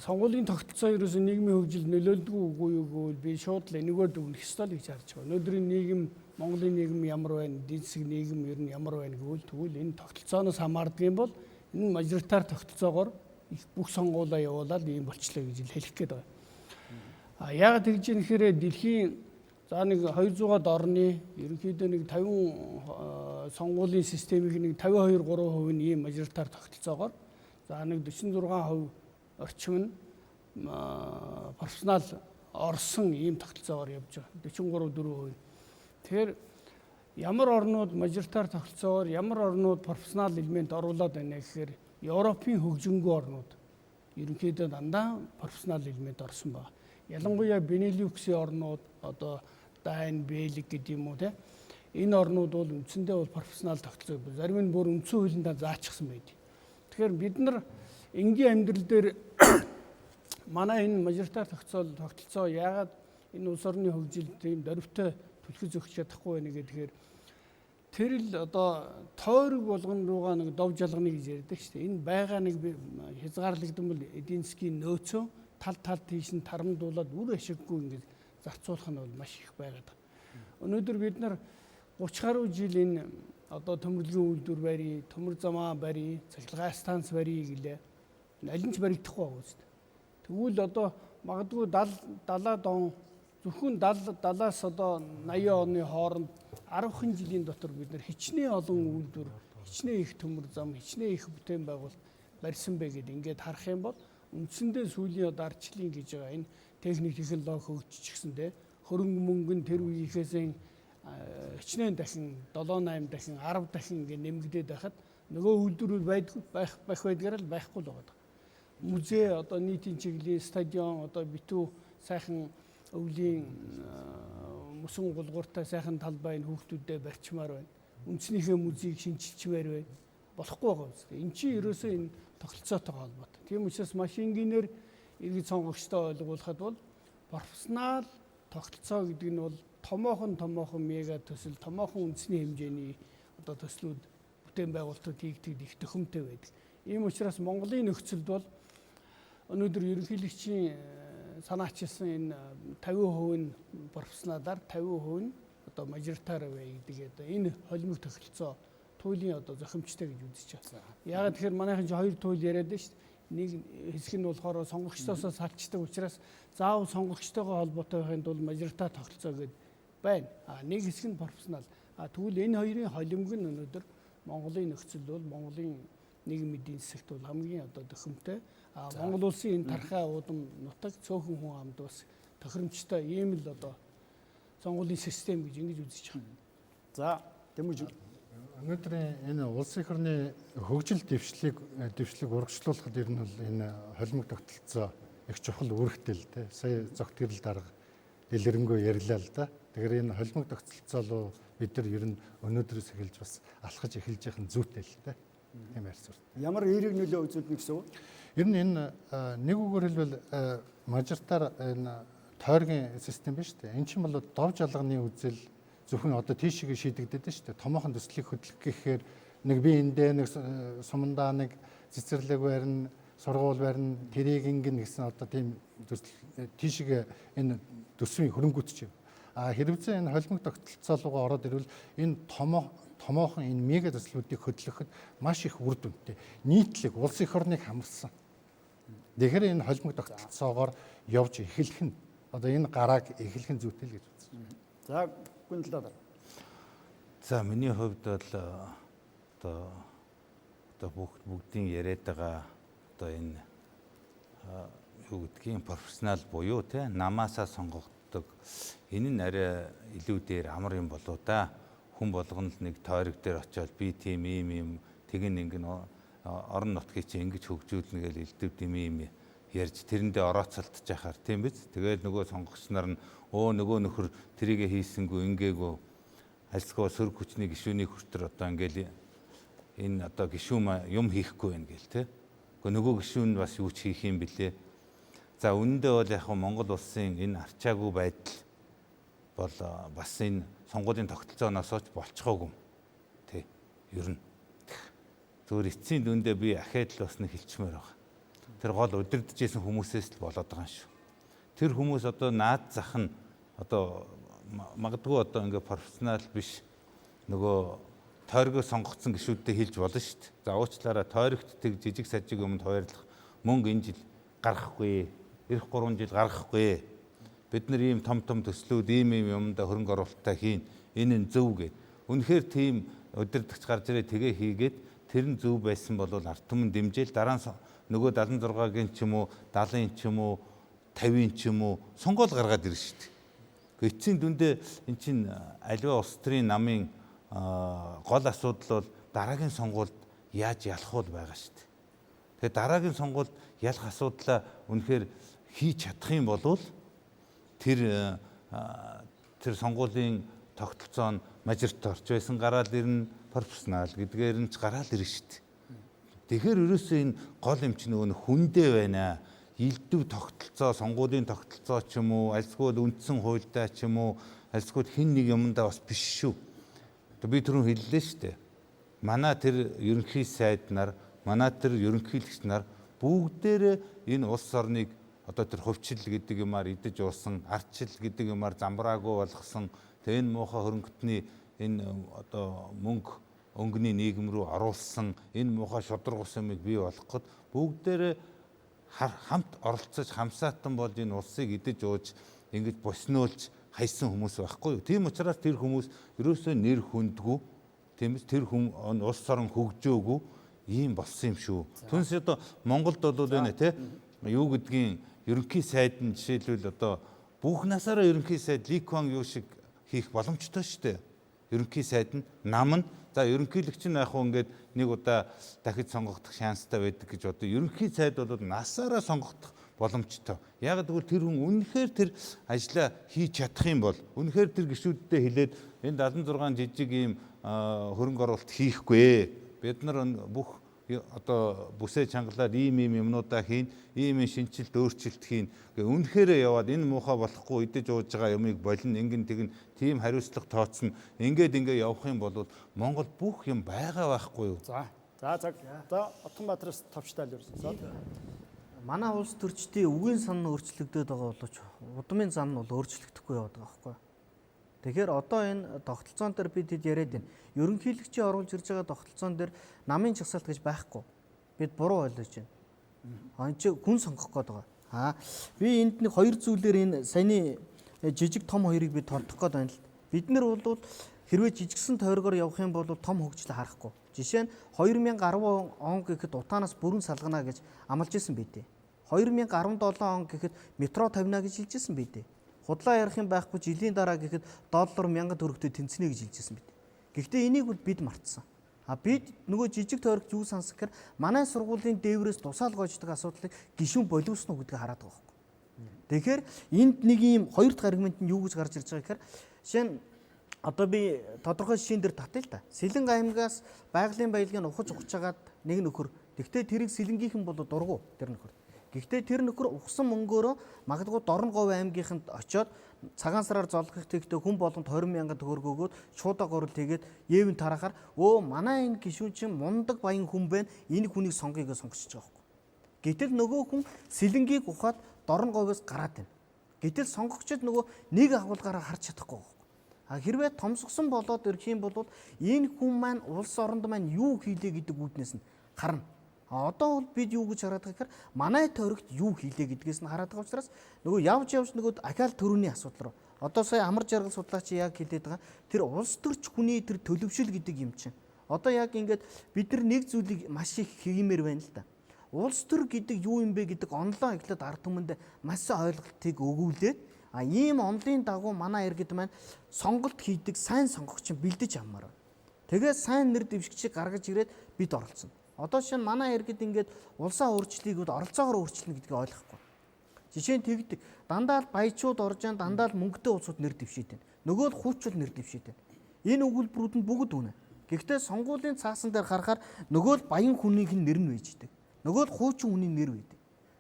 сонгуулийн тогтолцоо ерөөсөө нийгмийн хөгжилд нөлөөлдөг үгүй юу би шууд л энэгээр дүгнэх ёстой л гэж харж байгаа. Өнөөдрийн нийгэм, Монголын нийгэм ямар байна, эдийн засгийн нийгэм ер нь ямар байна тэгвэл энэ тогтолцооноос хамаардаг юм бол энэ мажоритар тогтолцоогоор бүх сонгуулаа явуулаад ийм болчлоо гэж хэлэх гээд байна. Яагаад тэгж юм гэхээр дэлхийн за нэг 200-аад орны ерөнхийдөө нэг 50 сонгуулийн системийн нэг 52-3% нь ийм мажоритар тогтолцоогоор за нэг 46% орчим нь профессионал орсон ийм тогтолцоогоор явж байгаа. 43-4%. Тэгэхээр ямар орнууд мажоритар тогтолцоогоор ямар орнууд профессионал элемент оруулаад байна гэхээр Европын хөгжингүй орнууд ерөнхийдөө дандаа профессионал элемент орсон байна. Ялангуяа Бенелюксийн орнууд одоо Дайн, Бэлэг гэдэг юм уу те. Энэ орнууд бол үндсэндээ бол профессионал тогтолцоо. Зарим нь бүр үндсэн хуулиндаа заачсан байдаг. Тэгэхээр бид нар энгийн амьдрал дээр манай энэ мажоритар тогтолцоо яагаад энэ улс орны хөгжилд тийм дөрвтэй түлхэж өгч чадахгүй байна гэхээр Тэр л одоо тойрог болгон руугаа нэг дов жалгана гэж ярьдаг шүү дээ. Энэ байгаа нэг хязгаарлагдсан бол эдийн засгийн нөөцөө тал тийш нь тарамдуулаад үр ашиггүй ингэж зарцуулах нь бол маш их байгаад байна. Өнөөдөр бид нар 30 гаруй жил энэ одоо төмөрлөгийн үйлдвэр барий, төмөр замаа барий, цахилгаан станц барий гэлээ. Аль нь ч баригдахгүй байгаа үст. Тэгвэл одоо магадгүй 70 он зөвхөн 70-аас одоо 80 оны хооронд 10хан жилийн дотор бид нар хичнээн олон үйлдвэр, хичнээн их төмөр зам, хичнээн их бүтээн байгуул барьсан бэ гэдээ ингээд харах юм бол үндсэндээ сүүлийн одоо ардчлалын гэж байгаа энэ техник технологи хөгжчихсэндээ хөрөнгө мөнгө нь тэр үеийнхээс хичнээн дахин 7-8 дахин 10 дахин ингээд нэмэгдээд байхад нөгөө үйлдвэрүүд байх байдгаар л байхгүй л байгаа. Музей одоо нийтийн чиглэлийн стадион одоо битүү сайхан өвлийн мөсөн гулгууртай сайхан талбай энэ хүүхдүүдэд барьчмаар байна. Үндснийхээ музейг шинжилчмээр байна. Болохгүй байгаа үстэй. Энд чинь ерөөсөө энэ тогтолцоотойгоо холбоотой. Тийм учраас машин гинээр иргэд сонгогчтой ойлгуулахад бол профессионал тогтолцоо гэдэг нь бол томоохон мега төсөл, томоохон үндэсний хэмжээний одоо төслүүд бүтээн байгуулалтууд хийгдэх их төхөмтэй байдаг. Ийм учраас Монголын нөхцөлд бол өнөөдөр ерөнхийлөгчийн санаачилсан энэ 50% нь профессионалаар 50% нь одоо мажоритар бай гэдэг одоо энэ холимог тогтолцоо туйлын одоо зохимжтой гэж үзэж байна. Яагаад тэгэхээр манайхан ч хоёр туйл яриад байна шүү дээ. Нэг хэсэг нь болохоор сонгогчдоосоо салчдаг учраас заавал сонгогчтойгоо холбоотой байхын тулд мажоритар тогтолцоо гэдэг байна. Нэг хэсэг нь профессионал. Тэгвэл энэ хоёрын холимог нь өнөөдөр Монголын нөхцөлд бол Монголын нийгмийн эдийн засагт бол хамгийн одоо төхөмтэй. Монгол улсын энэ тархай уудам нутаг цөөхөн хүн амд бас тохиромжтой ийм л одоо сонгуулийн систем гэж ингэж үзэж байгаа. За, Тэмүүж өнөөдрийн энэ улс их орны хөгжил дэвшлиг урагшлуулахад ер нь бол энэ холимог тогтолцоо их чухал үүрэгтэй л дээ. Сая зогт гэрэл дарга дэлгэрэнгүй ярьлаа л да. Тэгэхээр энэ холимог тогтолцоо руу бид нар ер нь өнөөдрөөс эхэлж бас алхаж эхэлж явах нь зүйтэй л дээ. Тийм ярьцвар. Ямар эерэг нөлөө үзүүлнэ гэсэн үг? Ер нь энэ нэг үгээр хэлбэл мажоритар энэ тойргийн систем биш үү? Эн чинь бол дов жалганы үзэл зөвхөн одоо тийшээ шийдэгдээд шүү дээ. Томоохон төслийг хөдлөх гэхээр нэг би эндээ нэг сумандаа нэг цэцэрлэг барина, сургууль барина, тэрийг ингэн гэсэн одоо тийм тийшээ энэ төсвийн хөрөнгөтч юм. Хэрвээ энэ холимог тогтолцоо руугаа ороод ирвэл энэ томоохон энэ мега төслүүдийг хөдлөхөд маш их үр дүнтэй. Нийтлэг улс их орныг хамарсан. Тэгэхээр энэ холимог тогтолцоогоор явж эхлэх нь одоо энэ гарааг эхлэх нь зүйтэй л гэж үзэж байна. За, гүнэлдээ. За, миний хувьд бол одоо бүгдийн яриад байгаа одоо энэ юу гэдгийг профессионал буюу те намаасаа сонгогддог энэ нь арай илүү дээр амар юм болоо да. Хүн болгоно л нэг тойрог дээр очиод би тийм ийм тэгин ингэн орон нутгийг чи ингэж хөгжүүлнэ гэж элдв юм ярьж тэрэндээ орооцолдож яхаар тийм биз. Тэгээд нөгөө сонгогч нар нь нөгөө нөхөр тэрийгэ хийсэнгүү ингээгүй альсгоо сөрөг хүчний гишүүний хүртэр одоо ингээл энэ одоо гишүүн юм хийхгүй байх гээл те. Гэхдээ нөгөө гишүүн бас юу ч хийх юм бэлээ. За үнэндээ бол яг Монгол улсын энэ арчаагүй байдал бол бас энэ сонгуулийн тогтолцооноос ч болцохоогүй. Тэ. Ер нь зөвхөн эцсийн дүндээ би ахаад л бас нэг хэлчмээр байгаа. Тэр гол удирдахжсэн хүмүүсээс л болоод байгаа юм шүү. Тэр хүмүүс одоо наад зах нь одоо магадгүй одоо ингээ профессионал биш нөгөө тойргоо сонгогдсон гишүүдтэй хэлж болно шүү дээ. За уучлаарай тойрогт тэг жижиг сажиг юмд хуваарлах мөнгө энэ жил гаргахгүй, эх 3 жил гаргахгүй. Бид нар ийм том төслүүд ийм юмдаа хөрөнгө оруулалтаа хийн. Энэ нь зөв гэд. Үнэхээр тийм удирдахч гарч ирээ тэгээ хийгээд тэр нь зөв байсан бол ард түмэн дэмжээл дараа нь нөгөө 76-гийн ч юм уу 70-ын ч юм уу 50-ын ч юм уу сонгуул гаргаад ирнэ шүү дээ. Гэхдээ эцсийн дүндээ эн чинь аливаа улс төрийн намын гол асуудал бол дараагийн сонгуульд яаж ялах уу байгаа шүү дээ. Тэгээ дараагийн сонгуульд ялах асуудлаа үнэхээр хийж чадах юм бол тэр сонгуулийн тогтолцоо нь мажоритарч байсан гараад ирнэ, профессионал гэдгээр нь ч гараад ирнэ шүү дээ. Тэгэхээр ерөөсөө энэ гол юм чинь нөгөө хүндээ байна. Илдэв тогтолцоо, сонгуулийн тогтолцоо ч юм уу, альсгүй үндсэн хуульдаа ч юм уу, альсгүй хэн нэг юмдаа бас биш шүү. Одоо би түрүүн хэллээ шүү дээ. Манай тэр ерөнхий сайд нар, манай тэр ерөнхийлөгч нар бүгдээрээ энэ улс орныг одоо тэр хувьчил гэдэг юмар идэж уусан, ардчил гэдэг юмар замбраагүй болгосон, тэгээ энэ муухай хөрөнгөтний энэ одоо мөнгө өнгөний нийгэм рүү оруулсан, энэ муухай шударгус юмыг бий болгоход бүгдээрээ хамт оролцож хамсаатан болж энэ улсыг идэж ууж ингэж боснуулж хайсан хүмүүс байхгүй юу. Тийм учраас тэр хүмүүс ерөөсөө нэр хүндгүй, тийм тэр хүн улс орон хөгжөөгүй ийм болсон юм шүү. Түнс одоо Монголд бол байна те юу гэдгийг ерөнхий сайд нь жишээлбэл одоо бүх насаараа ерөнхий сайд Ликван юу шиг хийх боломжтой шүү дээ. Ерөнхий сайд нь нам нь за ерөнхийлөгч нь яг хөө ингээд нэг удаа дахиж сонгогдох шанстай байдаг гэж одоо ерөнхий сайд бол насаараа сонгогдох боломжтой. Яг тэгвэл тэр хүн үнэхээр тэр ажлаа хийж чадах юм бол үнэхээр тэр гишүүддээ хэлээд энэ 76 жижиг ийм хөрөнгө оруулалт хийхгүй. Бид нар бүх одоо бүсээ чангалаад ийм юмнуудаа хийн, ийм шинжилт өөрчлөлт хийн. Үнэхээр яваад энэ муухай болохгүй идэж ууж байгаа юмыг болно, ингэн тэгнэ, тийм хариуцлага тооцно. Ингээд явах юм бол Монгол бүх юм байгаа байхгүй юу? За Отгонбаатараас товчтой л ерөөсөө. Манай улс төрчдийн үгийн сан нь өөрчлөгдөд байгаа боловч удмын зан нь бол өөрчлөгдөхгүй яваад байгаа байхгүй. Тэгэхээр одоо энэ тогтолцоон дээр бид яриад байна. Ерөнхийлөгчийн оруулж ирж байгаа тогтолцоон дээр намын жагсаалт гэж байхгүй. Бид буруу ойлгож байна. Энд чи хүн сонгох гээд байгаа. Би энд нэг хоёр зүйлээр энэ саяны жижиг том хоёрыг би товдох гээд байна л. Бид нар бол хэрвээ жижигсэн тойргоор явах юм бол том хөгжил харахгүй. Жишээ нь 2010 он гэхэд утаанаас бүрэн салгана гэж амлаж исэн байдэ. 2017 он гэхэд метро тавина гэж хэлжсэн байдэ. Худлаа ярих юм байхгүй жилийн дараа гэхэд доллар 1000 төгрөгтэй тэнцэнэ гэж хэлжсэн байд. Гэхдээ энийг бид мартсан. Бид нөгөө жижиг тойрогч юу сонсох гэхээр манай сургуулийн дээврээс тусаал гоождаг асуудлыг гишүүн боловсон уу гэдгийг хараад байгаа байхгүй. Тэгэхээр энд нэг юм хоёр дахь аргумент нь юу гэж гарч ирж байгаа гэхээр жишээ нь одоо би тодорхой жишээн дээр татъя л да. Сэлэнг аймгаас байгалийн баялагын ухаж ухчаагаад нэг нөхөр. Гэхдээ тэрийг сэлэнгийнхэн бол дургу тэр нөхөр. Гэхдээ тэр нөхөр ухсан мөнгөөрөө магадгүй Дорноговь аймгийнханд очиод цагаан сараар золгох тэгтээ хүн болгонд 20,000 төгрөг өгөөд шуудаа гурал тэгээд Евэн тарахаар манай энэ гишүүн чинь мундаг баян хүн байна. Энэ хүнийг сонгоё гэж сонгочихж байгаа байхгүй. Гэтэл нөгөө хүн сэлэнгийг ухаад Дорноговьоос гараад байна. Гэтэл сонгогчид нөгөө нэг агуулгаараа харж чадахгүй байхгүй. Хэрвээ томсгсон болоод ирэх юм бол энэ хүн маань улс оронд маань юу хийлээ гэдэг үүднээс нь харна. Одоо бол бид юу гэж хараад байгаа гэхээр манай тойрогт юу хийлээ гэдгээс нь хараад байгаа учраас нөгөө явж нөгөө ахаал төрөний асуудал руу. Одоо сая амар жаргал судлаач яг хэлээд байгаа. Тэр улс төрч хүний тэр төлөвшил гэдэг юм чинь. Одоо яг ингээд бид нар нэг зүйлийг маш их хиймээр байна л да. Улс төр гэдэг юу юм бэ гэдэг онлоо эхлээд ард түмэнд маш ойлголтыг өгүүлээд ийм онлын дагуу манай иргэд маань сонголт хийдэг сайн сонгогч бэлдэж авмаар байна. Тэгээд сайн нэр дэвшигчийг гаргаж ирээд бид оролцсон. Одоо шинэ манай иргэд ингээд улсаа өөрчлөлийг оролцоогоор өөрчлөнө гэдгийг ойлгохгүй. Жишээ нь тэгдэг. Дандаа л баячууд орж яан дандаа л мөнгөтэй улсууд нэр дэвшээд байна. Нөгөө л хүүчүүд нэр дэвшээд байна. Энэ өгүүлбэрүүд нь бүгд үнэ. Гэхдээ сонгуулийн цаасан дээр харахаар нөгөө л баян хүнийх нь нэр нь үйждэг. Нөгөө л хуучин хүний нэр үйдэг.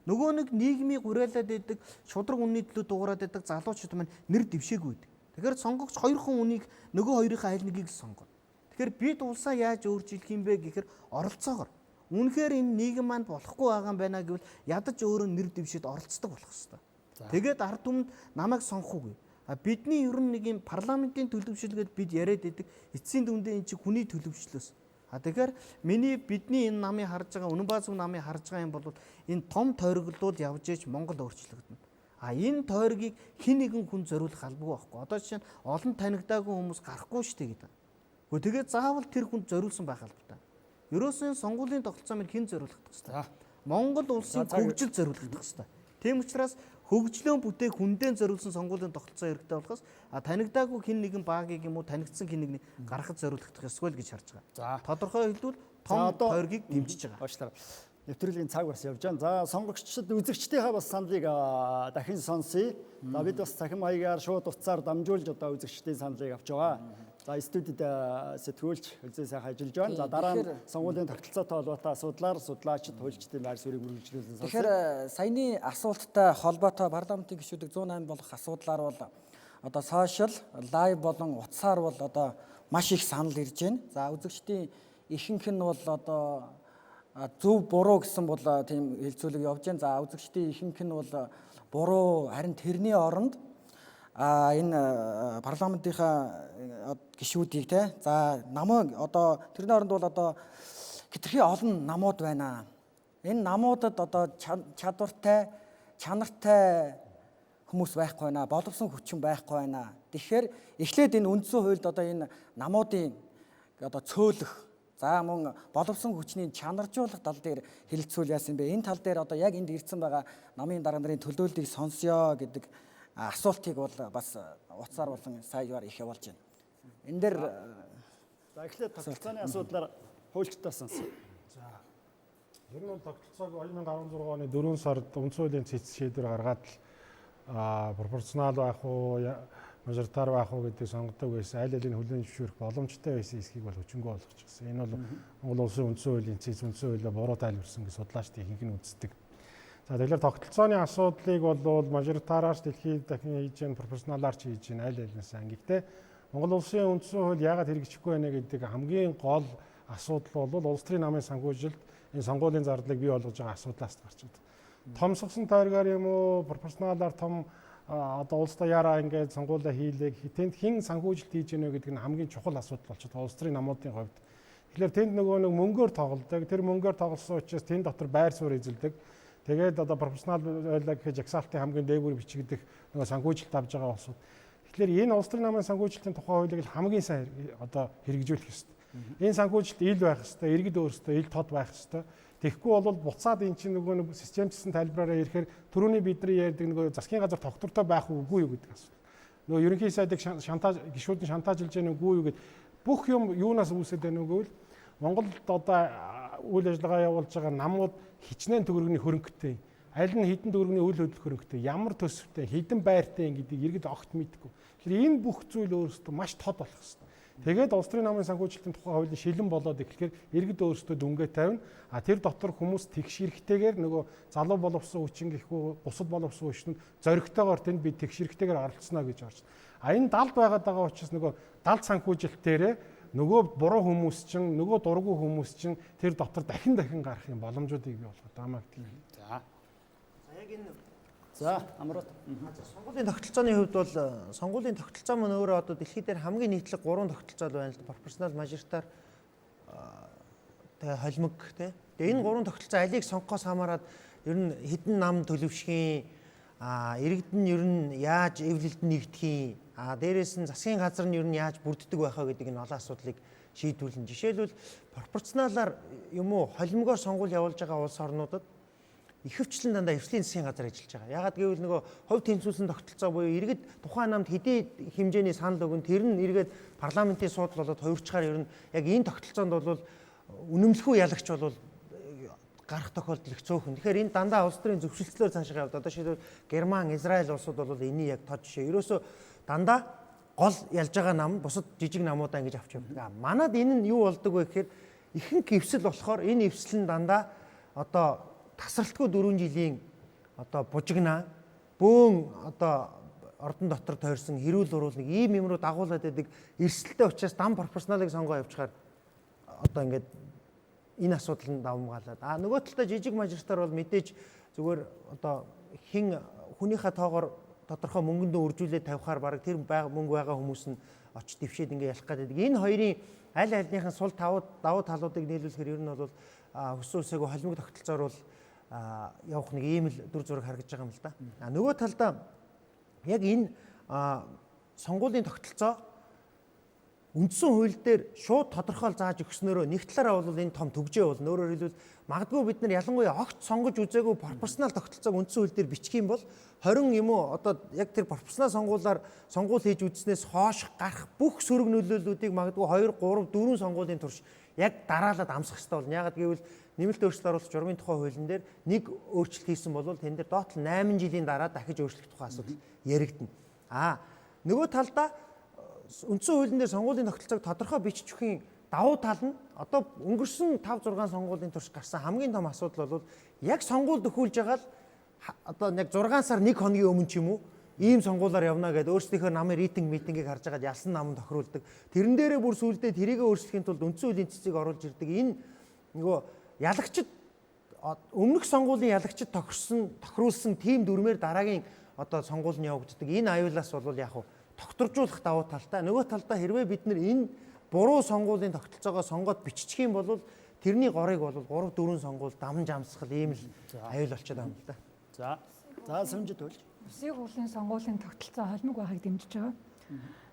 Нөгөө нэг нийгмийг уриалаад байдаг, шудраг үнний төлөө дуурайд байдаг залуучууд маань нэр дэвшээгүй байдаг. Тэгэхээр сонгогч хоёрхан үнийг нөгөө хоёрын аль нэгийг сонгоно. Тэгэхээр бид улсаа яаж өөрчилөх юм бэ гэхээр оролцоогоор. Үнэхээр энэ нийгэм маань болохгүй байгаа юм байна гэвэл ядаж өөрөө нэр дэвшээд оролцдог болох хэрэгтэй. Тэгээд ард түмэнд намайг сонгохгүй. Бидний ер нь нэг юм парламентын төлөвшөлгээд бид яриад байдаг эцсийн дүндээ энэ чинь хүний төлөвшлөөс. Тэгэхээр бидний энэ намыг харж байгаа үнэн баазуг намыг харж байгаа юм бол энэ том тойрогдлууд явж иж Монгол өөрчлөгдөнө. Энэ тойргийг хэн нэгэн хүн зориулах албагүй байхгүй. Одоо жишээ нь олон танигдаагүй хүмүүс гарахгүй шүү дээ гэдэг. Тэгээд заавал тэр хүнд зориулсан байх албатай. Ерөөсөн сонгуулийн тогтолцоо мөр хэн зориулах вэ? Монгол улсын хөгжил зориулах вэ? Тийм учраас хөгжлөө бүтээх хүндэн зориулсан сонгуулийн тогтолцоо хэрэгтэй болохоос танигдаагүй хэн нэгэн баагийг юм уу танигдсан хэн нэгний гаргахад зориулагдах ёсгүй л гэж харж байгаа. Тодорхой хэлбэл том тойргийг дэмжиж байгаа. Нэвтрүүлгийн цаг бас явж байна. За сонгогчдод үзэгчдийнхээ бас саналыг дахин сонсъё. За бид бас цахим маягаар шууд утсаар дамжуулж одоо үзэгчдийн саналыг авч байгаа. За студид сэтгүүлч үзээ сайхан ажиллаж байна. За дараа нь сонгуулийн тогтолцоотой холбоотой асуудлаар судлаачид хуульчдын байр суурийг үргэлжлүүлсэн. Тэгэхээр саяны асуулттай холбоотой парламентын гишүүдэг 108 болох асуудлаар бол одоо сошиал, лайв болон утсаар бол одоо маш их санал ирж байна. За үзэгчдийн ихэнх нь бол одоо зөв буруу гэсэн бол тийм хэлэлцүүлэг явж байна. За үзэгчдийн ихэнх нь бол буруу, харин тэрний оронд энэ парламентынхаа гишүүдийг те за намайг одоо тэрний оронд бол одоо хэтэрхий олон намууд байна. Энэ намуудад одоо чадвартай, чанартай хүмүүс байхгүй байна, боловсон хүчин байхгүй байна. Тэгэхээр эхлээд энэ үндсэн хуульд одоо энэ намуудын одоо цөөлөх, за мөн боловсон хүчний чанаржуулах тал дээр хэлэлцүүл яасан бэ? Энэ тал дээр одоо яг энд ирсэн байгаа намын дарга нарын төлөөллийг сонсё гэдэг асуултыг бол бас утсаар болон саяар их явуулж байна. Энэ дээр за эхлээд тогтолцооны асуудлаар хуульчдаас сонсё. Ер нь бол тогтолцоог 2016 оны 4 сард үндсэн хуулийн цэц шийдвэр гаргаад пропорционал байх уу, мажоритар байх уу гэдэг сонгодог байсан. Аль алийг хүлээн зөвшөөрөх боломжтой байсан эсхийг бол хүчингү болгочихсон. Энэ бол Монгол Улсын Үндсэн хуулийн цэц үндсэн хуулиа буруу тайлбарсан гэж судлаачдын ихэнх нь үздэг. За тэгэхээр тогтолцооны асуудлыг бол мажоритараар дэлхийд дахин хийж гэн пропорционалаар ч хийж гэн аль алинаас ангигтэй. Монгол Улсын Үндсэн хууль яагаад хэрэгжихгүй байна гэдэг хамгийн гол асуудал бол улс төрийн намын санхүүжилт энэ сонгуулийн зардлыг бий болгож байгаа асуудлаас гарч байна. Томсгосон тойргаар юм уу пропорционалаар том одоо улс даяараа ингээд сонгуулиа хийлээ тэнд хэн санхүүжилт хийж гэнэ гэдэг нь хамгийн чухал асуудал болчиход улс төрийн намуудын хувьд. Тэгэхээр тэнд нөгөө нэг мөнгөөр тоглодог. Тэр мөнгөөр тоглосон учраас тэнд дотор байр суурь эзэлдэг. Тэгээд одоо пропорционал байлаа гэхэд жагсаалтын хамгийн дээгүүр бичигдэх нөгөө санхүүжилт авж байгаа улсууд. Тэгэхээр энэ улс төрийн намын санхүүжилтийн тухай хуулийг хамгийн сайн одоо хэрэгжүүлэх ёстой. Энэ санхүүжилт ил байх ёстой, иргэд өөрсдөө ил тод байх ёстой. Тэгэхгүй бол буцаад эн чинь нөгөө нэг системчсэн тайлбараараа ирэхээр түрүүний бидний ярьдаг нөгөө засгийн газар тогтвортой байх үгүй юу гэдэг асуудал. Нөгөө ерөнхий сайдыг шантаж гишүүдэн шантажлж яах үгүй юу гэдэг бүх юм юунаас үүсэж байна вэ гэвэл Монголд одоо үйл ажиллагаа явуулж байгаа намууд хичнээн төгрөгийн хөрөнгөтэй. Аль нь хэдэн төгрөгийн үйл хөдлөх хөрөнгөтэй, ямар төсөвтэй, хэдэн байртай гэдгийг иргэд огт мэдгүй. Тэгэхээр энэ бүх зүйл өөрөөсөө маш тод болох хэрэгтэй. Тэгээд улс төрийн намын санхүүжилтийн тухай хуулийн шилэн болоод эхлэхээр иргэд өөрсдөө дүнгээ тавина. А тэр дотор хүмүүс тэгш хэрэгтэйгээр нөгөө залуу боловсон хүчин гэхгүй бусад боловсон хүчинд зоригтойгоор тэнд би тэгш хэрэгтэйгээр оролцсноо гэж орж. А энэ далд байгаад байгаа учраас нөгөө далд санхүүжилтээрээ нөгөө буруу хүмүүс чинь нөгөө дургүй хүмүүс чинь тэр дотор дахин гарах юм боломжуудыг бий болгох даамаа гэдэг юм. За. Яг энэ за амраад сонгуулийн тогтолцооны хувьд бол сонгуулийн тогтолцоо маань өөрөө одоо дэлхийд дээр хамгийн нийтлэг 3 тогтолцоо байна л да. Пропорционал, мажоритар, тэгээ холимог тий. Тэгээ энэ 3 тогтолцоо алийг сонгохоос хамаарат ер нь хэдэн нам төлөвшхийн иргэд нь ер нь яаж эвлэлд нэгдэхийн дээрээс нь засгийн газар нь ер нь яаж бүрддэг байхаа гэдэг энэ олон асуудлыг шийдвэрлэн. Жишээлбэл пропорционалаар юм уу холимогоор сонгуул явуулж байгаа улс орнуудад ихэвчлэн дандаа эрсдлийн засгийн газар ажиллаж байгаа. Ягаад гэвэл нөгөө хувь тэнцвүүлсэн тогтолцоо буюу иргэд тухайн намд хэдий хэмжээний санал өгөн тэр нь эргээд парламентын суудл болоод хувирчгаар ер нь яг энэ тогтолцоонд бол үнэмлэхүй ялагч бол гарах тохиолдол их цөөхөн. Тэгэхээр энэ дандаа улс төрийн зөвшөлтслөөр цаашаа явдаг. Одоо шийдвэл Герман, Израиль улсууд бол энийг яг тод жишээ. Ерөөсөө дандаа гол ялж байгаа нам бусад жижиг намуудаа ингэж авч явдаг. Манад энэ нь юу болдог вэ гэхээр ихэнх эвсэл болохоор энэ эвсэл нь дандаа одоо тасралтгүй 4 жилийн одоо бужигнаа бөөн одоо ордон дотор тойрсон хэрүүл уруулныг ийм юм руу дагуулад байдаг эрсдэлтэй учраас дан пропорционалыг сонгоо явуулчихаар одоо ингээд энэ асуудал нь давмгаалаад нөгөө талдаа жижиг мажоритар бол мэдээж зүгээр одоо хин хүнийхээ тоогоор тодорхой мөнгөнд үржүүлээд тавихаар баг тэр мөнгө байгаа хүмүүс нь очиж дэвшээд ингээд ялах гэдэг. Энэ хоёрын аль альнийхэн сул давуу талуудыг нийлүүлэхээр ер нь бол хүссэн үсээгүй холимог тогтолцоор бол явах нэг ийм л дүр зураг харагдаж байгаа юм л да. Нөгөө талдаа яг энэ сонгуулийн тогтолцоо үндсэн хууль дээр шууд тодорхойл зааж өгснөөрөө нэг талаараа бол энэ том төгжээ бол өөрөөр хэлбэл магадгүй бид нар ялангуяа огт сонгож үзээгүй пропорционал тогтолцоог үндсэн хууль дээр бичих юм бол 20 юм уу одоо яг тэр пропорционал сонгуулиар сонгуул хийж үзснээс хойш гарах бүх сөрөг нөлөөллүүдийг магадгүй 2, 3, 4 сонгуулийн турш яг дараалаад амсах хэрэгтэй болно. Яагаад гэвэл нэмэлт өөрчлөлт оруулах журмын тухай хуулийн дээр нэг өөрчлөлт хийсэн бол тэн дээр доотл 8 жилийн дараа дахиж өөрчлөх тухай асуудал яригдана. Нөгөө талдаа үндсэн хуулийн дээр сонгуулийн тогтолцоог тодорхой бичиж өгөхийн давуу тал нь одоо өнгөрсөн 5-6 сонгуулийн турш гарсан хамгийн том асуудал бол яг сонгуульд өхүүлж байгаа л одоо яг 6 сар 1 хоногийн өмнө ч юм уу ийм сонгуулиар явна гэдэг өөрсдийнхөө намын рейтинг митингийг харж байгаад ялсан нам тохируулдаг. Тэрэн дээрээ бүр сүүлдээ тэрийг өөрчлөхийн тулд үндсэн хуулийн цэцгийг оруулж ирдэг. Энэ нөгөө ялагчд өмнөх сонгуулийн ялагчд тохируулсан тийм дүрмээр дараагийн одоо сонгуул нь явагддаг. Энэ аюулаас бол яг тогтворжуулах давуу талтай. Нөгөө талдаа хэрвээ бид нар энэ буруу сонгуулийн тогтолцоогоо сонгоод биччих юм бол тэрний горыг бол 3 4 сонгуул дамж амсгал ийм л аюул болчиход байгаа юм л да. За сүмжид болж. Улсын хурлын сонгуулийн тогтолцоо холимог байхыг дэмжиж байгаа.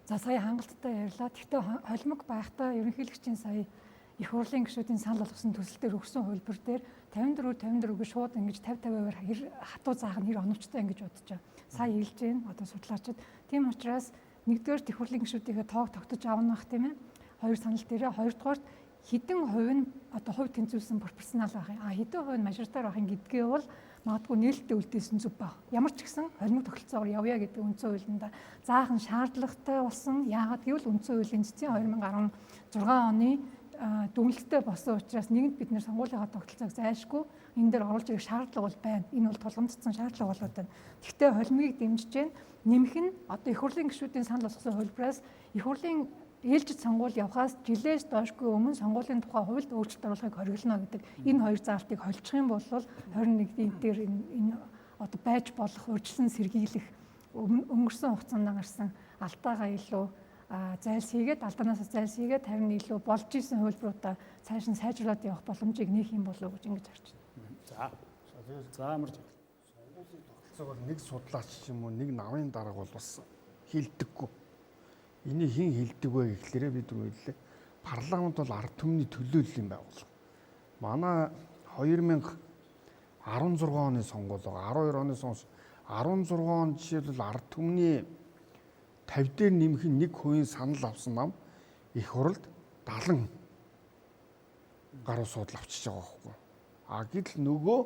За сая хангалттай ярьлаа. Гэхдээ холимог байхдаа ерөнхийлөгчийн сая их хурлын гишүүдийн санал болгосон төсөл дээр өгсөн хувилбар дээр 54-54-г шууд ингэж 50-50-аар хатуу заах нь хэр оновчтой ингэж бодож байгаа. Сая хэлж гин одоо судлаачид. Тийм учраас нэгдүгээр их хурлын гишүүдийнхээ тоог тогтож авах тийм ээ. Хоёр санал дээрээ хоёрдугаар хэдэн хувь нь одоо хувь тэнцвүүлсэн пропорционал байх юм. Хэдэн хувь нь мажоритар байх юм гэдгээ бол магадгүй нээлттэй үлдээсэн зүг баг. Ямар ч гэсэн холимог тогтолцоогоор явъя гэдэг үндсэн хуулинд заахан шаардлагатай болсон. Яагаад гэвэл үндсэн хуулийн цэцгийн 2016 оны дүгнэлттэй болсон учраас нэгэнт бид нэр сонгуулийнхаа тогтолцоог зайлшгүй энэ дээр оруулж ирэх шаардлага бол байна. Энэ бол тулгамдсан шаардлага болоод байна. Гэхдээ холимыг дэмжиж гэн нэмэх нь одоо их хурлын гишүүдийн санал болгосон хувилбараас их хурлын ээлжид сонгуул явахаас жилээс доошгүй өмнө сонгуулийн тухай хуульд өөрчлөлт оруулахыг хориглоно гэдэг энэ хоёр заалтыг холчих юм бол 21-ний дээр энэ одоо байж болох урьдчилан сэргийлэх өнгөрсөн хугацаанд гарсан алдаагаа илүү зайлсхийгээд алдаанаас зайлсхийгээд харин илүү болж исэн хувилбаруудаа цааш нь сайжруулад явах боломжийг нээх юм болов уу гэж ингэж харж байна. За амарч. Сонгуулийн тогтолцоог нэг судлаач юм уу нэг намын дарга бол бас хилдэггүй. Энийг хэн хилдэг вэ гэхлээрээ бид үгэлээ парламент бол ард түмний төлөөллийн байгууллага. Манай 2016 оны сонгуул, 12 оны сонгуул 16 он жишээлбэл ард түмний 50 дээр нэмэх нэг хувийн санал авсан нам их хурлд 70 гаруй судал авчиж байгаа байхгүй. Гэтэл нөгөө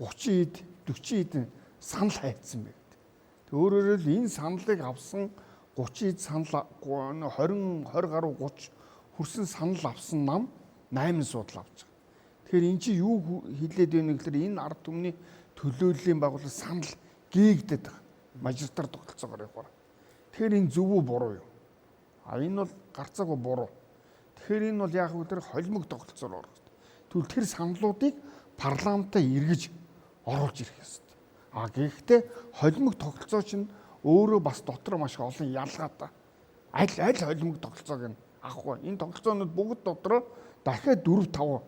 30-д 40-д санал хайцсан байгаад. Өөрөөр хэлбэл энэ саналыг авсан 30-д санал 20 гаруй 30 хүрсэн санал авсан нам 8 судал авч байгаа. Тэгэхээр эн чинь юу хэлээд байна гэхээр энэ ард түмний төлөөллийн байгууллага санал гээгдэт байгаа. Мажоритар тогтолцоогоор явах. Тэгэхээр энэ зөв үү буруу юу? Энэ бол гарцаагүй буруу. Тэгэхээр энэ бол яг үгээр холимог тогтолцоор орох хэрэгтэй. Тэгвэл тэр саналуудыг парламентаа эргэж оруулж ирэх ёстой. Гэхдээ холимог тогтолцоо чинь өөрөө бас дотор маш олон ялгаатай. Аль холимог тогтолцоог нь авахгүй. Энэ тогтолцоонууд бүгд дотроо дахиад 4-5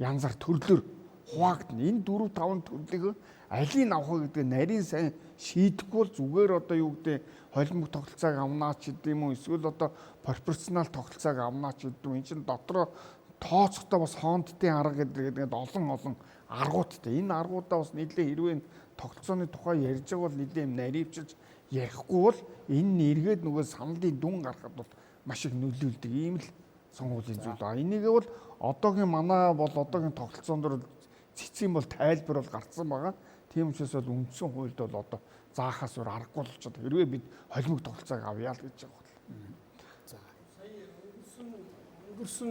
янзаар төрлөөр хуваагдана. Энэ 4-5 төрлийг алийг авах гэдэг нарийн сайн шийдэхгүй бол зүгээр одоо юу гэдэг холимог тогтолцоог авнаа ч гэдэг юм уу эсвэл одоо пропорционал тогтолцоог авнаа ч гэдэг юм. Энэ чинь дотроо тооцохдоо бас хоонтдын арга гэдэг олон аргуудтай. Энэ аргуудаа бас нийлээ хэрвээ тогтолцооны тухай ярьж байгаа бол нийлээ юм наривчилж ярихгүй бол энэ эргээд нөгөө саналын дүн гаргахад бол маш их нөлөөлдөг ийм л сонгуулийн зүйл байна. Энийг бол одоогийн манай бол одоогийн тогтолцоон дээр цэцгийн бол тайлбар бол гарцсан байгаа. Тийм учраас бол үндсэн хуульд бол одоо заахаас өөр аргагүй болчиход хэрвээ бид холимог тогтолцоог авъя л гэж байгаа бол. За. Сая өнгөрсөн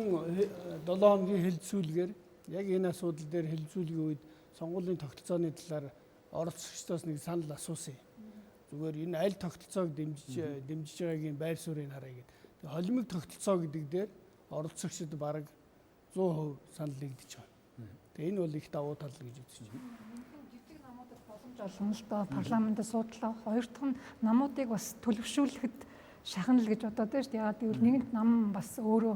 7 хоногийн хэлэлцүүлгээр яг энэ асуудал дээр хэлэлцүүлгийн үед сонгуулийн тогтолцооны талаар оролцогчдоос нэг санал асуусан юм. Зүгээр энэ аль тогтолцоог дэмжиж байгаагийн байр суурийг харъя гэдэг. Тэгээ холимог тогтолцоо гэдэг дээр оролцогчдод бараг 100% санал нэгдэж байгаа. Тэгээ энэ бол их давуу тал гэж үзэж байна. Жижиг намуудад боломж олгоно л доо парламентд судлаа. Хоёр дахь нь намуудыг бас төлөвшүүлэхэд шахна л гэж бодоод байна шүү дээ. Яагаад гэвэл нэгэнт нам бас өөрөө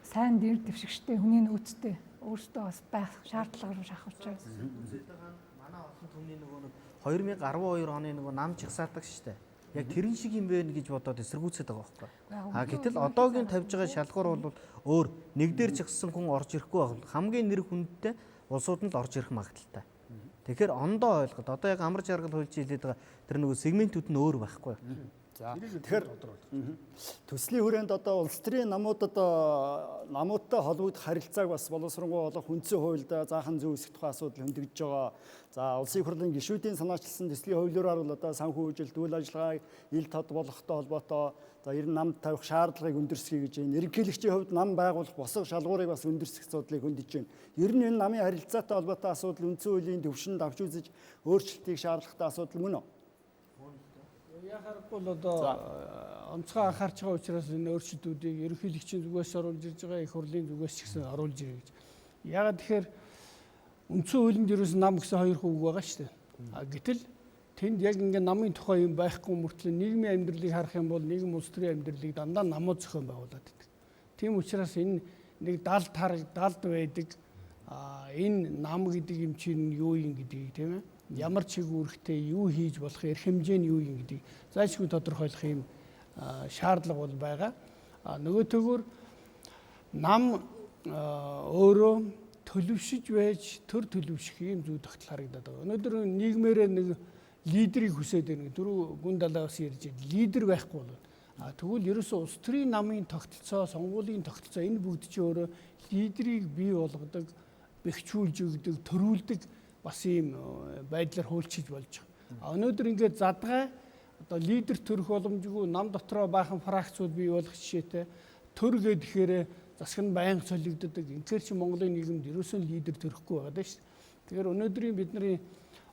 сайн дэр дэвшигчтэй хүний нөөцтэй өөртөө бас байх шаардлага руу шахах учраас. Манай олон түмний нөгөө 2012 оны нөгөө нам жагсаадаг шүү дээ. Яг тэрэн шиг юм бэ гэж бодоод эсэргүүцээд байгаа байхгүй. Гэтэл одоогийн тавьж байгаа шалгуур бол өөр нэг дээр жагссан хүн орж ирэхгүй байх. Хамгийн нэр хүндтэй улсууд нь л орж ирэх магадaltaй. Тэгэхээр ондоо ойлгоод одоо яг амар жаргал хуульч хэлээд байгаа тэр нөгөө сегментүүд нь өөр байхгүй. За тэгэхээр төслийн хүрээнд одоо улс төрийн намуудад намуудтай холбогдох харилцааг бас боловсронгуй болох үндсэн хуульд заахан зүйсэх тухай асуудал хөндөгдөж байгаа. За улсын хурлын гишүүдийн санаачилсан төслийн хуулиураар бол одоо санхүүжилт үйл ажиллагааг ил тод болгохтой холбоотой за ер нь намд тавих шаардлагыг өндөрсгий гэж байна. Ерөнхийлөгчийн хувьд нам байгуулах босго шалгуурыг бас өндөрсгөх асуудлыг хөндөж байна. Ер нь энэ намын харилцаатай холбоотой асуудал үндсэн хуулийн төвшөнд авч үзэж өөрчлөлтийг шаардлагатай асуудал мөн үү? Яхахгүй л одоо онцгой анхаарч байгаа учраас энэ өөрчлөлтүүдийг ерөнхийлөгчийн зүгээс оруулж ирж байгаа, их хурлын зүгээс ч гэсэн оруулж ирээ гэж. Ягаад тэгэхээр үндсэн хуулинд ерөөс нам гэсэн хоёр хүүг байгаа шүү дээ. Гэтэл тэнд яг ингээд намын тухай юм байхгүй мөртлөө нийгмийн амьдралыг харах юм бол нийгэм улс төрийн амьдралыг дандаа намууд зохион байгуулад байдаг. Тийм учраас энэ нэг далд байдаг энэ нам гэдэг юм чинь юу юм гэдгийг тийм ээ ямар чигүүрхтэй юу хийж болох эрх хэмжээ нь юу юм гэдгийг зайлшгүй тодорхойлох юм шаардлага бол байгаа. Нөгөө төгөөр нам өөрөө төлөвшөж байж төр төлөвшөх юм зүй тогтол харагдаад байгаа. Өнөөдөр нийгмээрээ нэг лидерийг хүсээд байна. Дөрөв гүн далаас ярьж лидер байхгүй бол тэгвэл ерөөсөө улс төрийн намын тогтолцоо, сонгуулийн тогтолцоо энэ бүгд ч өөрөө лидерийг бий болгодог, бэхжүүлж өгдөг, төрүүлдэг бас ийм байдлаар хуульчилж болж байгаа. Өнөөдөр ингээд задгай одоо лидер төрөх боломжгүй нам дотроо баахан фракцууд бий болох жишээтэй төр гэхээр засаг нь байнга солигддог. Инхээр чи Монголын нийгэмд ерөөсөн лидер төрөхгүй байгаа даа шүү. Тэгэхээр өнөөдрийн бидний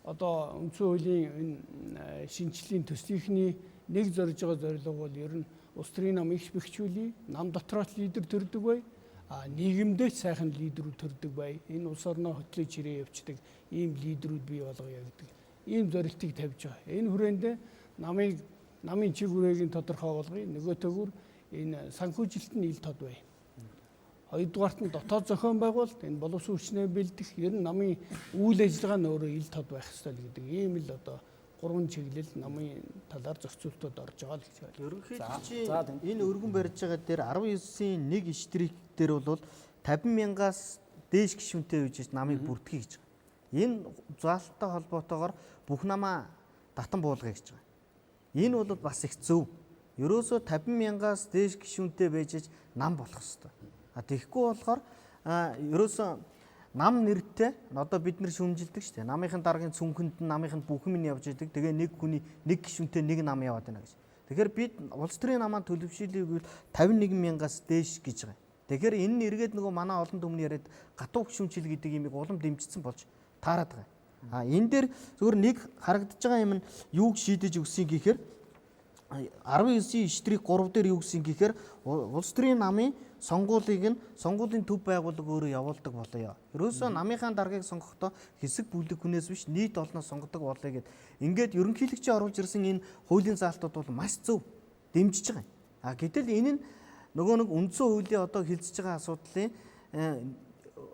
одоо үндсэн хуулийн энэ шинжлэлийн төслийнхний нэг зорж байгаа зорилго бол ер нь улс төрийн нам их бэхжүүлээ, нам дотроос лидер төрдөг бай, нийгэмдээ сайхан лидерүүд төрдөг бай, энэ улс орноо хөтлөж ирээ явцдаг ийм лидерүүд бий болгоё гэдэг ийм зорилтыг тавьж байгаа. Энэ хүрээндээ намын чиг хүрээгийн тодорхой болгоё. Нөгөөтэйгүр энэ санхүүжилт нь ил тод бай. Хоёрдугаарт нь дотоод зохион байгуулалт, энэ боловсон хүчнээ бэлдэх, ер нь намын үйл ажиллагаа нь өөрөө ил тод байх ёстой гэдэг ийм л одоо гурван чиглэл намын талаар зохицуултууд орж байгаа л гэж байна. Ерөнхийдөө энэ өргөн барьж байгаа дээр 19-ийн 1 штрих дээр бол 50,000-аас дээш гишүүнтэй үжиж намыг бүртгэе гэж байгаа. Энэ заалттай холбоотойгоор бүх намаа татан буулгая гэж байгаа. Энэ бол бас их зөв. Ерөөсөө 50,000-аас дээш гишүүнтэй байж нам болох ёстой. Тэгэхгүй болохоор ерөөсөө нам нэртэй одоо бид нар шүмжилдэг шүү дээ. Намынхын дараагийн цүнхэнд намынхын бүхэн минь явж идэг. Тэгээ нэг хүний нэг гишүүнтэй нэг нам яваад байна гэж. Тэгэхээр бид улс төрийн намаа төлөвшөлийг 51,000-аас дээш гэж байгаа. Тэгэхээр энэ нь эргээд нөгөө манай олон түмний яриад гатуу гишүүнчил гэдэг имийг улам дэмжигдсэн болж таарад байгаа. Энэ дээр зөвхөн нэг харагдаж байгаа юм нь юуг шийдэж өгсөн гэхээр 19-ийн штрих 3 дээр юу гэсэн гэхээр улс төрийн намын сонгуулийн төв байгууллага өөрөө явуулдаг болоё. Ерөөсөө намынхаа даргаыг сонгохдоо хэсэг бүлэг хүнээс биш нийт олноос сонгодог болоё гэд. Ингээд ерөнхийлөгчийн оруулж ирсэн энэ хуулийн заалтууд бол маш зөв дэмжиж байгаа. Гэтэл энэ нь нөгөө нэг үндсэн хуулийн одоо хэлцэж байгаа асуудлын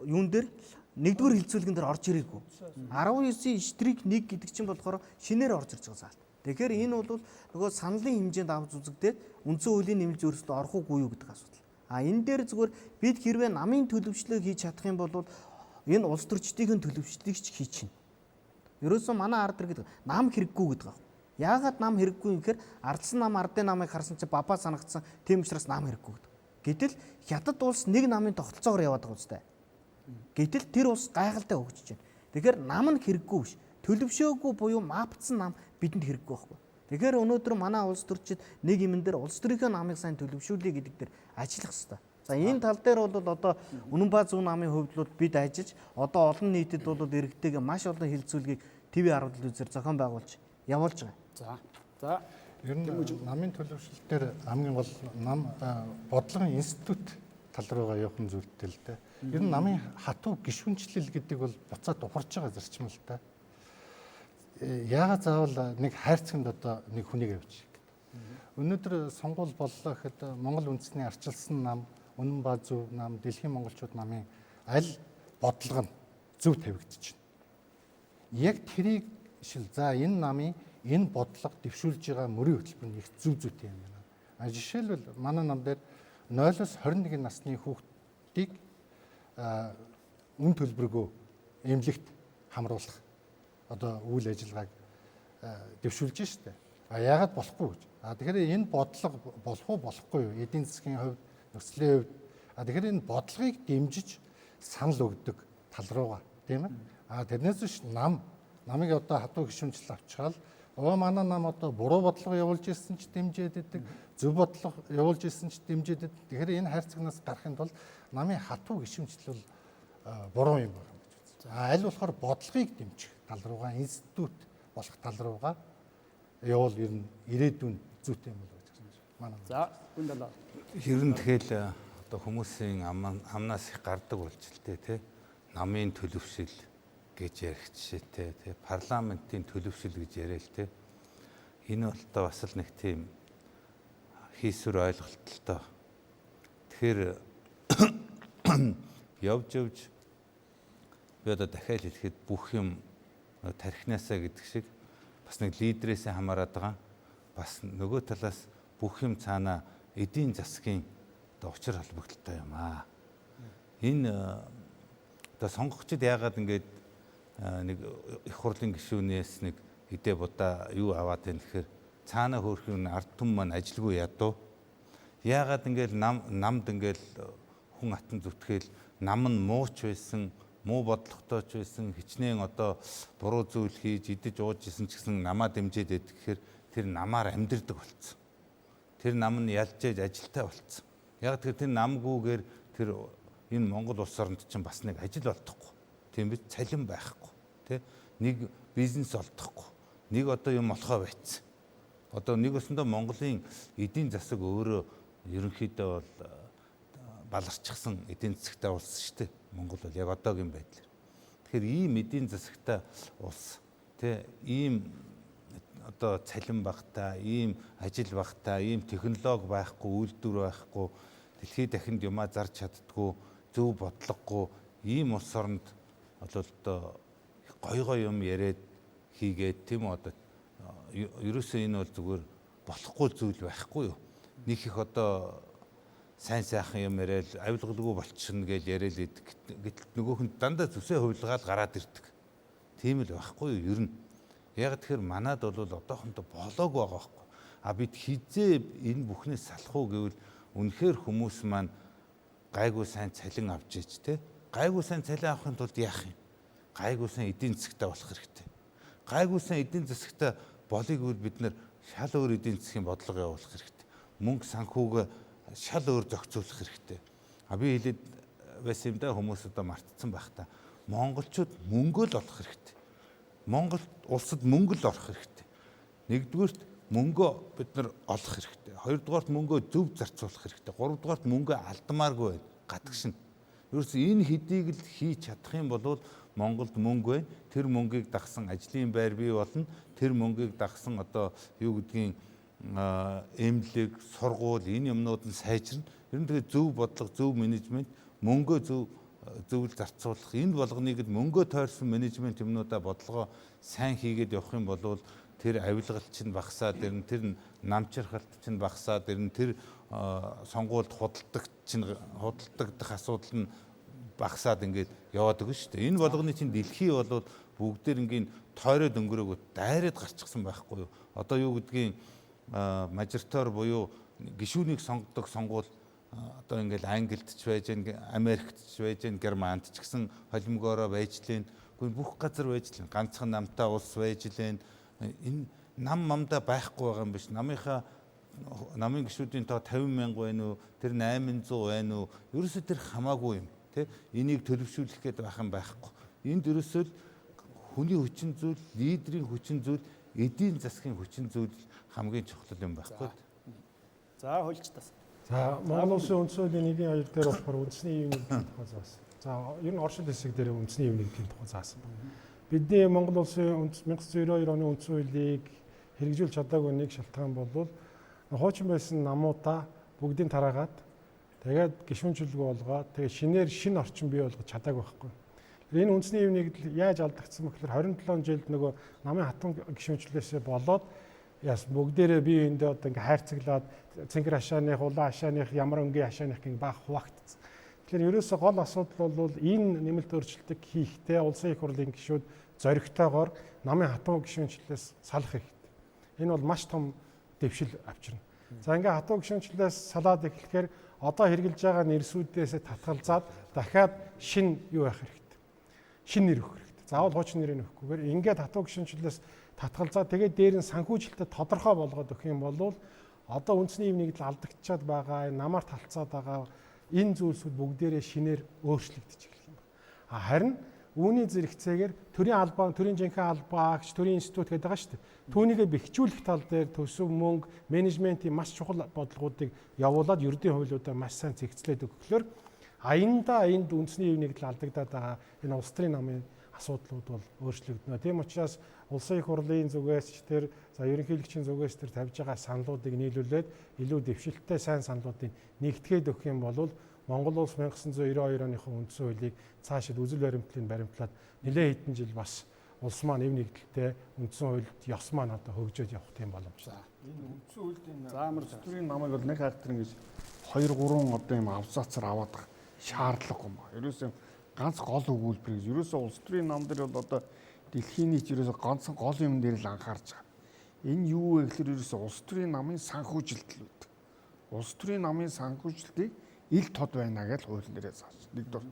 юун дээр нэгдүгээр хэлэлцүүлэгэн дээр орж ирээгүй. 19-ийн штрих 1 гэдэг чинь болохоор шинээр орж ирж байгаа заалт. Тэгэхээр энэ бол нөгөө саналын хэмжээнд авч үзэгдээд үндсэн хуулийн нэмэлт өөрчлөлтөд орох уугүй юу гэдэг асуудал. Энэ дээр зүгээр бид хэрвээ намын төлөвчлөгийг хийж чадах юм бол энэ улс төрчдийн төлөвчлөлийг ч хийж чинь. Ерөөсөө манай ард иргэд нам хэрэггүй гэдэг байна. Яагаад нам хэрэггүй юм гэхээр ардсан нам ардын намыг харсан чи бабаа санагдсан. Тийм учраас нам хэрэггүй гэдэг. Гэтэл хятад улс нэг намын тогтолцоогоор яваад байгаа үстэй. Гэтэл тэр улс гайхалтай хөгжиж байна. Тэгэхээр нам нь хэрэггүй биш. Төлөвшөөгүй буюу мапцсан нам бидэнд хэрэггүй байхгүй. Тэгэхээр өнөөдөр манай улс төрчид нэг юмн дээр улс төрийнхөө намыг сайн төлөвшүүлээ гэдэг дээр ажиллах хэрэгтэй. За энэ тал дээр бол одоо Үнэн ба Зөв намын хувьд бол бид ажиллаж одоо олон нийтэд бол иргэдэг маш олон хэлэлцүүлгийг ТV10 телевизээр зохион байгуулж явуулж байгаа. За ер нь намын төлөвшөлт дээр хамгийн гол нам бодлогын институт тал руугаа явах зүйлтэй л дээ. Ер нь намын хатуу гишүүнчлэл гэдэг бол буцаад ухарч байгаа зарчим л та. Яагаад заавал нэг хайрцагт одоо нэг хүнийг явж гэдэг. Өнөөдөр сонгуул боллоо гэхэд Монгол Үндэсний арчилсан нам, Үнэн ба Зөв нам, Дэлхийн монголчууд намын аль бодлого нь зөв тавигдчих байна. Яг тэрийг шил за энэ намын энэ бодлого дэвшүүлж байгаа мөрийн хөтөлбөр нь их зөв зүйтэй юм байна. Жишээлбэл манай нам дээр 0-21 насны хүүхдийг үн төлбөргөө эмнэлэгт хамруулах одоо үйл ажиллагааг дэвшүүлж штэ. Яагаад болохгүй гэж. Тэгэхээр энэ бодлого болох уу болохгүй юу? Эдийн засгийн хувьд, нөхцөлийн хувьд. Тэгэхээр энэ бодлогыг дэмжиж санал өгдөг тал руугаа, тийм ээ. Тэрнээс биш намыг одоо хатуу гишүүнчил авчихаал манай нам одоо буруу бодлого явуулж ирсэн ч дэмжиж идэг, зөв бодлого явуулж ирсэн ч дэмжиж идэг. Тэгэхээр энэ хайрцагнаас гарахын тулд намын хатуу гишүүнчил бол буруу юм байна гэж үзсэн. Аль болохоор бодлогыг дэмжих тал руугаа институт болох тал руугаа явал ер нь ирээдүйн зүйтэй юм болов гэж байна. Манай. За, хүндэлээ. Ер нь тэгэл одоо хүмүүсийн амнаас их гардаг болж л тий. Намын төлөвшил гэж ярих жишээтэй тий. Парламентын төлөвшил гэж яриа л тий. Энэ бол та бас л нэг тийм хийсвэр ойлголттой. Тэгэхээр явж би одоо дахиад хэлэхэд бүх юм тархинасаа гэдэг шиг бас нэг лидерээсээ хамаарат байгаа. Бас нөгөө талаас бүх юм цаана эдийн засгийн одоо учир холбогдолтой юм аа. Энэ одоо сонгогчид яагаад ингэж нэг их хурлын гишүүнээс нэг эдээ будаа юу аваад байна гэхээр цаана хөөрхөн ард түмэн маань ажилгүй ядуу. Яагаад ингээл намд ингээл хүн атан зүтгээл нам нь мууч байсан, муу бодлоготой ч байсан, хичнээн одоо буруу зүйл хийж идэж ууж исэн ч гэсэн намаа дэмжиж идэх гэхээр тэр намаар амьдрдаг болцсон. Тэр нам нь ялж ээж ажилтай болцсон. Яг тэр намгүйгээр тэр энэ Монгол улс оронд чинь бас нэг ажил олдохгүй. Тийм биз, цалин байхгүй. Тэ нэг бизнес олдохгүй. Нэг одоо юм олохоо байцсан. Одоо нэг өсөндөө Монголын эдийн засаг өөрөө ерөнхийдөө бол баларчсан эдийн засагтай улс шүү дээ. Монгол бол яг одоогийн байдлаар. Тэгэхээр ийм эдийн засагтай улс тэ ийм одоо цалин багтаа, ийм ажил багтаа, ийм технологи байхгүй, үйлдвэр байхгүй, дэлхийд дахинд юмаа зарж чаддгүй, зөв бодлогогүй ийм улс оронд бол одоо гой юм яриад хийгээд тийм үү одоо ерөөсөө энэ бол зүгээр болохгүй зүйл байхгүй юу. Нэг их одоо сайн сайхан юм яриад авилгалгүй болчихно гэж яриад идэг. Гэтэл нөгөөхөнд дандаа зүсээ хувилгаад гараад ирдэг. Тийм л байхгүй юу ер нь. Яг тэгэхээр манад бол одоохондоо болоог байгаа байхгүй. А бид хизээ энэ бүхнээс салах уу гэвэл үнэхээр хүмүүс маань гайгүй сайн цалин авч иж тэ. Гайгүй сайн цалин авахын тулд яах юм? Гайгүй сайн эдийн засагтай болох хэрэгтэй. Гайгүй сайн эдийн засагтай болыг бид нэр шал өөр эдийн засгийн бодлого явуулах хэрэгтэй. Мөнгө санхүүг шал өөр зохицуулах хэрэгтэй. А би хэлээд байсан юм да хүмүүс одоо мартцсан байх та. Монголчууд мөнгө л олох хэрэгтэй. Монгол улсад мөнгө л орох хэрэгтэй. Нэгдүгürt мөнгөө бид нар олох хэрэгтэй. Хоёрдугаарт мөнгөө зөв зарцуулах хэрэгтэй. Гуравдугаарт мөнгөө алдмааргүй байна. Гадагшин. Ерөөс энэ хэдийг л хийж чадах юм бол Монголд мөнгө байна. Тэр мөнгийг дагсан ажлын байр бий болно. Тэр мөнгийг дагсан одоо юу гэдгийг эмнэлэг, сургууль энэ юмнууд нь сайжирна. Ер нь тэгээ зөв бодлого, зөв менежмент, мөнгөө зөвл зарцуулах энэ болгоныг л мөнгөө тойрсон менежмент юмнуудаа бодлогоо сайн хийгээд явах юм бол тэр авилгал чинь багасаад ирнэ, тэр намчирхалт чинь багасаад ирнэ, тэр сонгуульд худалдагдах асуудал нь багасаад ингээд яваад өгнө шүү дээ. Энэ болгоны чинь дэлхий бол бүгдээр ингээд тойроод өнгөрөөгөө дайраад гарчихсан байхгүй юу? Одоо юу гэдгийг мажоритор буюу гишүүнийг сонгодог сонгуул одоо ингээл Англид ч байж гэн, Америкт ч байж гэн, Германд ч гэсэн холимогоороо байж лэн. Гэхдээ бүх газар байж лэн. Ганцхан намтай улс байж лэн. Энэ нам мамда байхгүй байгаа юм биш. Намын гишүүдийн тоо 50,000 байна уу? Тэр 800 байна уу? Ерөөсөө тэр хамаагүй юм, тий? Энийг төлөвшүүлэх гээд байх юм байхгүй. Энд ерөөсөө хүний хүчин зүйл, лидерийн хүчин зүйл, эдийн засгийн хүчин зүйл хамгийн чухал юм байхгүй. За хуульчдаас. За Монгол Улсын Үндсэн хуулийн 1-2 дээр болохоор үндэсний юунийн тухай заасан. За ер нь оршил хэсэг дээр үндэсний юунийн тухай заасан байна. Бидний Монгол Улсын 1992 оны үндсэн хуулийг хэрэгжүүлж чадаагүй нэг шалтгаан бол хуучин байсан намуудаа бүгдийг тараагаад тэгээд гишүүнчлэг болгоод тэгээд шинэ орчин бий болгож чадаагүй байхгүй. Энэ үндэсний юуныг яаж алдагдсан бэ гэхээр 27 жилд нөгөө намын хатан гишүүнчлэлээс болоод яс бүгдээрээ бие биендээ одоо ингээ хайрцаглаад цэнгэр хашааных, улаан хашааных, ямар өнгийн хашааных гин баг хуваагдсан. Тэгэхээр ерөөсө гол асуудал бол энэ нэмэлт өөрчлөлтийг хийхдээ улсын их хурлын гишүүд зоригтойгоор намын хатуу гишүүнчлэлээс салах хэрэгтэй. Энэ бол маш том дэвшил авчирна. За ингээ хатуу гишүүнчлэлээс салаад эхлэхээр одоо хэрэгжилж байгаа нэрсүүдээс татгалзаад дахиад шин юу явах хэрэгтэй. Шин нэр өгөх хэрэгтэй. Заавал хуучин нэрийг өгөхгүйгээр ингээд хатуу гишүүнчлэлээс татгалзаа тэгээд дээр нь санхүүжилтөд тодорхой болгоод өгөх юм бол одоо үндэсний юмныг л алдагдчихад байгаа, намаар талцаад байгаа энэ зүйлсүүд бүгдээрээ шинээр өөрчлөгдөж эхлэх юм байна. Харин үүний зэрэгцээгээр төрийн албаа, төрийн жинхэнэ албаагч, төрийн институт гэдэг байгаа шүү дээ. Түүнийгээ бэхжүүлэх тал дээр төсөв, мөнгө, менежментийн маш чухал бодлогуудыг явуулаад ердийн хуулиудаа маш сайн зэгцлээд өгөхлөөр энд үндэсний ивнийг л алдагдаад байгаа энэ улс төрийн намын асуудлууд бол өөрчлөгдөнө. Тийм учраас улсын их хурлын зүгээс тэр ерөнхийлөгчийн зүгээс тэр тавьж байгаа саналуудыг нийлүүлээд илүү дэвшилттэй сайн саналуудыг нэгтгэхэд өгөх юм бол Монгол улс 1992 оныхоо үндсэн хуулийг цаашид үзэл баримтлаад нэлээд хэдэн жил бас улс маань эв нэгдэлтэй үндсэн хуульд ёс маань одоо хөгжөөд явах тийм боломж. Энэ үндсэн хуульд заамар зүтрийн намайг бол нэг хайтар ингэж 2-3 одоо юм абзацаар аваад байгаа шаардлагагүй юм ба. Ерөөсөө ганц гол өгүүлбэр гэж ерөөсөө улс төрийн нам дээр бол одоо дэлхийн нийт ерөөсөө ганцхан гол юм дээр л анхаарч байгаа. Энэ юу вэ гэхээр ерөөсөө улс төрийн намын санхүүжилт л үүдэг. Улс төрийн намын санхүүжилтийг ил тод байна гэж хууль нэрээ зааж. Нэгдүгээр.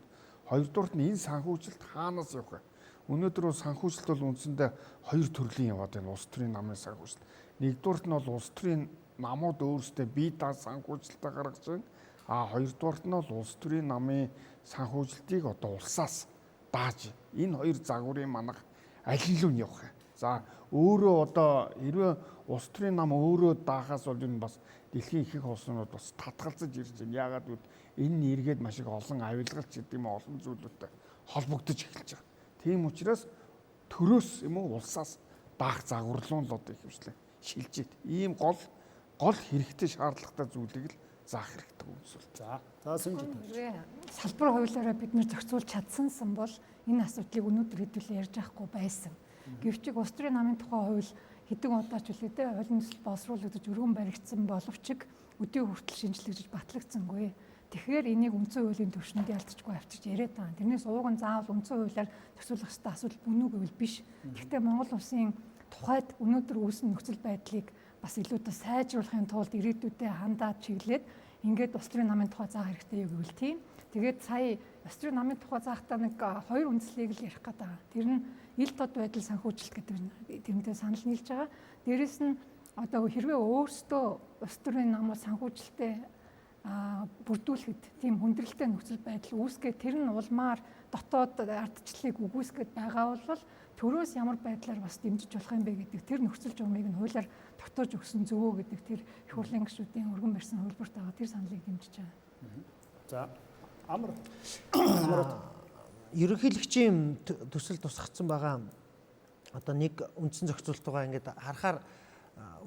Хоёрдугаарт нь энэ санхүүжилт хаанаас явах вэ? Өнөөдөр бол санхүүжилт бол үндсэндээ хоёр төрлийн яваад байна. Улс төрийн намын санхүүжилт. Нэгдүгээрт нь бол улс төрийн намууд өөрсдөө бие даа санхүүжилтээ гаргаж байна. Хоёрдугаарт нь бол улс төрийн намын санхүүжилтийг одоо улсаас дааж. Энэ хоёр загварын манах аль нь явах вэ? За өөрөө одоо хэрвээ улс төрийн нам өөрөө даахаас бол энэ бас дэлхийн ихэнх улсууд бас татгалзаж ирж байна. Яагаад гэвэл энэ нь эргээд маш их олон авилгалч гэдэг юм олон зүйлүүдтэй холбогдож эхэлж байгаа. Тийм учраас төрөөс юм уу улсаас даах загварлуун л одоо ихэвчлэн шилжээд ийм гол хэрэгтэй шаардлагатай зүйлийг л заах хэрэгтэй үнсэл. За сэмжид. Салбар хуулиараа бид нэр зохицуулж чадсансан бол энэ асуудлыг өнөөдөр хэдүүлээ ярьж байхгүй байсан. Гэвч улс төрийн намын тухай хууль хэдэн удаач үлээдээ хуулийн төсөл боловсруулагдаж өргөн баригдсан боловч өдөө хүртэл шинжлэгдэж батлагдсангүй. Тэгэхээр энийг үндсэн хуулийн түвшинд ялцчихгүй авчирч яриад байгаа. Тэрнээс ууг нь заавал үндсэн хуулиар төсөөлөх ёстой асуудал бүнүү гэвэл биш. Гэхдээ Монгол улсын тухайд өнөөдөр үүсэн нөхцөл байдлыг бас илүүтэй сайжруулахын тулд ирээдүйдээ хандаад чиглээд ингээд улс төрийн намын тухай заах хэрэгтэй юу гэвэл тийм. Тэгээд сая улс төрийн намын тухай заахтаа нэг хоёр үндслийг л ярих гэдэг. Тэр нь ил тод байдал санхүүжилт гэдэг тэрнтэй санал нийлж байгаа. Дээрэс нь одоо хэрвээ өөрсдөө улс төрийн намууд санхүүжилтээ бүрдүүлэхэд тийм хүндрэлтэй нөхцөл байдал үүсгээд тэр нь улмаар дотоод ардчлалыг үгүйсгээд байгаа бол төрөөс ямар байдлаар бас дэмжиж болох юм бэ гэдэг тэр нөхцөл журмыг нь хуулиар тогтоож өгсөн зөвөө гэдэг тэр их хурлын гишүүдийн өргөн барьсан хөлбөрт байгаа тэр саналыг дэмжиж байгаа. За амар ерөнхийлөгчийн төсөл тусгацсан байгаа одоо нэг үндсэн зохицуулт байгаа ингээд харахаар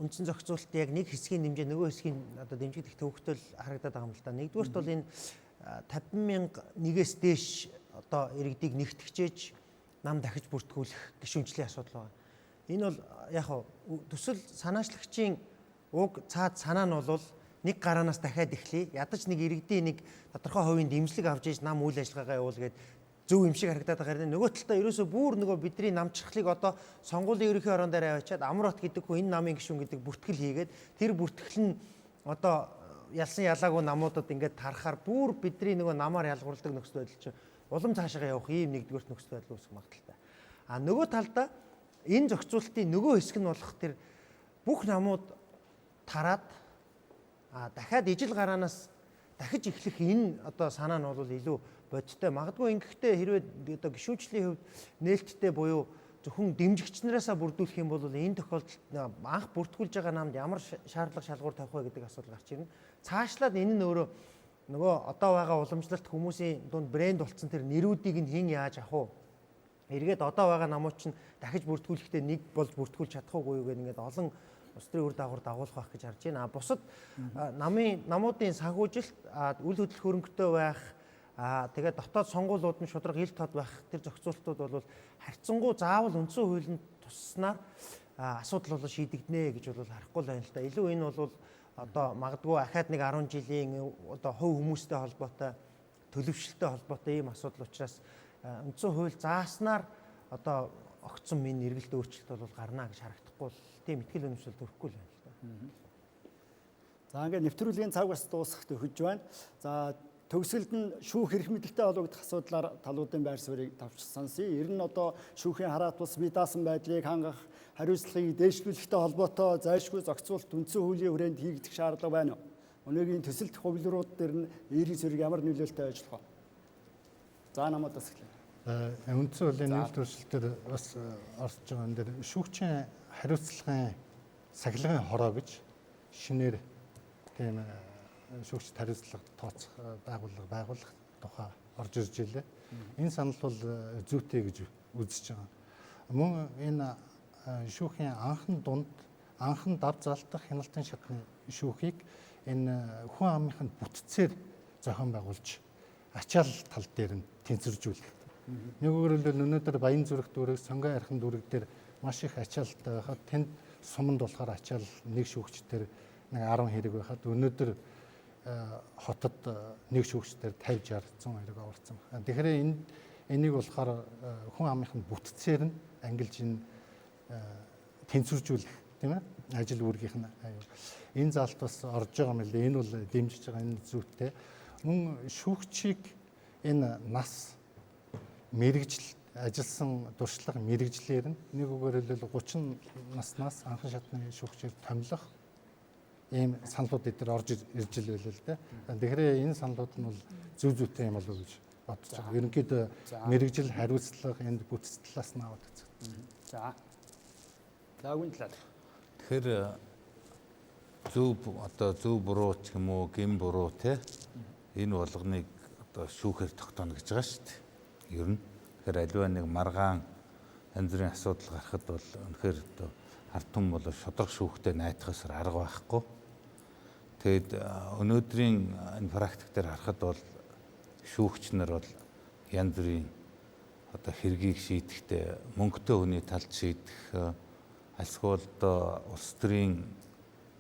үндсэн зохицуулт яг нэг хэсгийн дэмжээ нөгөө хэсгийн одоо дэмжигдэх төвөгтэй харагдаад байгаа юм л да. Нэгдүгээрт бол энэ 50,000-ээс дээш одоо иргэдийг нэгтгэжээж нам дахиж бүртгүүлэх гишүүнчлийн асуудал байна. Энэ бол яг төсөл санаачлагчийн уг цаад санаа нь бол нэг гараанаас дахиад эхлэе. Ядаж нэг иргэдийн нэг тодорхой хувийн дэмжлэг авч иж нам үйл ажиллагаагаа явуулгээд зөв юм шиг харагдаад байгаа. Нөгөө талдаа ерөөсөө бүр нөгөө бидний намчрахлыг одоо сонгуулийн ерөнхий орон дээр аваачаад Амрот гэдэг хүн энэ намын гишүүн гэдэг бүртгэл хийгээд тэр бүртгэл нь одоо ялсан ялаагүй намуудад ингээд тарахаар бүр бидний нөгөө намаар ялгуурладаг нөхцөл байдал чинь улам цаашаа явах ийм нэгдүгээр нөхцөл байдал үүсэх магадaltaй. Нөгөө талдаа энэ зохицуултын нөгөө хэсэг нь болох тэр бүх намууд тараад дахиад ижил гараанаас дахиж эхлэх энэ одоо санаа нь бол илүү бодиттой. Магадгүй ингэхдээ хэрвээ одоо гишүүнчлийн хувьд нээлттэй буюу зөвхөн дэмжигч нараасаа бүрдүүлэх юм бол энэ тохиолдолд анх бүртгүүлж байгаа намд ямар шаардлага шалгуур тавих вэ гэдэг асуудал гарч ирнэ. Цаашлаад энэ нь өөрөө нөгөө одоо байгаа уламжлалт хүмүүсийн дунд брэнд болцсон тэр нэрүүдийг нь хэн яаж авах вэ? Эргээд одоо байгаа намууд чинь дахиж бүртгүүлэхдээ нэг болж бүртгүүлж чадах уугүй юу гэдэг ингээд олон улс төрийн үр дагавар дагуулах байх гэж харж байна. Бусад намуудын санхүүжилт үйл хөдлөх хөрөнгөтэй байх тэгээд дотоод сонгуулиуд нь шударга ил тод байх тэр зохицуултууд бол харьцангуй заавал үндсэн хуулинд тусснаар асуудал бол шийдэгдэнэ гэж бол харахгүй л байна л да. Илүү энэ бол одоо магадгүй ахаад нэг 10 жилийн одоо хувь хүмүүстэй холбоотой төлөвшөлттэй холбоотой ийм асуудал учраас үндсэн хууль зааснаар одоо огцсон энэ эргэлт өөрчлөлт бол гарна гэж харагдахгүй л тийм ихтгэл үнэмшил төрөхгүй л байна л да. За ингээд нэвтрүүлгийн цаг бас дуусахад өгч байна. За төгсөлд нь шүүх эрх мэдэлтэй холбогдох асуудлаар талуудын байр суурийг тавч сонсъё. Ер нь одоо шүүхийн хараат бус бие даасан байдлыг хангах, хариуцлагыг дээшлүүлэхтэй холбоотой зайлшгүй зохицуулт үндсэн хуулийн хүрээнд хийгдэх шаардлага байна уу? Өнөөгийн төсөлт хувилбарууд дээр нь эрх зэрэг ямар нөлөөлтөй ажиллах вэ? За намайг бас эхлэе. Үндсэн хуулийн нэмэлт өөрчлөлтөөр бас орж байгаа энэ дээр шүүгчийн хариуцлагын сахилгын хороо гэж шинээр тийм шүүгчд хариуцлага тооцох байгуулах тухай орж ирж илээ. Энэ санал бол зүйтэй гэж үзэж байгаа. Мөн энэ шүүхийн анхан дав залтах хяналтын шатны шүүхийг энэ хүн амынханд бүтцээр зохион байгуулж ачаал тал дээр нь тэнцвэржүүлэх. Нэггээр хэлбэл өнөөдөр Баян зүрх дүүрэг, Сонгой архин дүүрэг дээр маш их ачаалтай байхад тэнд суманд болохоор ачаал нэг шүүгчдэр нэг 10 хэрэг байхад өнөөдөр хотод нэг шүүгчдэр 50, 60, 100 хэрэг аварсан. Тэгэхээр энийг болохоор хүн амынханд бүтцээр нь ангилж энэ тэнцвэржүүлэх тийм ээ ажил үүргийнх нь энэ заалт бас орж байгаа юм лээ. Энэ бол дэмжиж байгаа энэ зүйтэй. Мөн шүүгчийг энэ нас мэрэгжил ажилласан туршлага мэрэгжлэр нь нэг үгээр хэлбэл 30 наснаас анхан шатны шүүгчээр томилох ийм саналууд эдгээр орж ирж л байлаа л дээ. Тэгэхээр энэ саналууд нь бол зүйтэй юм болов уу гэж бодож байгаа. Ерөнхийдөө мэрэгжил хариуцлага энд бүтц талаас нь аваад үзсэн. За үн талаар. Тэгэхээр зөв буруу ч юм уу гин буруу те энэ болгоныг одоо шүүхээр тогтооно гэж байгаа шүү дээ. Ер нь тэгэхээр аливаа нэг маргаан янз бүрийн асуудал гарахад бол үнэхээр одоо ард түмэн бол шудраг шүүхтэй найдахаас арга байхгүй. Тэгэд өнөөдрийн энэ практик дээр харахад бол шүүгч нар бол янз бүрийн одоо хэргийг шийдэхдээ мөнгөтэй хүний талд шийдэх альсгүй одоо улс төрийн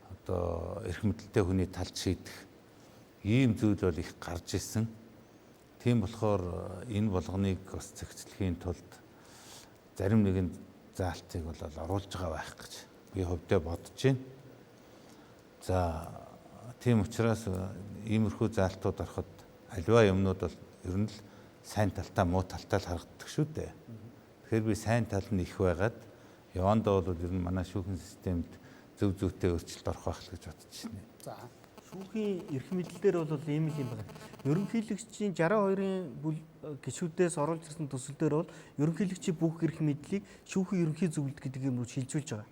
одоо эрх мэдэлтэй хүний талд шийдэх ийм зүйл бол их гарч ирсэн. Тийм болохоор энэ болгоныг бас зохицлохийн тулд зарим нэгэн заалтыг бол оруулж байгаа байх гэж би хувьдаа бодож байна. За тийм учраас иймэрхүү заалтууд ороход аливаа юмнууд бол ер нь л сайн талтаа муу талтаа л харагддаг шүү дээ. Тэгэхээр би сайн тал нь их байгаад явандаа бол ер нь манай шүүхийн системд зөв зүйтэй өөрчлөлт орох байх л гэж бодож байна. За шүүхийн эрх мэдэлээр бол ийм л юм байна. Ерөнхийлөгчийн 62-ын гишүүдээс оруулж ирсэн төсөлдөр бол ерөнхийлөгчийн бүх эрх мэдлийг шүүхийн ерөнхий зөвлөлт гэдэг юм руу шилжүүлж байгаа.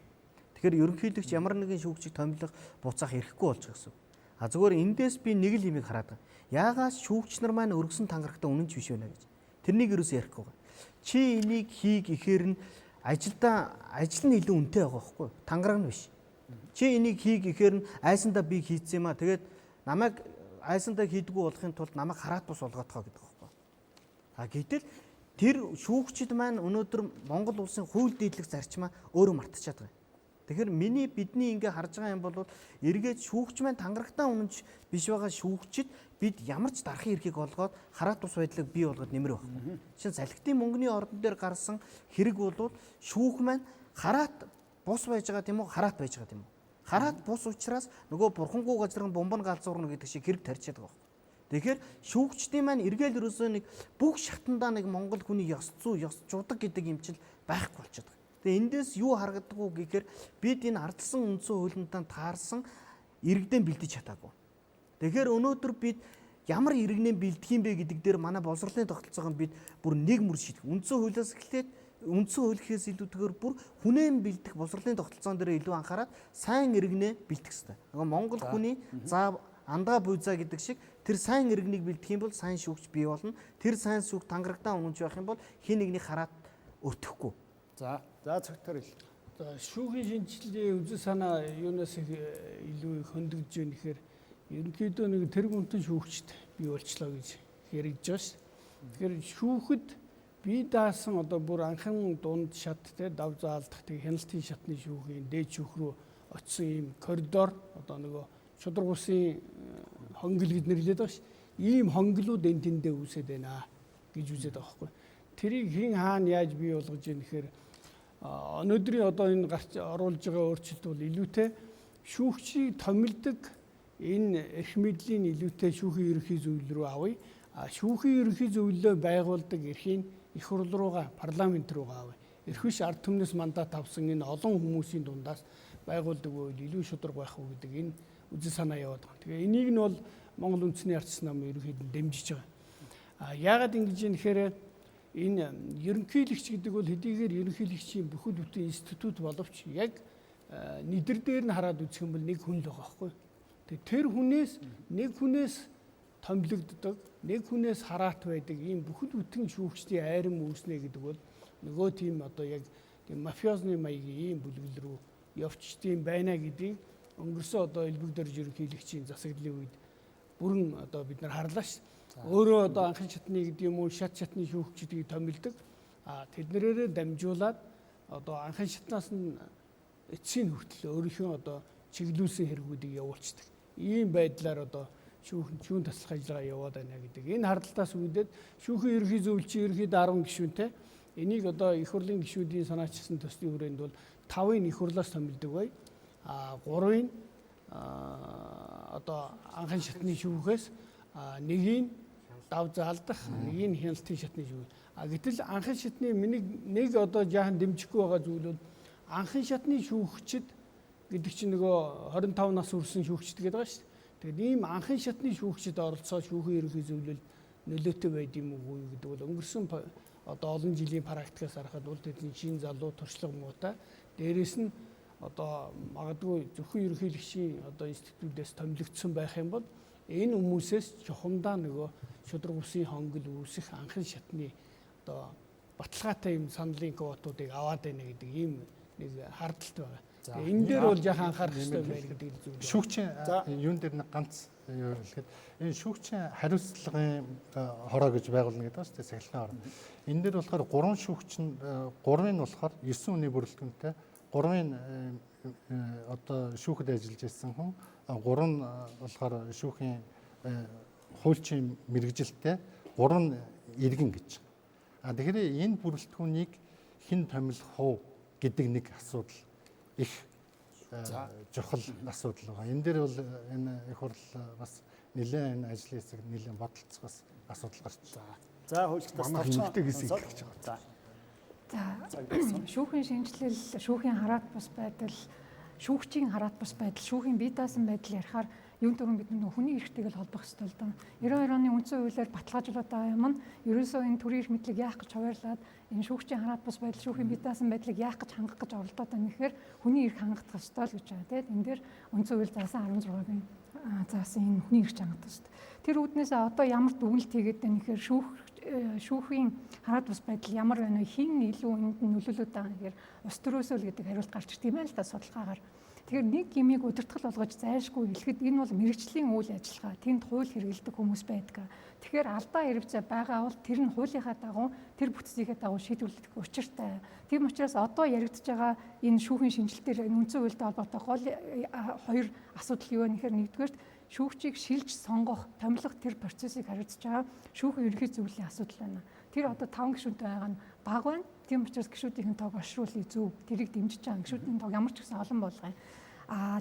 Тэгэхээр ерөнхийлөгч ямар нэгэн шүүгчийг томилох буцаах эрхгүй болж байгаа гэсэн. А зүгээр эндээс би нэг л юмыг хараад байгаа. Яагаад шүүгч нар маань өргөсөн тангарагтаа үнэн ч биш байна гэж. Тэрнийг юус ярихгүй байгаа. Чи энийг хий гэхээр нь ажил нь илүү үнэтэй байгаа байхгүй юу? Тангараг нь биш. Чи энийг хий гэхээр нь айсандаа би хийцсэн юм а. Тэгээд намайг айсандаа хийдгүү болохын тулд намайг хараат бус болгоотгоо гэдэг байхгүй юу? А гэтэл тэр шүүгчид маань өнөөдөр Монгол улсын хууль дийлэх зарчмаа өөрөө мартчихад байгаа. Тэгэхээр бидний ингээ харж байгаа юм бол эргээд шүүгч маань тангарагтаа үнэнч биш байгаа шүүгчид бид ямар ч дарахын эрхийг олгоод хараат бус байдлыг бий болгоод нэмэр байхгүй. Жишээ нь салхитын мөнгөний ордон дээр гарсан хэрэг бол шүүх маань хараат бус байж байгаа тийм үү? Хараат байж байгаа тийм үү? Хараат бус учраас нөгөө бурхангүй газрын бомбон галзуурна гэдэг шиг хэрэг тарьчаад байгаа байхгүй. Тэгэхээр шүүгчдийн маань эргээл ерөөсөө нэг бүх шатандаа нэг монгол хүний ёс зүй, ёс жудаг гэдэг юм чинь байхгүй болчиход байгаа. Тэгээ эндээс юу харагддаг уу гэхээр бид энэ ардсан үндсэн хуулиндаа таарсан иргэдэн бэлдэж чадаагүй. Тэгэхээр өнөөдөр бид ямар иргэнээ бэлдэх юм бэ гэдэг дээр манай боловсролын тогтолцоог бид бүр нэг мөр шийдэх. Үндсэн хуулиас эхлээд үндсэн хуулийнхээс илүүтэйгээр бүр хүнээн бэлдэх боловсролын тогтолцоон дээр илүү анхаарал сайн иргэнээ бэлдэх хэрэгтэй. Монгол хүний за андаа буйзаа гэдэг шиг тэр сайн иргэнийг бэлдэх юм бол сайн шүүгч бий болно. Тэр сайн шүүгч тангарагтаа үнэнч байх юм бол хин нэгний хараат өртөхгүй. За цогтөр ил. За шүүхийн шинжилгээ үзэл санаа юунаас илүү их хөндөгдөж байна гэхээр ерөнхийдөө нэг тэр гүнтэн шүүгчд бий болчлоо гэж яригдж байгаа ш. Тэгэхээр шүүхэд бие даасан одоо бүр анхан дунд шат те дав заалдах тэг хяналтын шатны шүүхийн дээд шүүх рүү очисон ийм коридор одоо нөгөө шудраг усын хонгил гэж нэрлэдэг байгаа ш. Ийм хонгилууд энэ тэндээ үүсээд байна гэж үзээд байгаа байхгүй. Тэрийг хэн хаана яаж бий болгож ийм гэхээр өнөөдрийн одоо энэ гарч оруулж байгаа өөрчлөлт бол илүүтэй шүүгчийг томилдог энэ эрх мэдлийн илүүтэй шүүхийн ерөнхий зөвлөл рүү авъя. Шүүхийн ерөнхий зөвлөлөө байгуулдаг эрхийн их хурл руугаа парламент руугаа авъя. Эрх биш ард түмнээс мандат авсан энэ олон хүмүүсийн дундаас байгуулдаг үйл илүү шудраг байх уу гэдэг энэ үзэл санаа яваад байгаа. Тэгээ энийг нь бол Монгол Үндэсний ардчилсан намын ерөнхийд нь дэмжиж байгаа. Яагаад ингэж юм гэхээр энэ ерөнхийлөгч гэдэг бол хэдийгээр ерөнхийлөгчийн бүхэл бүтэн институт боловч яг нэдэр дээр нь хараад үзэх юм бол нэг хүн л байгаа байхгүй. Тэгээ тэр хүнээс томилогддог, нэг хүнээс хараат байдаг ийм бүхэл бүтэн шүүгчдийн айрам үүснэ гэдэг бол нөгөө тийм одоо яг тийм мафиозны маягийн ийм бүлгэл рүү явчдсан байна гэдгийг өнгөрсөн одоо элбэг дөрж ерөнхийлөгчийн засаглалын үед бүрэн одоо бид нар харлаа ш. Өөрөө одоо анхан шатны гэдэг юм уу шат шатны шүүгчдийг томилдог. Тэднэрээрээ дамжуулаад одоо анхан шатнаас нь эцсийн хүртэл өөрийнхөө одоо чиглүүлсэн хэрэгүүдийг явуулцдаг. Ийм байдлаар одоо шүүн таслах ажиллагаа яваад байна гэдэг. Энэ хардлагатаас үүдээд шүүхийн ерөнхий зөвлөлчин ерөнхийдөө 10 гишүүнтэй. Энийг одоо их хурлын гишүүдийн санаачилсан төслийн хүрээнд бол 5-ын их хурлаас томилдог бай. 3-ын одоо анхан шатны шүүхээс 1-ийн дав заалдах, 1-ийн хяналтын шатны шүүх. Гэтэл анхан шатны нэг одоо жаахан дэмжихгүй байгаа зүйл бол анхан шатны шүүгчд гэдэг чинь нөгөө 25 нас хүрсэн шүүгчд гэдэг байгаа шүү дээ. Тэгээд ийм анхан шатны шүүгчд оролцоод шүүхийн ерөнхий зөвлөлд нөлөөтэй байд юм уу гэдэг бол өнгөрсөн одоо олон жилийн практикаас харахад бол тэдний шин залуу туршлага муутай. Дээрээс нь одоо магадгүй зөвхөн ерөнхийлөгчийн одоо институтээс томилогдсон байх юм бол энэ хүмүүсээс чухамдаа нөгөө шудраг усын хонгол үүсэх анхан шатны одоо баталгаатай юм саналын квотуудыг аваад байна гэдэг ийм нэг хардлагат байгаа. Энэ дээр бол яхан анхаарах хэрэгтэй байна гэдэг зүйл. Шүүгчийн юун дээр нэг ганц юу хэлэхэд энэ шүүгчийн хариуцлагын хороо гэж байгуулна гэдэг ба шүү дээ сахилгын хороо. Энэ дээр болохоор 3 шүүгч нь 3-ын болохоор 9 хүний бүрэлдэхүүнтэй 3-ын одоо шүүхэд ажиллаж ирсэн хүн 3 нь болохоор шүүхийн хуульчийн мэрэгжилтэй 3 нь иргэн гэж. Тэгэхээр энэ бүрэлдэхүүнийг хэн томилох уу гэдэг нэг асуудал их чухал асуудал байгаа. Энэ дээр бол энэ их хурл бас нэлээд энэ ажлын хэсэг нэлээд бодолцох бас асуудал гарч байгаа. За хуульчдаас товчтой гэсэн хэлж байгаа. За шүүхийн шинжилэл, шүүхийн хараат бус байдал, шүүгчийн хараат бус байдал, шүүхийн бие даасан байдал ярихаар юун дөрөв бид нэг хүний эрхтэйг холбох хэрэгтэй л доо. 92 оны үндсэн хуулиар баталгаажуулаад байгаа юм нь ерөөсөө энэ төрийн эрх мэдлийг яах гэж хуваарлаад энэ шүүгчийн хараат бус байдал, шүүхийн бие даасан байдлыг яах гэж хангах гэж оролдоод байна гэхээр хүний эрх хангах хэрэгтэй л гэж байгаа тийм. Энэ дээр үндсэн хууль заасан 16-гийн заасан энэ хүний эрх хангах хэрэгтэй. Тэр үүднээс одоо ямар дүгнэлт хийгээд байна гэхээр шүүхийн хараат бус байдал ямар байна вэ? Хин илүү энд нөлөөлөд байгаа гэхээр ус төрөөсөө л гэдэг хариулт гарч ирд юм байна л да судалгаагаар. Тэгэхээр нэг гмийг удирдах болгож зайлшгүй хэлэхэд энэ бол мэрэгжлийн үйл ажиллагаа. Тэнд хууль хэрэгэлдэг хүмүүс байдаг. Тэгэхээр алдаа хэрэгцээ байгаа бол тэр нь хуулийнхаа дагуу тэр бүтцийнхээ дагуу шийдвэрлэх учиртай. Тийм учраас одоо яригдж байгаа энэ шүүхийн шинжилтээр үндсэн хуультай холбоотой гол 2 асуудал юу вэ гэхээр нэгдүгээр шүүгчийг шилж сонгох, томилох тэр процессыг хариуцж байгаа шүүхийн ерөнхий зөвлөлийн асуудал байна. Тэр одоо 5 гишүүнтэй байгаа нь бага байна. Тийм учраас гишүүдийн тоог олшруулъя зөв. Тэрийг дэмжиж байгаа гишүүдийн тоог ямар ч гэсэн олон болгоё.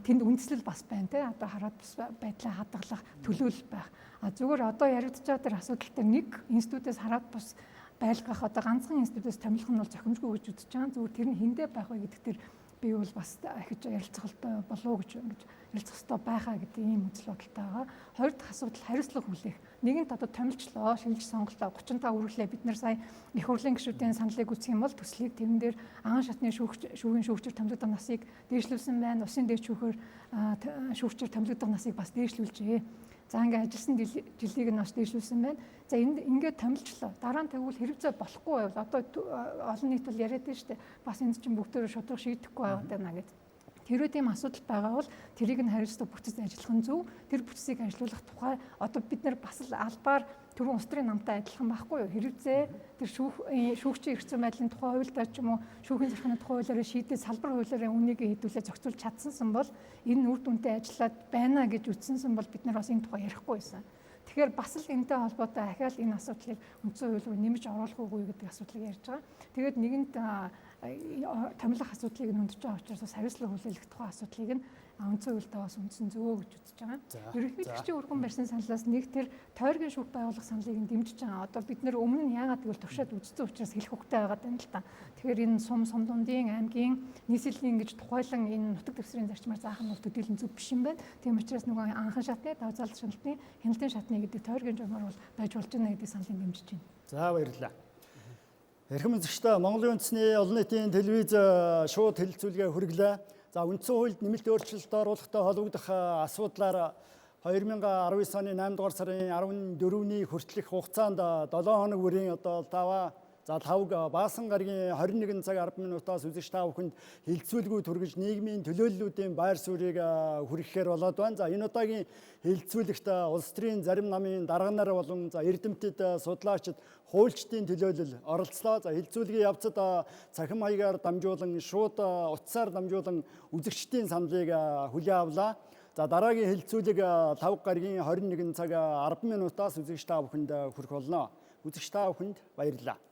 Тэнд үндэслэл бас байна те. Одоо хараат бус байдлаа хадгалах төлөөлөл байх. Зүгээр одоо яригдж байгаа тэр асуудал дээр нэг институтээс хараат бус байлгах одоо ганцхан институтээс томилох нь бол зохимжгүй гэж үзэж байгаа. Зүгээр тэр нь хиндэ байх вэ гэдэг тэр би бол бас ахиж ярилцгалтай болов гэж ярилцах хэрэгтэй байхаа гэдэг ийм үзэл бодолтой байгаа. Хоёр дахь асуудал хариуцлага хүлээх. Нэгэнт одоо томилчлоо, шинж сонголтоо 35 үргэлээ бид нар сая их хурлын гишүүдийн саналыг үзэх юм бол төслийг тэрэн дээр анхан шатны шүүхийн шүүгчээр томилогдох насыг дээшлүүлсэн байна. Усын дээд шүүхээр шүүгчээр томилогдох насыг бас дээшлүүлжээ. За ингээд ажилласан жилийг нь бас дээшлүүлсэн байна. За ингээд томилчлоо. Дараа нь тэгвэл хэрэгцээ болохгүй байвал одоо олон нийт бол яриад байна шүү дээ. Бас энд чинь бүгдөө шудраг шийдэхгүй байгаад байна гэдэг. Тэрөө тийм асуудал байгаа бол тэрийг нь хариуцдаг бүтцэд ажиллах нь зөв. Тэр бүтцийг ажилуулах тухай одоо бид нар бас л албаар түрүүн улс төрийн намтай адилхан байхгүй юу? Хэрэгцээ тэр шүүгчийн эрх зүйн байдлын тухай хуульдаа ч юм уу шүүхийн зархины тухай хуулиараа шийдээ салбар хуулиараа үнийг хэдүүлээ зохицуулж чадсансан бол энэ үр дүнтэй ажиллаад байна гэж үздэнсэн бол бид нар бас энэ тухай ярихгүй байсан. Тэгэхээр бас л энэтэй холбоотой ахаал энэ асуудлыг үндсэн хууль руу нэмж оруулах уугүй гэдэг асуудлыг ярьж байгаа. Тэгээд нэгэнт томилох асуудлыг нь өндөрч байгаа учраас бас хариуцлага хүлээлгэх тухай асуудлыг нь үндсэн хуультай бас үндсэн зөвөө гэж үзэж байгаа. Ерөнхийлөгчийн өргөн барьсан саналаас нэг тэр тойргийн шүүх байгуулах саналыг нь дэмжиж байгаа. Одоо бид нэр өмнө нь яагаад гэвэл туршаад үзсэн учраас хэлэх хөвгтэй байгаа юм л та. Тэгэхээр энэ сум дундын аймгийн нийслэлийн гэж тухайлан энэ нутаг дэвсгэрийн зарчмаар заах нь бол төдийлөн зөв биш юм байна. Тийм учраас нөгөө анхан шатны, давзаалт шатны, хяналтын шатны гэдэг тойргийн журмаар бол байж болж байна гэдэг саналыг дэмжиж байна. За баярлалаа. Эрхэм үзэгчдээ Монголын үндэсний олон нийтийн телевиз шууд хэлэлцүүлгээ хүргэлээ. За үндсэн хуульд нэмэлт өөрчлөлт оруулахтай холбогдох асуудлаар 2019 оны 8 дугаар сарын 14-ний хүртэлх хугацаанд 7 хоног бүрийн одоо 5 баасан гарагийн 21 цаг 10 минутаас үзэгч та бүхэнд хэлэлцүүлгүүд хүргэж нийгмийн төлөөллүүдийн байр суурийг хүргэхээр болоод байна. За энэ удаагийн хэлэлцүүлэгт улс төрийн зарим намын дарга нар болон эрдэмтэд судлаачид хуульчдын төлөөлөл оролцлоо. За хэлэлцүүлгийн явцад цахим хаягаар дамжуулан шууд утсаар дамжуулан үзэгчдийн саналыг хүлээн авлаа. За дараагийн хэлэлцүүлэг 5 гарагийн 21 цаг 10 минутаас үзэгч та бүхэнд хүрэх болно. Үзэгч та бүхэнд баярлалаа.